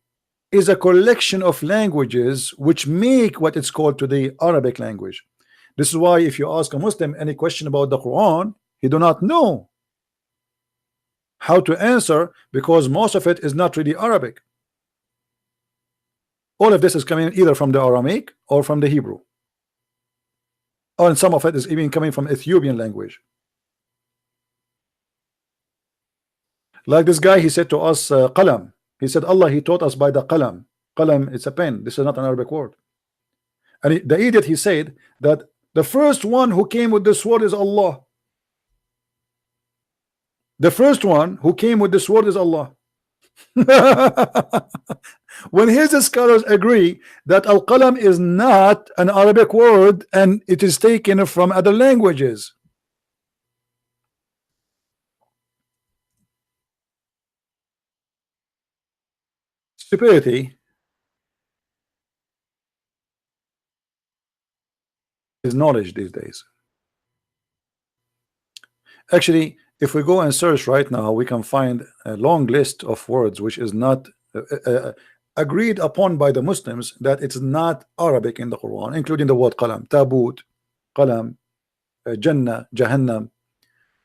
is a collection of languages which make what it's called today Arabic language. This is why if you ask a Muslim any question about the Quran, he do not know how to answer, because most of it is not really Arabic. All of this is coming either from the Aramaic or from the Hebrew, and some of it is even coming from Ethiopian language. Like this guy, he said to us qalam. He said Allah, he taught us by the qalam. Qalam, it's a pen. This is not an Arabic word. And the idiot, he said that the first one who came with this word is Allah. The first one who came with this word is Allah. When his scholars agree that al-qalam is not an Arabic word and it is taken from other languages. Stupidity is knowledge these days. Actually, if we go and search right now, we can find a long list of words which is not agreed upon by the Muslims that it's not Arabic in the Quran, including the word qalam, tabut, qalam, Jannah, Jahannam.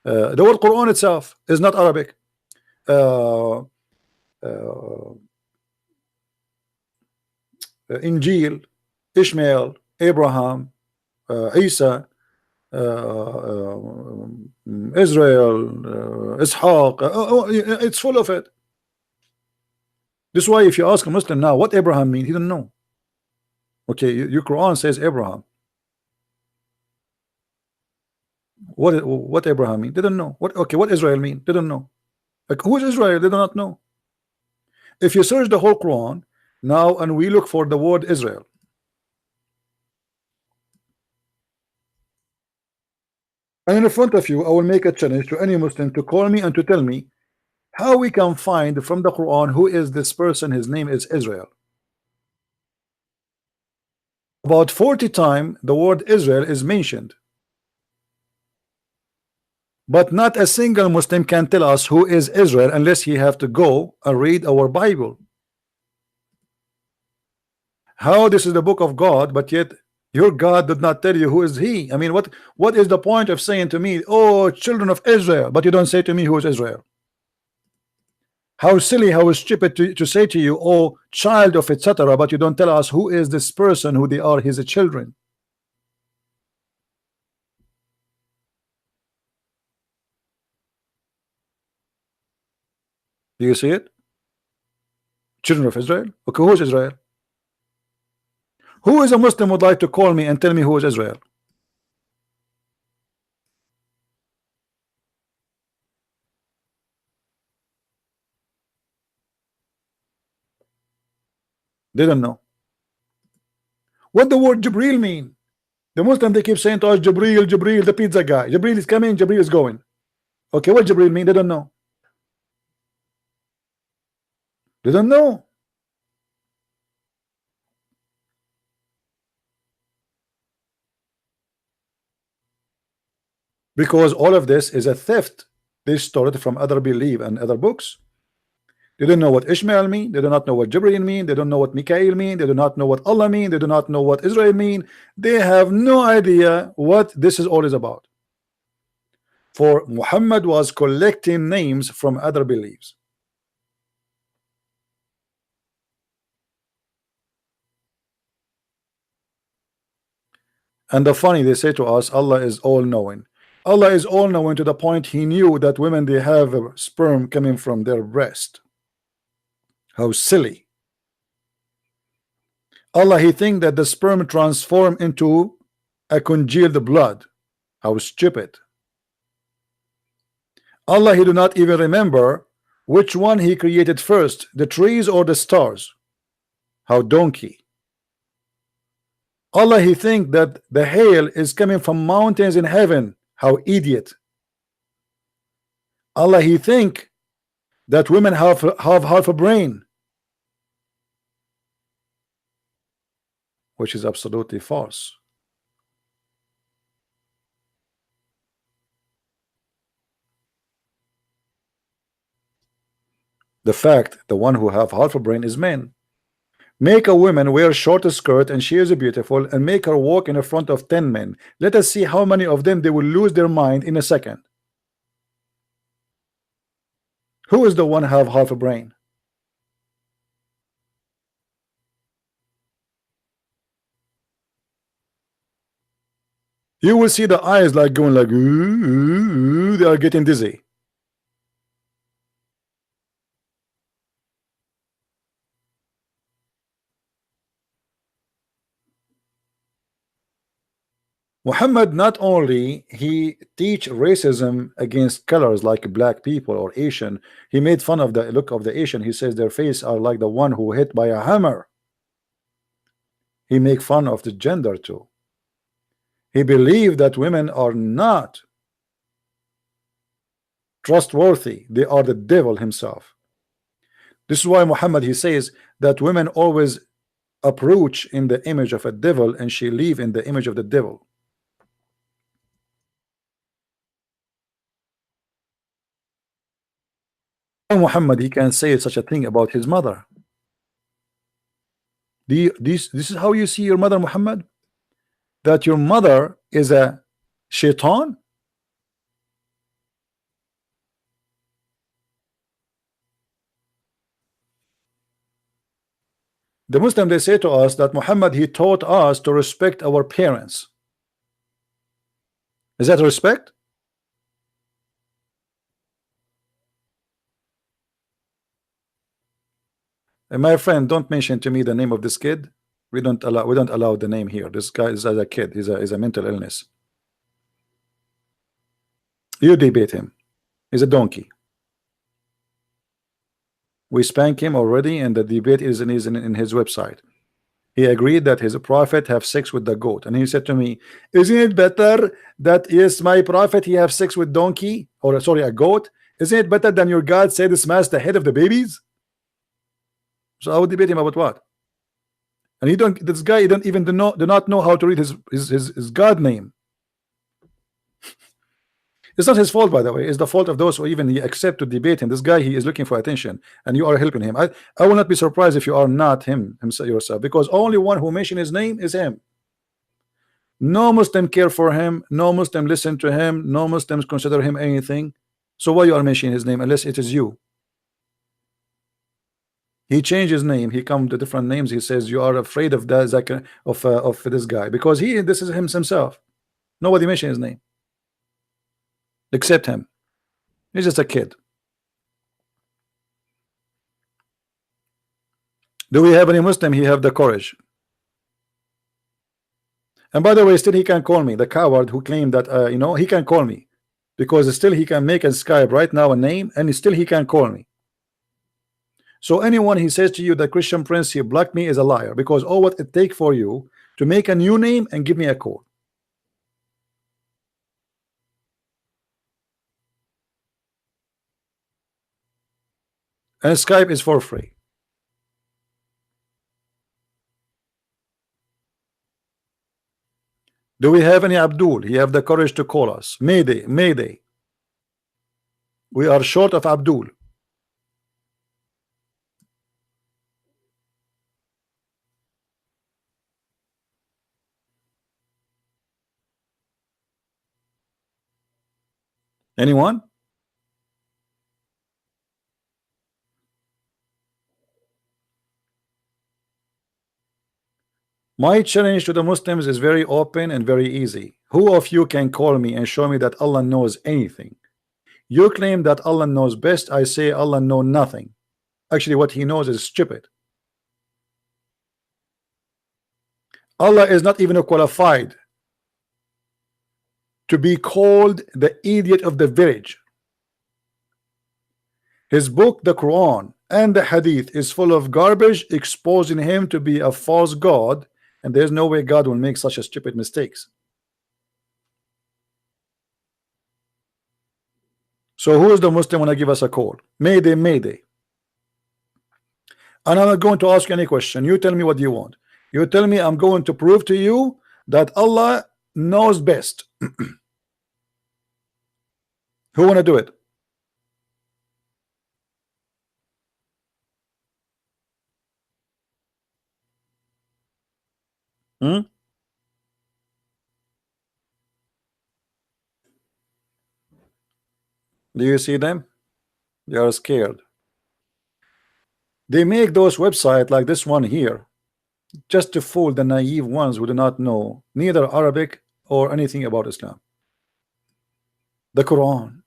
The word Quran itself is not Arabic. Injil, Ishmael, Abraham, Isa, Israel, Ishaq, it's full of it. This is why if you ask a Muslim now what Abraham means, he doesn't know. Okay, your Quran says Abraham. What Abraham mean? They don't know. What Israel mean? They don't know. Like, who is Israel? They do not know. If you search the whole Quran now and we look for the word Israel, and in front of you, I will make a challenge to any Muslim to call me and to tell me how we can find from the Quran who is this person. His name is Israel. About 40 times the word Israel is mentioned. But not a single Muslim can tell us who is Israel unless he have to go and read our Bible. How this is the book of God, but yet your God did not tell you who is he? I mean, what is the point of saying to me, oh, children of Israel, but you don't say to me who is Israel? How silly, how stupid to say to you, oh, child of etc., but you don't tell us who is this person, who they are, his children. Do you see it? Children of Israel? Okay, who is Israel? Who is a Muslim would like to call me and tell me who is Israel? They don't know. What the word Jibril mean? The Muslim, they keep saying to us, Jibril, Jibril, the pizza guy. Jibril is coming, Jibril is going. Okay, what Jibril mean? They don't know. They don't know. Because all of this is a theft. They stole it from other belief and other books. They don't know what Ishmael mean. They do not know what Jibril mean. They don't know what Mikael mean. They do not know what Allah mean. They do not know what Israel mean. They have no idea what this is all is about. For Muhammad was collecting names from other beliefs. And the funny, they say to us, Allah is all-knowing. Allah is all-knowing to the point he knew that women, they have a sperm coming from their breast. How silly. Allah, he think that the sperm transform into a congealed blood. How stupid. Allah, he do not even remember which one he created first, the trees or the stars. How donkey. Allah, he think that the hail is coming from mountains in heaven. How idiot. Allah, he think that women have half a brain, which is absolutely false. The fact, the one who have half a brain is men. Make a woman wear short skirt and she is beautiful, and make her walk in front of 10 men. Let us see how many of them they will lose their mind in a second. Who is the one have half a brain? You will see the eyes like going like, ooh, ooh, ooh, they are getting dizzy. Muhammad not only he teach racism against colors like black people or Asian, he made fun of the look of the Asian. He says their face are like the one who hit by a hammer. He make fun of the gender too. He believed that women are not trustworthy. They are the devil himself. This is why Muhammad, he says that women always approach in the image of a devil and she live in the image of the devil. Muhammad, he can say such a thing about his mother. This is how you see your mother, Muhammad? That your mother is a shaitan? The Muslim, they say to us that Muhammad, he taught us to respect our parents. Is that respect? And my friend, don't mention to me the name of this kid. We don't allow the name here. This guy is as a kid. He's a mental illness. You debate him. He's a donkey. We spank him already, and the debate is in his website. He agreed that his prophet have sex with the goat, and he said to me, "Isn't it better that yes, my prophet he have sex with donkey, or sorry, a goat? Isn't it better than your God said smash the head of the babies?" So I would debate him about what? And this guy don't even do not know how to read his God name. It's not his fault, by the way. It's the fault of those who even he accept to debate him. This guy, he is looking for attention, and you are helping him. I will not be surprised if you are not himself yourself, because only one who mentioned his name is him. No Muslim care for him. No Muslim listen to him. No Muslims consider him anything. So why you are mentioning his name unless it is you? He changed his name. He come to different names. He says you are afraid of that of this guy because this is himself. Nobody mentioned his name except him. He's just a kid. Do we have any Muslim? He have the courage. And by the way, still he can call me the coward who claimed that he can call me because still he can make a Skype right now a name and still he can call me. So anyone he says to you that Christian Prince he blocked me is a liar, because all what it take for you to make a new name and give me a call. And Skype is for free. Do we have any Abdul? He have the courage to call us. Mayday, Mayday. We are short of Abdul. Anyone? My challenge to the Muslims is very open and very easy. Who of you can call me and show me that Allah knows anything? You claim that Allah knows best. I say Allah knows nothing. Actually, what he knows is stupid. Allah is not even qualified to be called the idiot of the village. His book, the Quran and the Hadith, is full of garbage, exposing him to be a false god, and there's no way God will make such a stupid mistakes. So who is the Muslim when I give us a call? Mayday, Mayday. And I'm not going to ask you any question. You tell me what you want. You tell me I'm going to prove to you that Allah knows best. Who want to do it? Do you see them? They are scared. They make those websites like this one here just to fool the naive ones who do not know neither Arabic or anything about Islam. The Quran,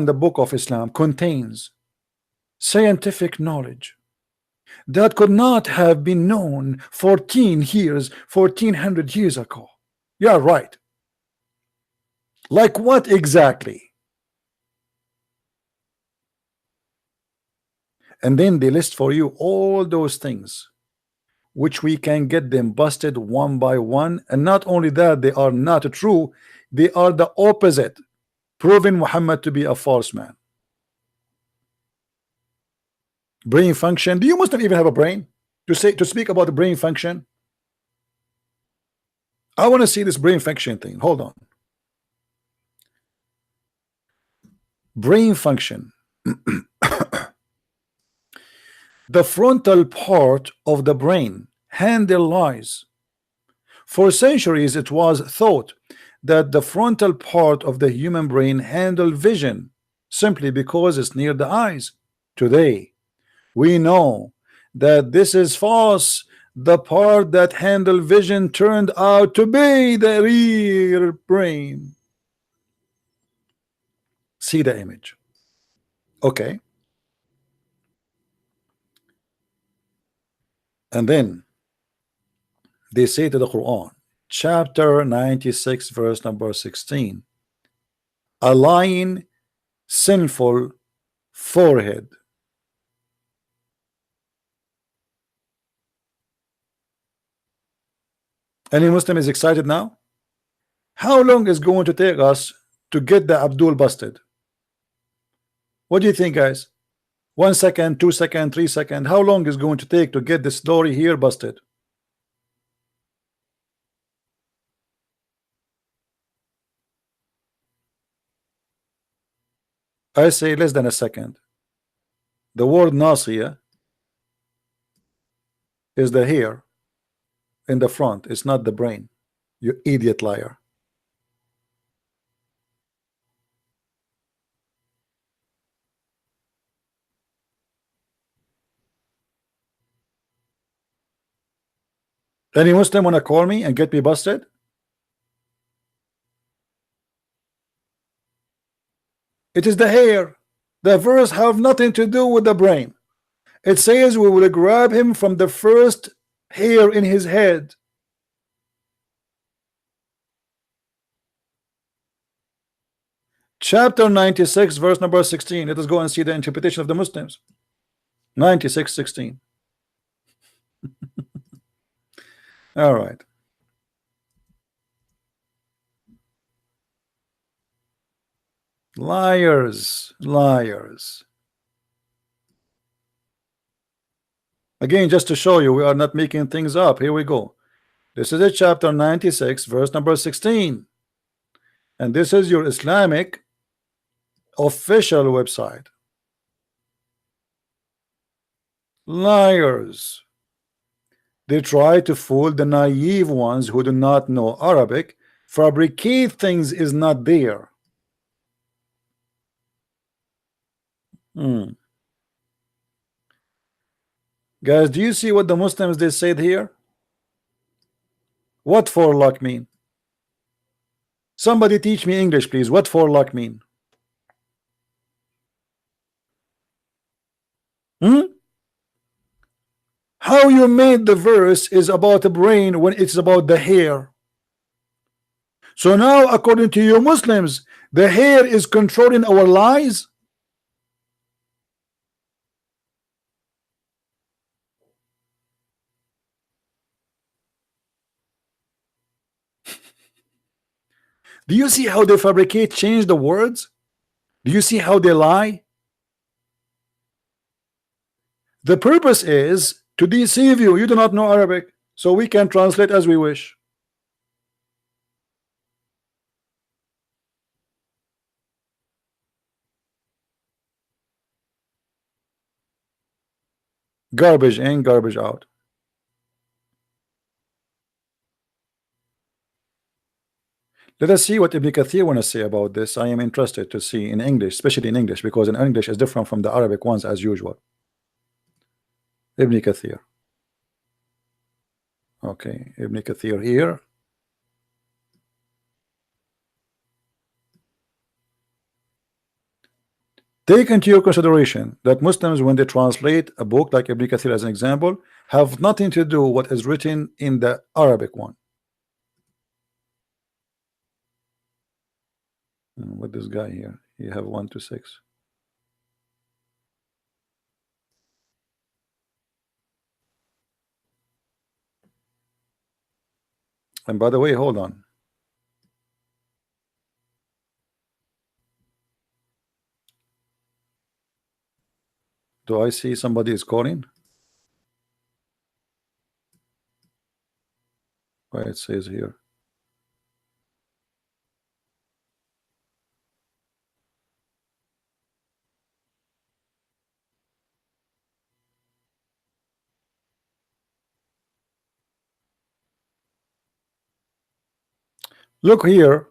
the book of Islam, contains scientific knowledge that could not have been known 1400 years ago. Yeah, right. Like what exactly? And then they list for you all those things which we can get them busted one by one. And not only that, they are not true, they are the opposite, proving Muhammad to be a false man. Brain function. Do you Muslim even have a brain to speak about the brain function? I want to see this brain function thing. Hold on. Brain function. The frontal part of the brain handle lies. For centuries it was thought that the frontal part of the human brain handle vision simply because it's near the eyes. Today we know that this is false. The part that handle vision turned out to be the rear brain. See the image. Okay. And then they say to the Quran, chapter 96, verse number 16, a lying, sinful forehead. Any Muslim is excited now? How long is going to take us to get the Abdul busted? What do you think, guys? 1 second, 2 second, 3 second. How long is going to take to get the story here busted? I say less than a second. The word Nasiya is the hair in the front. It's not the brain. You idiot liar. Any Muslim wanna call me and get me busted? It is the hair. The verse have nothing to do with the brain. It says we will grab him from the first hair in his head. Chapter 96, verse number 16. Let us go and see the interpretation of the Muslims. 96:16. All right. Liars, liars. Again, just to show you we are not making things up. Here we go. This is a chapter 96, verse number 16. And this is your Islamic official website. Liars. They try to fool the naive ones who do not know Arabic. Fabricate things is not there. Guys, do you see what the Muslims they said here? What for luck mean? Somebody teach me English, please. What for luck mean? How you made the verse is about the brain when it's about the hair. So now, according to you Muslims, the hair is controlling our lies. Do you see how they fabricate, change the words? Do you see how they lie? The purpose is to deceive you. You do not know Arabic, so we can translate as we wish. Garbage in, garbage out. Let us see what Ibn Kathir want to say about this. I am interested to see in English, especially in English, because in English is different from the Arabic ones as usual. Ibn Kathir. Okay, Ibn Kathir here. Take into your consideration that Muslims, when they translate a book like Ibn Kathir as an example, have nothing to do what is written in the Arabic one. What this guy here? You have 1 to 6. And by the way, hold on. Do I see somebody is calling? Why it says here? Look here,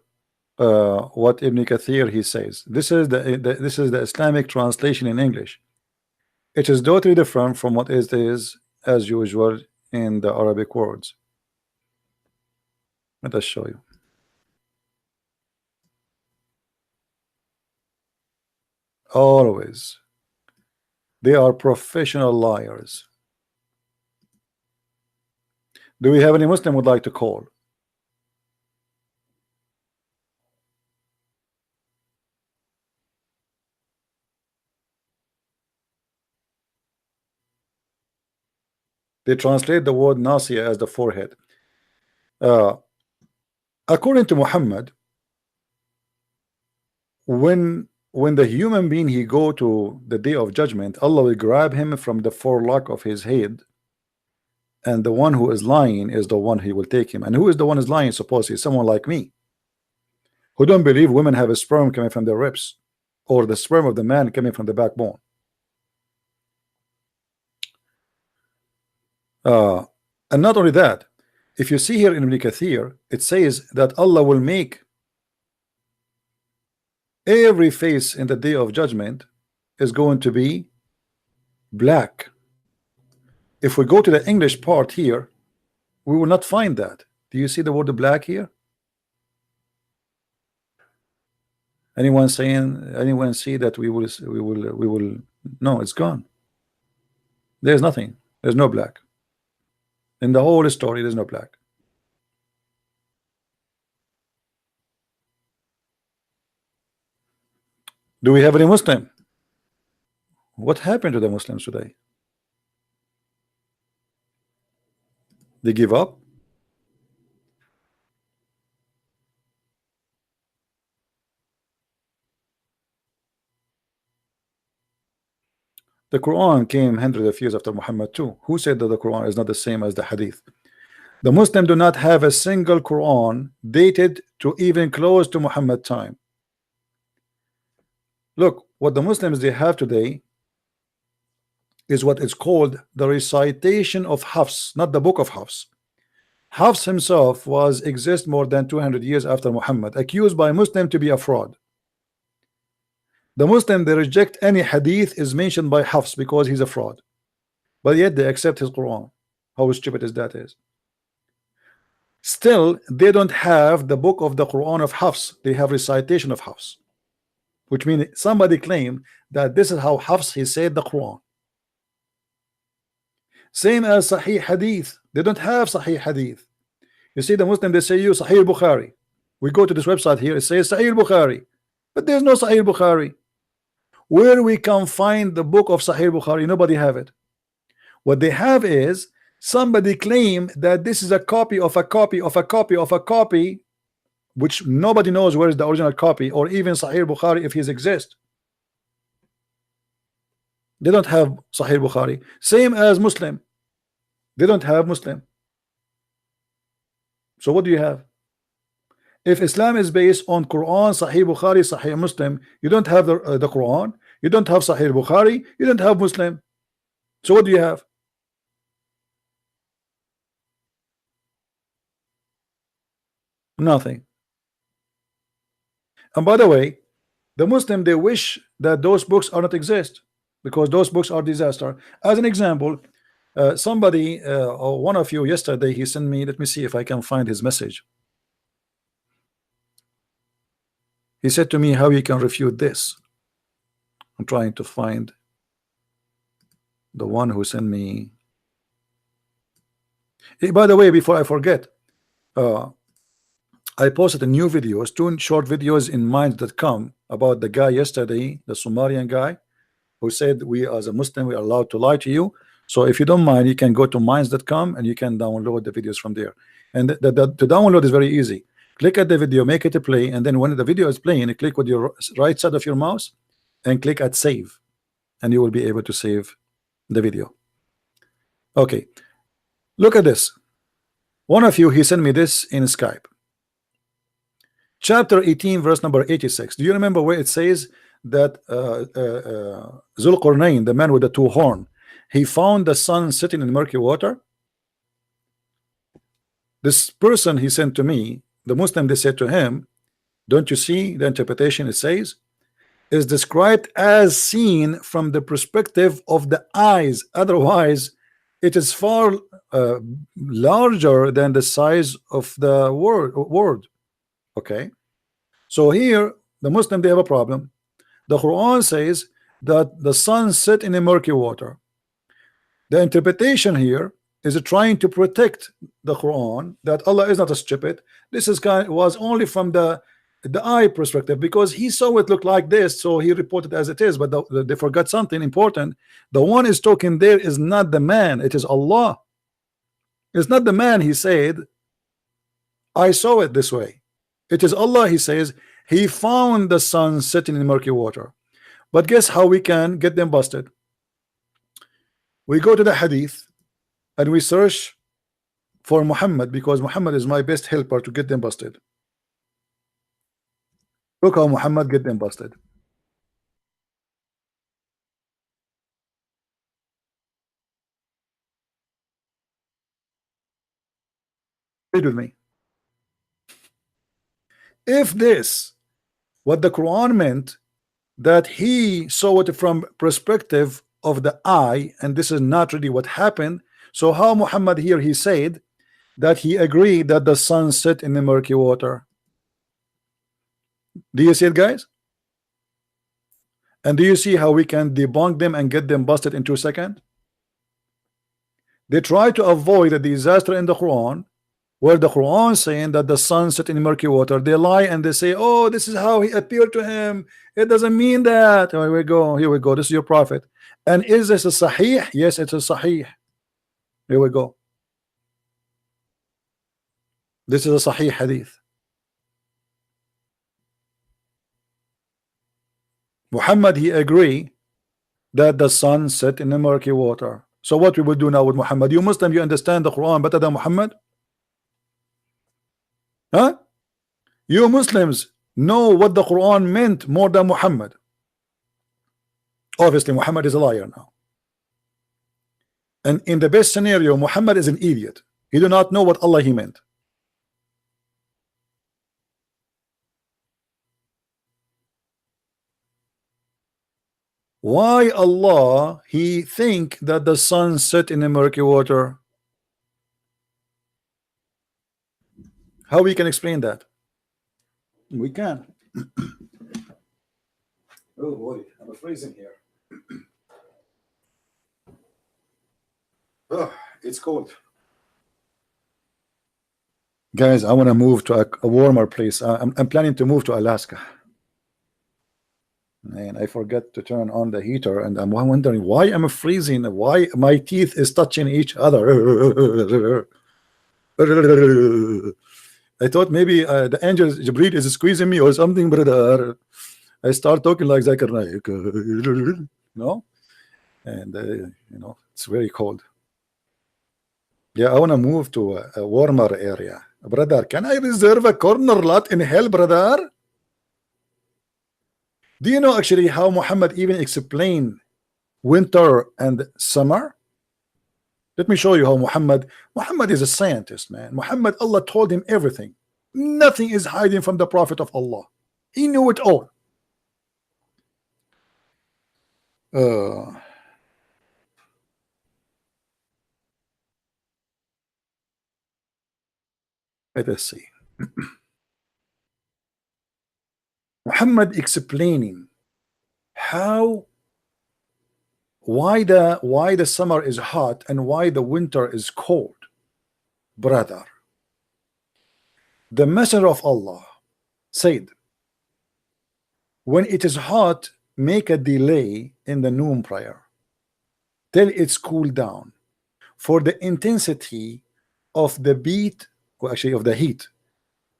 what Ibn Kathir he says. This is the Islamic translation in English. It is totally different from what it is as usual in the Arabic words. Let us show you. Always, they are professional liars. Do we have any Muslim would like to call? They translate the word Nasiya as the forehead. According to Muhammad, when when the human being he go to the day of judgment, Allah will grab him from the forelock of his head, and the one who is lying is the one he will take him. And who is the one is lying? Supposedly someone like me, who don't believe women have a sperm coming from their ribs, or the sperm of the man coming from the backbone. And not only that, if you see here in Ibn Kathir, it says that Allah will make every face in the day of judgment is going to be black. If we go to the English part here, we will not find that. Do you see the word black here? Anyone saying, anyone see that we will no, it's gone. There's nothing. There's no black. In the whole story, there's no black. Do we have any Muslim? What happened to the Muslims today? They give up? The Quran came hundreds of years after Muhammad too. Who said that the Quran is not the same as the Hadith? The Muslims do not have a single Quran dated to even close to Muhammad time. Look, what the Muslims they have today is what is called the recitation of Hafs, not the book of Hafs. Hafs himself was exist more than 200 years after Muhammad, accused by Muslim to be a fraud. The Muslim they reject any hadith is mentioned by Hafs because he's a fraud, but yet they accept his Quran. How stupid is that is. Still, they don't have the book of the Quran of Hafs. They have recitation of Hafs, which means somebody claimed that this is how Hafs he said the Quran. Same as Sahih Hadith. They don't have Sahih Hadith. You see, the Muslim they say you Sahih Bukhari. We go to this website here, it says Sahih Bukhari, but there's no Sahih Bukhari. Where we can find the book of Sahih Bukhari? Nobody have it. What they have is somebody claim that this is a copy of a copy of a copy of a copy, which nobody knows where is the original copy, or even Sahih Bukhari if he exists. They don't have Sahih Bukhari. Same as Muslim. They don't have Muslim. So what do you have? If Islam is based on Quran, Sahih Bukhari, Sahih Muslim, you don't have the Quran, you don't have Sahih Bukhari, you don't have Muslim. So what do you have? Nothing. And by the way, the Muslim they wish that those books are not exist because those books are disaster. As an example, somebody or one of you yesterday he sent me, let me see if I can find his message. He said to me how you can refute this. I'm trying to find the one who sent me. Hey, by the way, before I forget, I posted a new videos, 2 short videos in Minds.com about the guy yesterday, the Sumerian guy, who said we as a Muslim we are allowed to lie to you. So if you don't mind, you can go to Minds.com and you can download the videos from there. And to download is very easy. Click at the video, make it a play, and then when the video is playing, you click with your right side of your mouse and click at save, and you will be able to save the video. Okay, look at this. One of you he sent me this in Skype. Chapter 18, verse number 86. Do you remember where it says that Zulqarnain, the man with the 2 horns, he found the sun sitting in murky water? This person he sent to me, the Muslim, they said to him, don't you see the interpretation? It says is described as seen from the perspective of the eyes, otherwise it is far larger than the size of the word. Okay, so here the Muslim they have a problem. The Quran says that the sun set in a murky water. The interpretation here is trying to protect the Quran that Allah is not a stupid. This is was only from the eye perspective because he saw it look like this, so he reported as it is. But they forgot something important. The one is talking there is not the man, it is Allah. It's not the man. He said I saw it this way. It is Allah. He says He found the sun sitting in murky water. But guess how we can get them busted? We go to the hadith and we search for Muhammad, because Muhammad is my best helper to get them busted. Look how Muhammad get them busted. Read with me. If this, what the Quran meant, that he saw it from perspective of the eye, and this is not really what happened, so how Muhammad here he said that he agreed that the sun set in the murky water? Do you see it, guys? And do you see how we can debunk them and get them busted in 2 seconds? They try to avoid a disaster in the Quran, where the Quran saying that the sun set in murky water. They lie and they say, oh, this is how he appeared to him. It doesn't mean that. Here we go. Here we go. This is your prophet. And is this a sahih? Yes, it's a sahih. Here we go. This is a sahih hadith. Muhammad, he agree that the sun set in the murky water. So what we will do now with Muhammad? You Muslim, you understand the Quran better than Muhammad? Huh? You Muslims know what the Quran meant more than Muhammad. Obviously Muhammad is a liar now. And in the best scenario, Muhammad is an idiot. He do not know what Allah he meant. Why Allah he think that the sun set in the murky water? How we can explain that? We can. Oh boy, I'm freezing here. Oh, it's cold. Guys, I want to move to a warmer place. I'm planning to move to Alaska. And I forget to turn on the heater, and I'm wondering why I'm freezing, why my teeth is touching each other. I thought maybe the angel Jibreel is squeezing me or something, brother. I start talking like Zakir Naik, no? And you know, it's very cold. Yeah, I want to move to a warmer area. Brother, can I reserve a corner lot in hell, brother? Do you know actually how Muhammad even explained winter and summer? Let me show you how Muhammad is a scientist, man. Muhammad, Allah told him everything. Nothing is hiding from the Prophet of Allah. He knew it all. Let us see. Muhammad explaining why the summer is hot and why the winter is cold. Brother, the Messenger of Allah said, when it is hot, make a delay in the noon prayer till it's cooled down, for the intensity of the beat, or actually of the heat,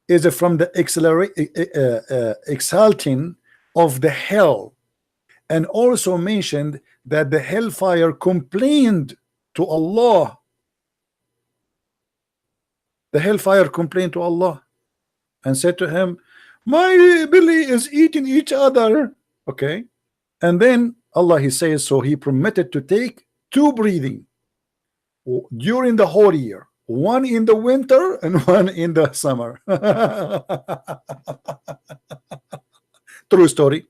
is from the exalting of the hell, and also mentioned that the hellfire complained to Allah. The hellfire complained to Allah and said to him, my belly is eating each other. Okay, and then Allah he says, so he permitted to take 2 breathing during the whole year, one in the winter and one in the summer. True story.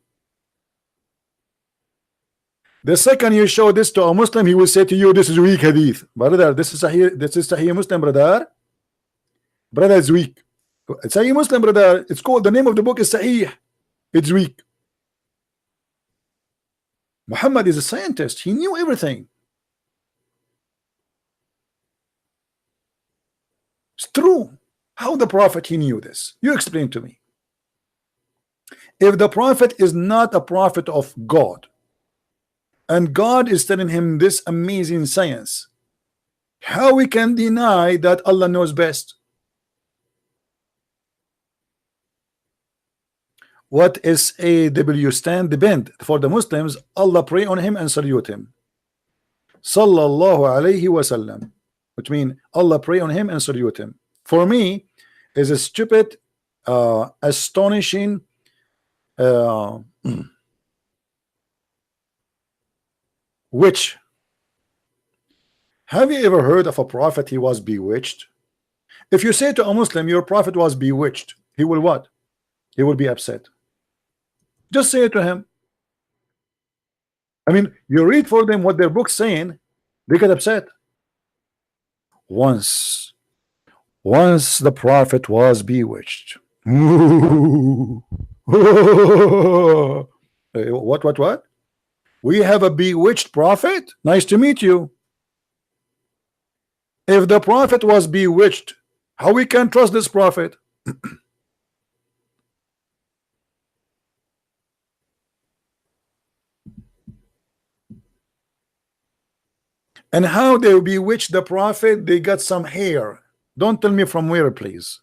The second you show this to a Muslim, he will say to you, this is weak hadith. Brother, this is Sahih Muslim, brother. Brother is weak. Sahih Muslim, brother. It's called, the name of the book is Sahih. It's weak. Muhammad is a scientist. He knew everything. It's true. How the Prophet he knew this? You explain to me. If the Prophet is not a prophet of God, and God is telling him this amazing science, how we can deny that Allah knows best? What SAW stand? Depend. For the Muslims, Allah pray on him and salute him. Sallallahu alayhi wasallam, which means Allah pray on him and salute him. For me, is a stupid, astonishing, witch. Have you ever heard of a prophet he was bewitched? If you say to a Muslim your prophet was bewitched, he will what? He will be upset. Just say it to him. I mean, you read for them what their book's saying, they get upset. Once the prophet was bewitched. What? We have a bewitched prophet? Nice to meet you. If the prophet was bewitched, how we can trust this prophet? And how they bewitched the prophet? They got some hair. Don't tell me from where, please.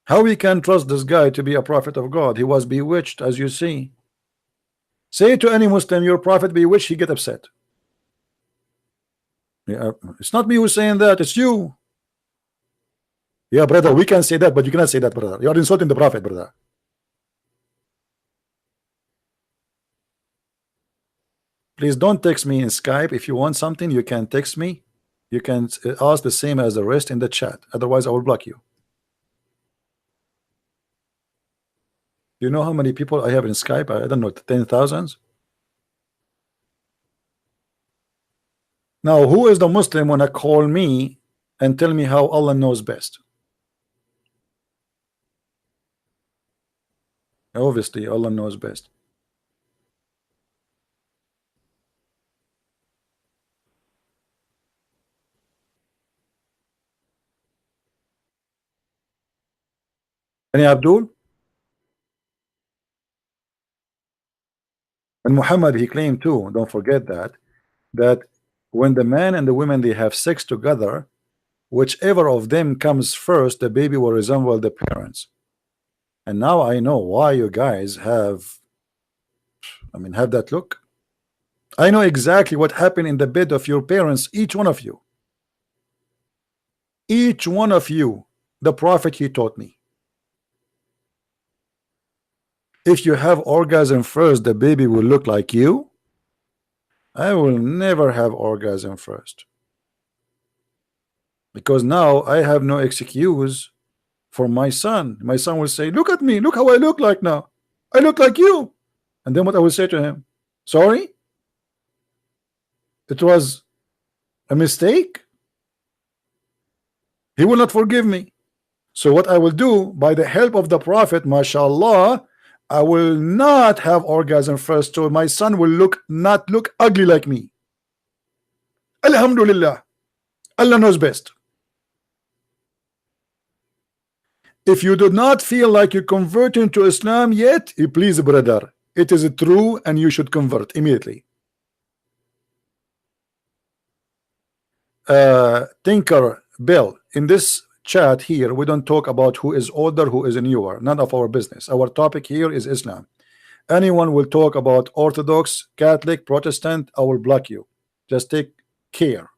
How we can trust this guy to be a prophet of God? He was bewitched, as you see. Say to any Muslim your prophet bewitched, he get upset. Yeah, it's not me who's saying that, it's you. Yeah, brother, we can say that, but you cannot say that, brother. You are insulting the prophet, brother. Please don't text me in Skype. If you want something, you can text me. You can ask the same as the rest in the chat. Otherwise, I will block you. You know how many people I have in Skype? I don't know, 10,000. Now, who is the Muslim wanna call me and tell me how Allah knows best? Obviously, Allah knows best. Any Abdul? And Muhammad, he claimed too, don't forget that when the man and the woman they have sex together, whichever of them comes first, the baby will resemble the parents. And now I know why you guys have that look. I know exactly what happened in the bed of your parents, each one of you. Each one of you, the prophet he taught me. If you have orgasm first, the baby will look like you. I will never have orgasm first, because now I have no excuse for my son. My son will say, look at me, look how I look like now. I look like you. And then what I will say to him? Sorry? It was a mistake? He will not forgive me. So what I will do, by the help of the prophet, mashallah, I will not have orgasm first, so my son will not look ugly like me. Alhamdulillah. Allah knows best. If you do not feel like you converting to Islam yet, please, brother, it is true and you should convert immediately. Tinker Bell, in this chat here, we don't talk about who is older, who is newer. None of our business. Our topic here is Islam. Anyone will talk about Orthodox, Catholic, Protestant, I will block you. Just take care.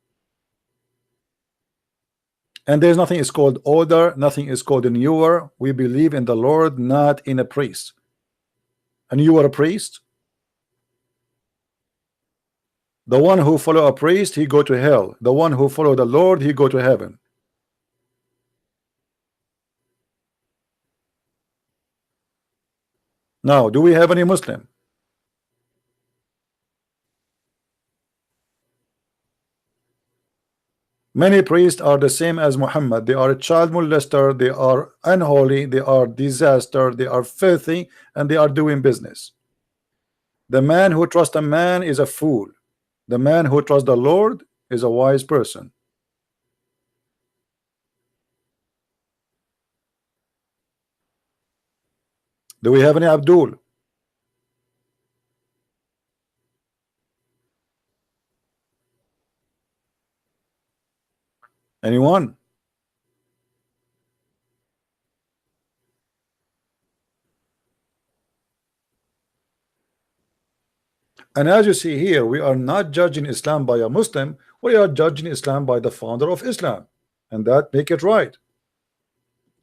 And there's nothing is called older, nothing is called newer. We believe in the Lord, not in a priest. And you are a priest? The one who follow a priest, he go to hell. The one who follow the Lord, he go to heaven. Now, do we have any Muslim? Many priests are the same as Muhammad. They are a child molester, they are unholy, they are disaster, they are filthy, and they are doing business. The man who trusts a man is a fool. The man who trusts the Lord is a wise person. Do we have any Abdul? Anyone? And as you see here, we are not judging Islam by a Muslim, we are judging Islam by the founder of Islam, and that make it right.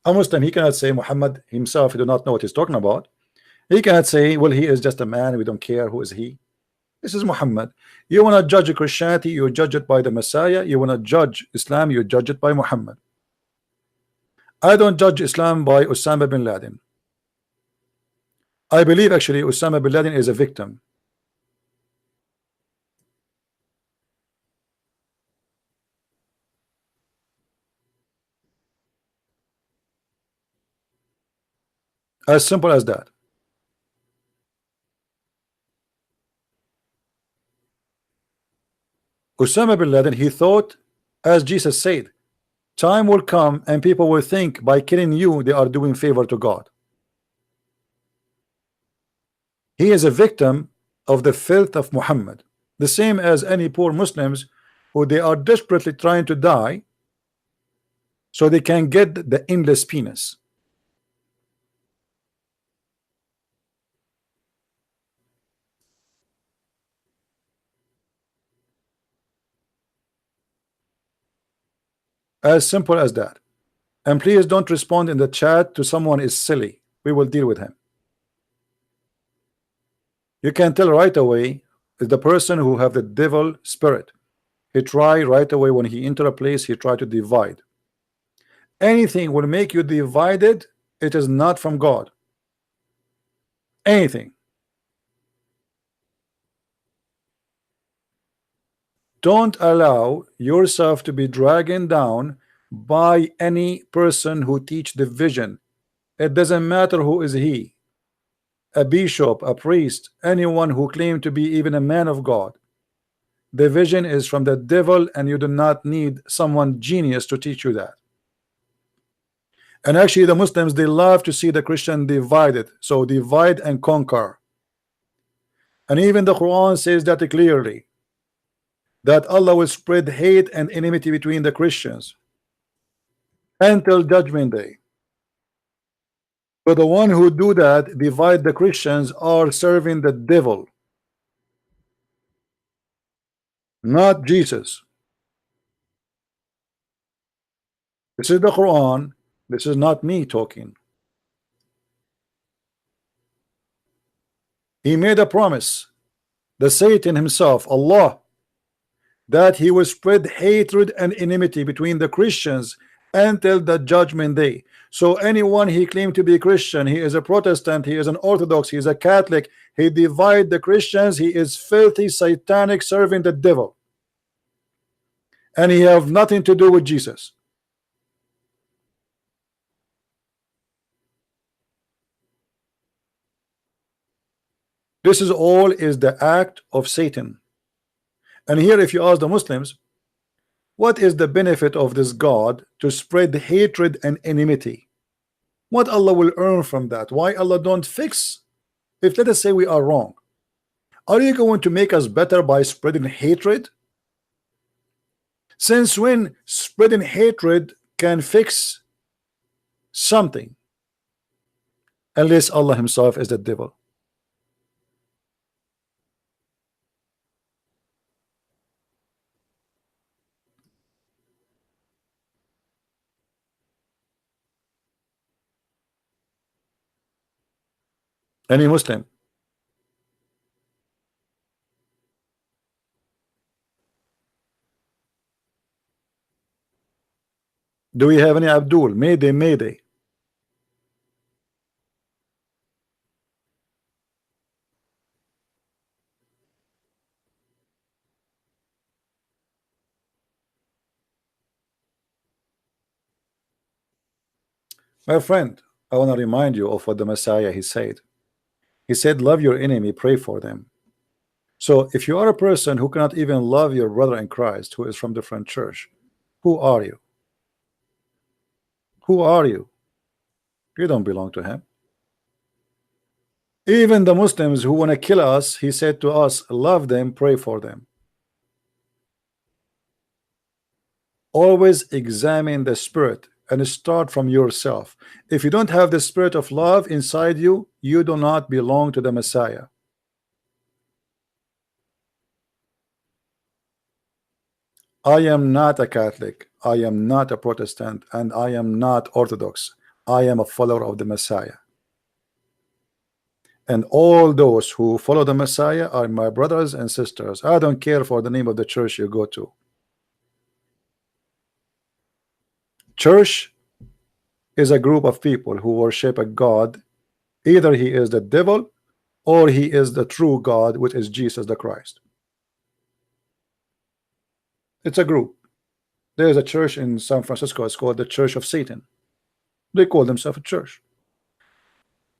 A Muslim, he cannot say Muhammad himself, he do not know what he's talking about. He cannot say, well, he is just a man, we don't care who is he. This is Muhammad. You want to judge Christianity, you judge it by the Messiah. You want to judge Islam, you judge it by Muhammad. I don't judge Islam by Osama bin Laden. I believe actually Osama bin Laden is a victim. As simple as that. Osama bin Laden, he thought, as Jesus said, time will come and people will think by killing you they are doing favor to God. He is a victim of the filth of Muhammad, the same as any poor Muslims who they are desperately trying to die so they can get the endless penis. As simple as that. And please don't respond in the chat to someone is silly. We will deal with him. You can tell right away is the person who have the devil spirit. He try right away when he enter a place, he try to divide. Anything will make you divided, it is not from God. Anything. Don't allow yourself to be dragged down by any person who teach division. It doesn't matter who is he, a bishop, a priest, anyone who claim to be even a man of God. Division is from the devil, and you do not need someone genius to teach you that. And actually the Muslims, they love to see the Christian divided, so divide and conquer. And even the Quran says that clearly, that Allah will spread hate and enmity between the Christians until judgment day. So the one who do that, divide the Christians, are serving the devil, not Jesus. This is the Quran. This is not me talking. He made a promise, the Satan himself, Allah, that he will spread hatred and enmity between the Christians until the judgment day. So anyone he claimed to be Christian, he is a Protestant, he is an Orthodox, he is a Catholic, he divide the Christians, he is filthy, satanic, serving the devil, and he have nothing to do with Jesus. This is all is the act of Satan. And here, if you ask the Muslims, what is the benefit of this God to spread hatred and enmity? What Allah will earn from that? Why Allah don't fix? If let us say we are wrong, are you going to make us better by spreading hatred? Since when spreading hatred can fix something? Unless Allah himself is the devil. Any Muslim? Do we have any Abdul? Mayday, Mayday. My friend, I want to remind you of what the Messiah he said. He said, love your enemy, pray for them. So if you are a person who cannot even love your brother in Christ who is from different church, who are you? Who are you? You don't belong to him. Even the Muslims who want to kill us, he said to us, love them, pray for them. Always examine the spirit and start from yourself. If you don't have the spirit of love inside you, you do not belong to the Messiah. I am not a Catholic, I am not a Protestant, and I am not Orthodox. I am a follower of the Messiah. And all those who follow the Messiah are my brothers and sisters. I don't care for the name of the church you go to. Church is a group of people who worship a God. Either he is the devil or he is the true God, which is Jesus the Christ. It's a group. There is a church in San Francisco. It's called the Church of Satan. They call themselves a church.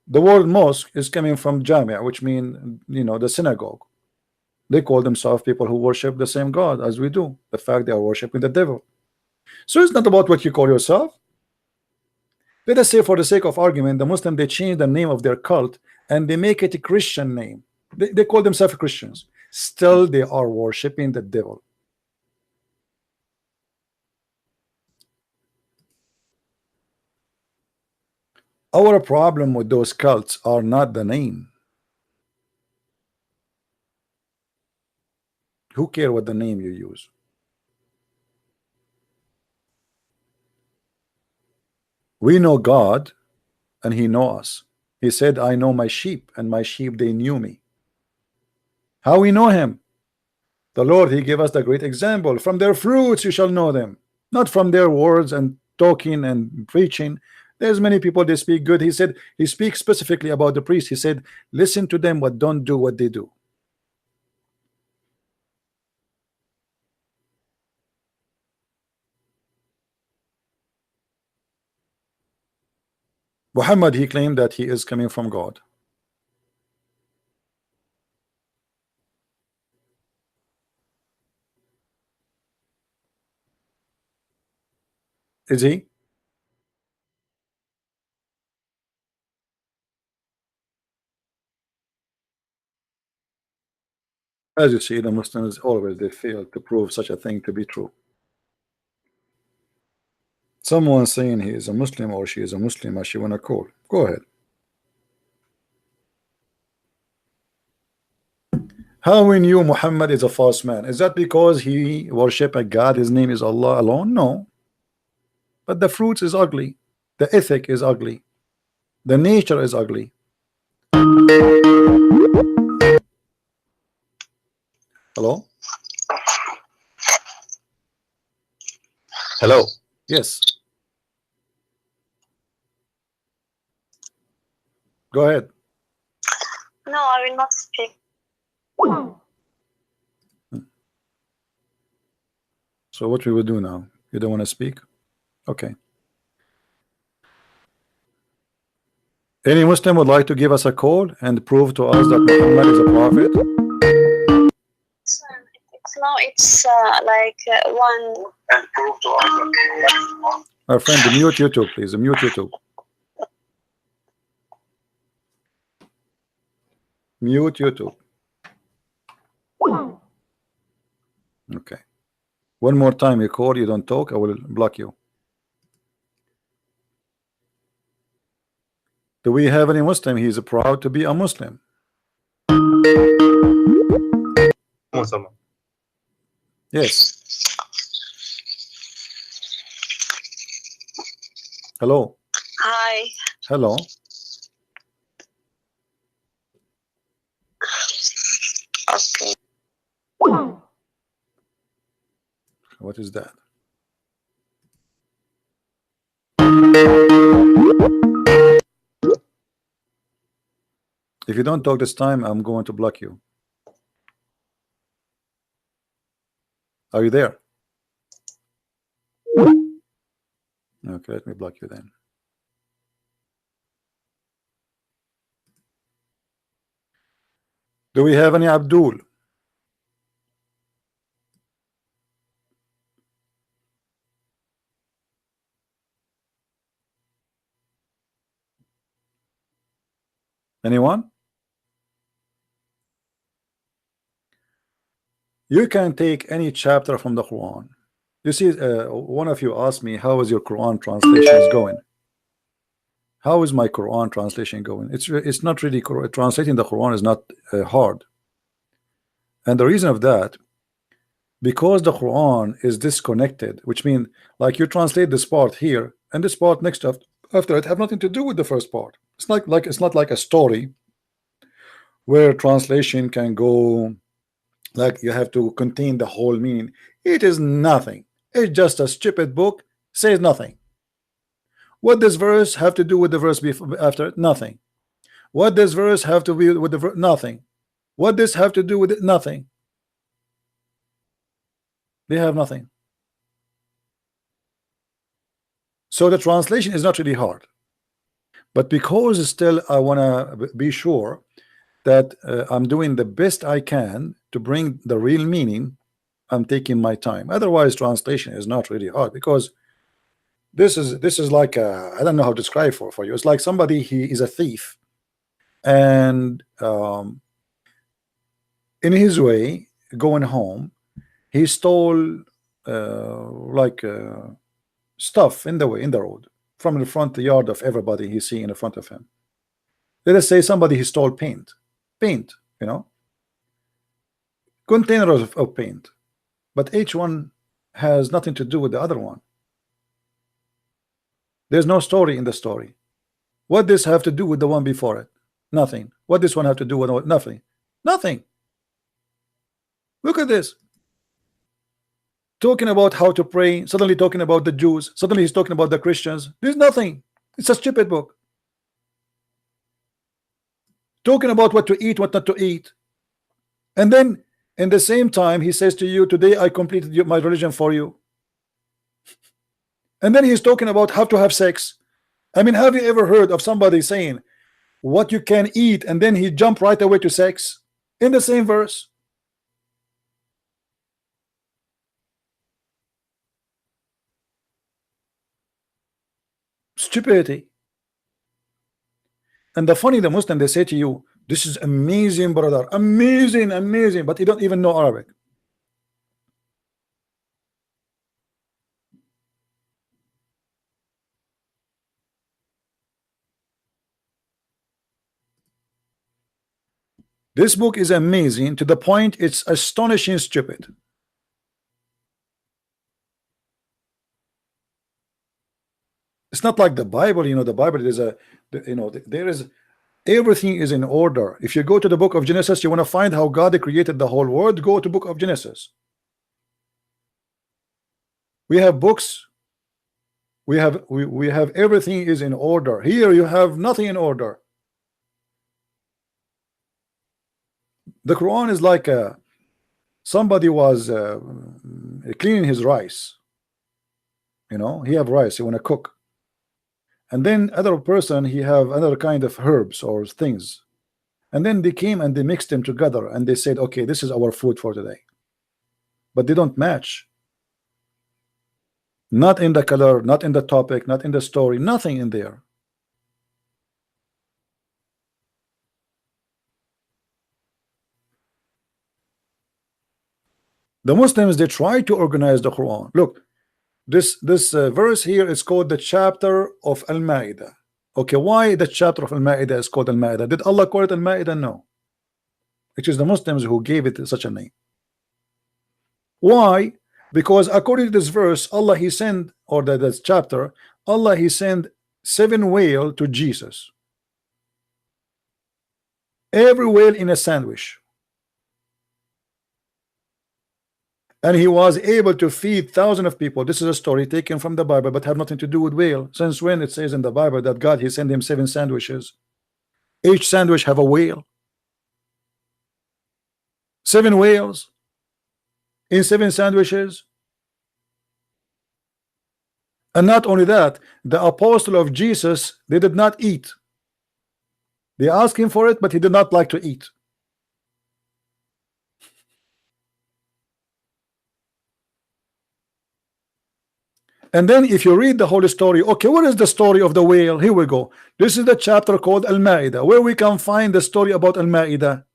The word mosque is coming from Jamia, which means, you know, the synagogue. They call themselves people who worship the same God as we do. The fact they are worshiping the devil. So it's not about what you call yourself. Let us say, for the sake of argument, the Muslim, they change the name of their cult and they make it a Christian name. They call themselves Christians. Still, they are worshiping the devil. Our problem with those cults are not the name. Who cares what the name you use? We know God and he knows us. He said, I know my sheep and my sheep they knew me. How we know him? The Lord, he gave us the great example. From their fruits you shall know them. Not from their words and talking and preaching. There's many people, they speak good. He said, he speaks specifically about the priest. He said, listen to them, but don't do what they do. Muhammad, he claimed that he is coming from God. Is he? As you see, the Muslims always they fail to prove such a thing to be true. Someone saying he is a Muslim or she is a Muslim, as she wanna call. Go ahead. How we knew Muhammad is a false man? Is that because he worship a God? His name is Allah alone? No. But the fruits is ugly. The ethic is ugly. The nature is ugly. Hello? Hello. Yes. Go ahead. No, I will not speak. So what we will do now? You don't want to speak? Okay. Any Muslim would like to give us a call and prove to us that Muhammad is a prophet? It's like one. And prove to us that Our friend, mute YouTube, please. Mute YouTube. Mute YouTube. Okay. One more time you call, you don't talk, I will block you. Do we have any Muslim? He is proud to be a Muslim. Muslim. Yes. Hello. Hi. Hello. Okay. What is that? If you don't talk this time, I'm going to block you. Are you there? Okay, let me block you then. Do we have any Abdul? Anyone? You can take any chapter from the Quran. You see, one of you asked me, how is your Quran translation is going? How is my Quran translation going? It's not really, translating the Quran is not hard. And the reason of that, because the Quran is disconnected, which means like you translate this part here and this part next after it have nothing to do with the first part. It's it's not like a story where translation can go like you have to contain the whole meaning. It is nothing. It's just a stupid book, says nothing. What does verse have to do with the verse after it? Nothing. What does verse have to do with the verse? Nothing. What does have to do with it? Nothing. They have nothing. So the translation is not really hard, but because still I want to be sure that I'm doing the best I can to bring the real meaning, I'm taking my time. Otherwise translation is not really hard, because this is like I don't know how to describe for you. It's like somebody, he is a thief, and in his way going home he stole stuff in the road from the front yard of everybody he's seeing in front of him. Let us say somebody, he stole paint, you know, containers of paint, but each one has nothing to do with the other one. There's no story in the story. What this have to do with the one before it? Nothing. What this one have to do with nothing? Nothing. Look at this. Talking about how to pray, suddenly talking about the Jews, suddenly he's talking about the Christians. There's nothing. It's a stupid book. Talking about what to eat, what not to eat. And then in the same time he says to you, today I completed my religion for you. And then he's talking about how to have sex. I mean, have you ever heard of somebody saying what you can eat and then he jump right away to sex in the same verse? Stupidity. And the funny, the Muslim, they say to you, this is amazing, brother, amazing, but you don't even know Arabic. This book is amazing to the point it's astonishing stupid. It's not like the Bible, you know. The Bible is there is everything is in order. If you go to the book of Genesis, you want to find how God created the whole world, go to book of Genesis. We have books, we have everything is in order. Here you have nothing in order. The Quran is like somebody was cleaning his rice. You know, he have rice, he want to cook, and then other person, he have another kind of herbs or things, and then they came and they mixed them together and they said, okay, this is our food for today. But they don't match. Not in the color, not in the topic, not in the story, nothing in there. The Muslims, they try to organize the Quran. Look, this verse here is called the chapter of Al-Ma'idah. Okay, why the chapter of Al-Ma'idah is called Al-Ma'idah? Did Allah call it Al-Ma'idah? No. It is the Muslims who gave it such a name. Why? Because according to this verse, Allah, he sent, or this chapter, Allah, he sent 7 whales to Jesus. Every whale in a sandwich. And he was able to feed thousands of people. This is a story taken from the Bible, but have nothing to do with whale. Since when it says in the Bible that God, he sent him 7 sandwiches. Each sandwich have a whale. 7 whales in 7 sandwiches. And not only that, the apostle of Jesus, they did not eat. They asked him for it, but he did not like to eat. And then if you read the whole story, okay, what is the story of the whale? Here we go. This is the chapter called Al-Ma'idah, where we can find the story about Al-Ma'idah.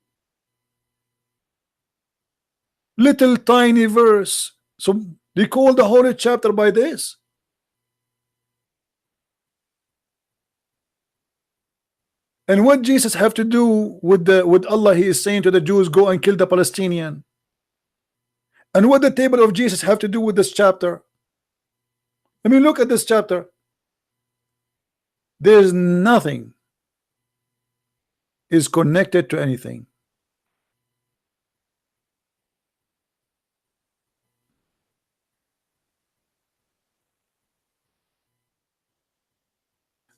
Little tiny verse. So they call the whole chapter by this. And what Jesus have to do with Allah? He is saying to the Jews, go and kill the Palestinian. And what the table of Jesus have to do with this chapter? I mean, look at this chapter. There's nothing is connected to anything.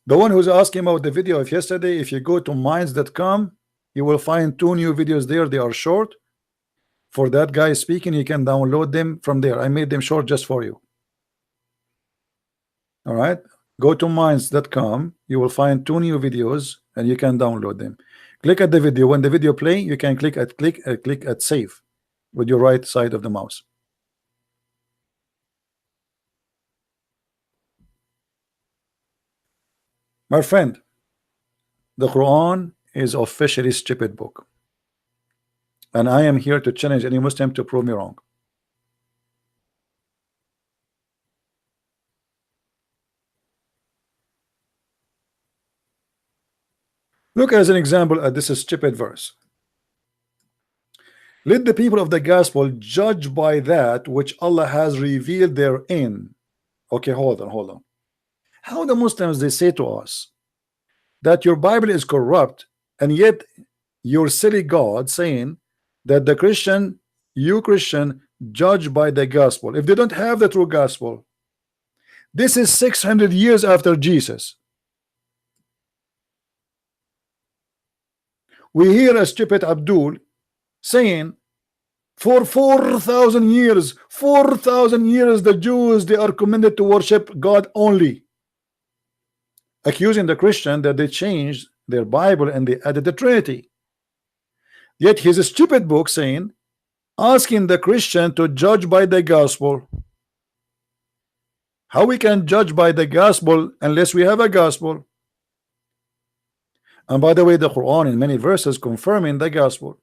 The one who's asking about the video of yesterday, if you go to minds.com, you will find 2 new videos there. They are short. For that guy speaking, you can download them from there. I made them short just for you. All right, go to minds.com. You will find 2 new videos and you can download them. Click at the video. When the video play, you can click at save with your right side of the mouse. My friend, the Quran is officially stupid book, and I am here to challenge any Muslim to prove me wrong. Look as an example at this stupid verse. Let the people of the gospel judge by that which Allah has revealed therein. Okay, hold on. How the Muslims, they say to us that your Bible is corrupt, and yet your silly God saying that the Christian, you Christian, judge by the gospel if they don't have the true gospel. This is 600 years after Jesus. We hear a stupid Abdul saying for 4,000 years the Jews, they are commanded to worship God only, accusing the Christian that they changed their Bible and they added the Trinity. Yet he's a stupid book saying, asking the Christian to judge by the gospel. How we can judge by the gospel unless we have a gospel? And by the way, the Quran in many verses confirming the gospel,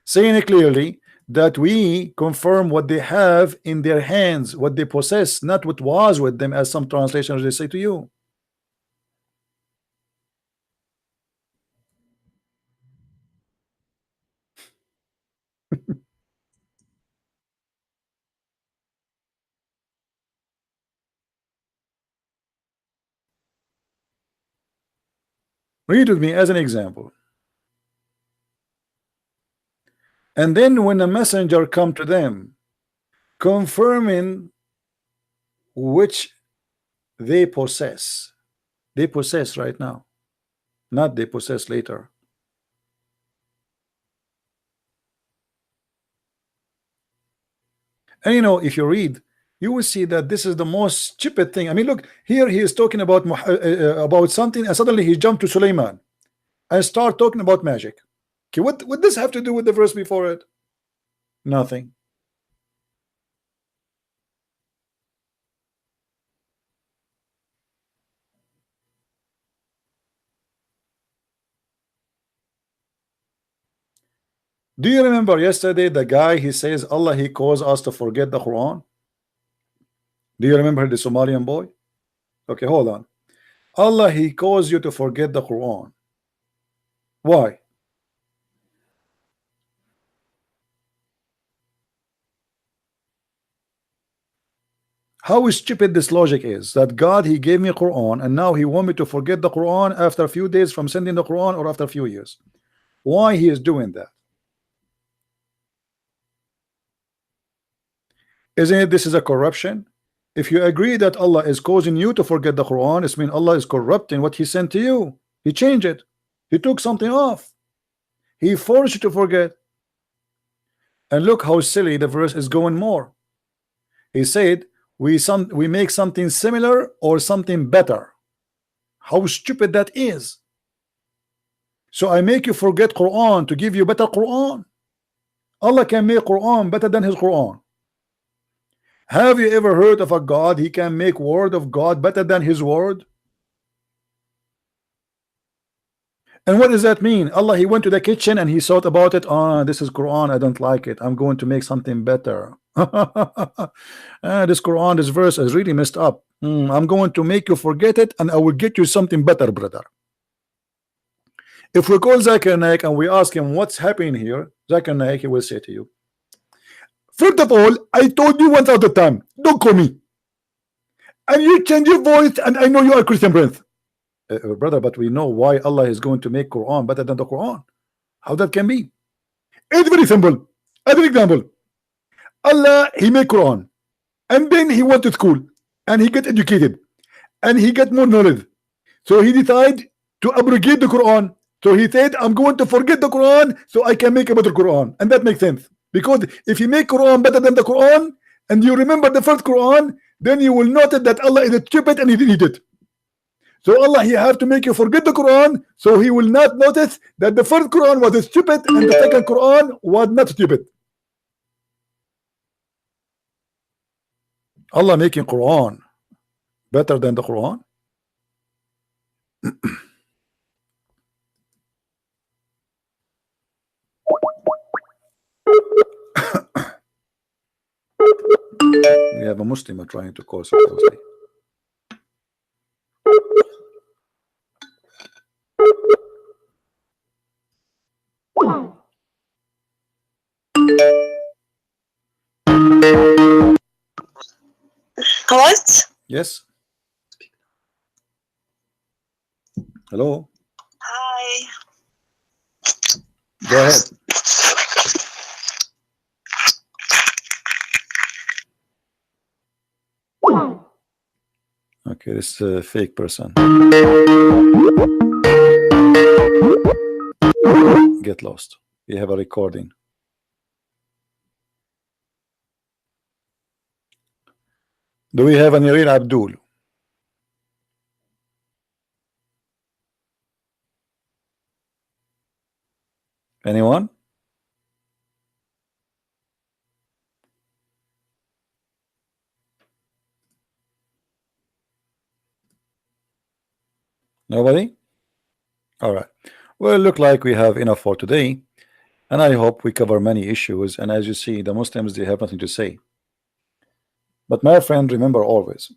saying clearly that we confirm what they have in their hands, what they possess, not what was with them, as some translations they say to you. Read with me as an example. And then when a messenger come to them, confirming which they possess right now, not they possess later. And you know, if you read, you will see that this is the most stupid thing. I mean, look here, he is talking about something, and suddenly he jumped to Suleiman and start talking about magic. Okay, what would this have to do with the verse before it? Nothing. Do you remember yesterday the guy, he says Allah, he caused us to forget the Quran? Do you remember the Somalian boy? Okay, hold on. Allah, he caused you to forget the Quran. Why? How stupid this logic is, that God, he gave me Quran and now he want me to forget the Quran after a few days from sending the Quran, or after a few years. Why he is doing that? Isn't it this is a corruption? If you agree that Allah is causing you to forget the Quran, it means Allah is corrupting what he sent to you. He changed it. He took something off. He forced you to forget. And look how silly the verse is going more. He said we make something similar or something better. How stupid that is. So I make you forget Quran to give you better Quran. Allah can make Quran better than his Quran. Have you ever heard of a God, he can make word of God better than his word? And what does that mean? Allah, he went to the kitchen and he thought about it. This is Quran, I don't like it, I'm going to make something better. This Quran, this verse is really messed up. I'm going to make you forget it and I will get you something better, brother. If we call Zakir Naik and we ask him what's happening here, Zakir Naik, he will say to you, First of all, I told you 1,000 times, don't call me. And you change your voice, and I know you are Christian Prince. Brother, but we know why Allah is going to make Quran better than the Quran. How that can be? It's very simple. As an example, Allah, he made Quran, and then he went to school, and he get educated, and he get more knowledge. So he decided to abrogate the Quran. So he said, I'm going to forget the Quran so I can make a better Quran. And that makes sense. Because if you make Quran better than the Quran, and you remember the first Quran, then you will notice that Allah is stupid and he didn't eat it. So Allah, he have to make you forget the Quran, so he will not notice that the first Quran was stupid and the second Quran was not stupid. Allah making Quran better than the Quran? We have a Muslim trying to call supposedly. What? Yes. Hello. Hi. Go ahead. Okay, this is a fake person. Get lost. We have a recording. Do we have a Nireen Abdul? Anyone? Nobody? All right. Well, look like we have enough for today, and I hope we cover many issues. And as you see, the Muslims, they have nothing to say. But my friend, remember always,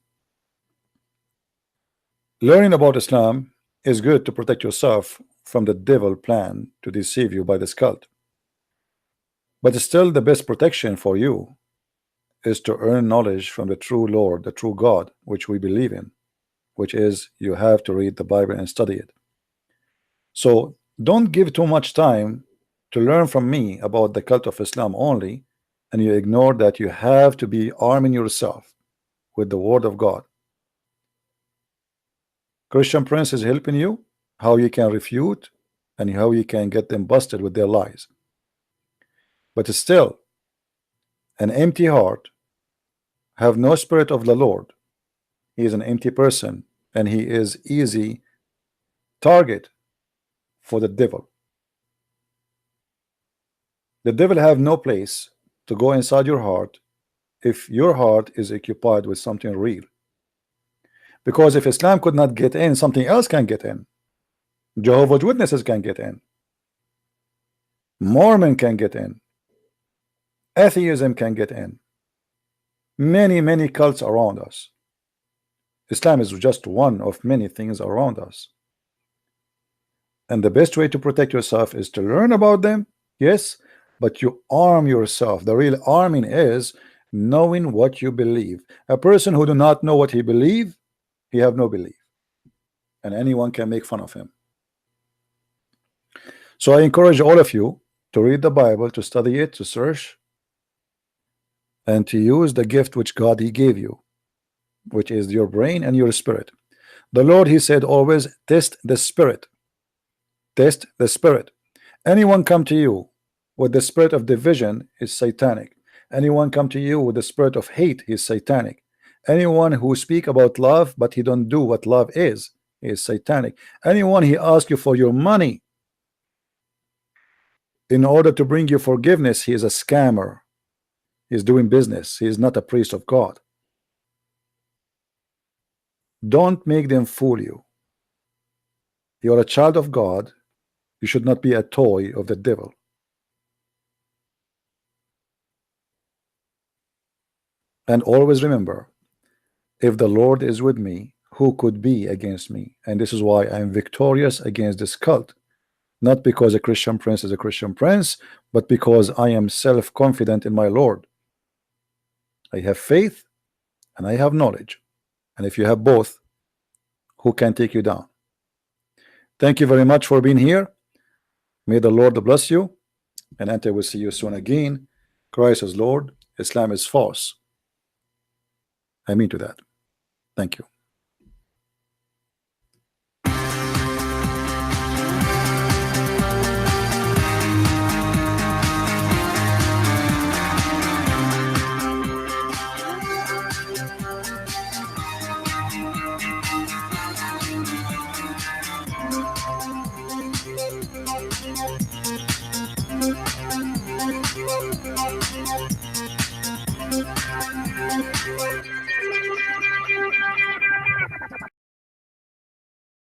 learning about Islam is good to protect yourself from the devil plan to deceive you by this cult. But still, the best protection for you is to earn knowledge from the true Lord, the true God, which we believe in, which is you have to read the Bible and study it. So don't give too much time to learn from me about the cult of Islam only, and you ignore that you have to be arming yourself with the word of God. Christian Prince is helping you how you can refute and how you can get them busted with their lies. But still, an empty heart have no spirit of the Lord. He is an empty person, and he is easy target for the devil. The devil have no place to go inside your heart if your heart is occupied with something real. Because if Islam could not get in, something else can get in. Jehovah's Witnesses can get in. Mormon can get in. Atheism can get in. Many cults around us. Islam is just one of many things around us. And the best way to protect yourself is to learn about them, yes, but you arm yourself. The real arming is knowing what you believe. A person who do not know what he believe, he have no belief, and anyone can make fun of him. So I encourage all of you to read the Bible, to study it, to search, and to use the gift which God he gave you, which is your brain and your spirit. The Lord, he said always, test the spirit. Test the spirit. Anyone come to you with the spirit of division is satanic. Anyone come to you with the spirit of hate is satanic. Anyone who speak about love but he don't do what love is satanic. Anyone he ask you for your money in order to bring you forgiveness, he is a scammer. He is doing business. He is not a priest of God. Don't make them fool you. You are a child of God. You should not be a toy of the devil. And always remember, if the Lord is with me, who could be against me? And this is why I am victorious against this cult. Not because a Christian prince is a Christian prince, but because I am self-confident in my Lord. I have faith and I have knowledge. And if you have both, who can take you down? Thank you very much for being here. May the Lord bless you. And until we see you soon again, Christ is Lord, Islam is false. I mean to that. Thank you.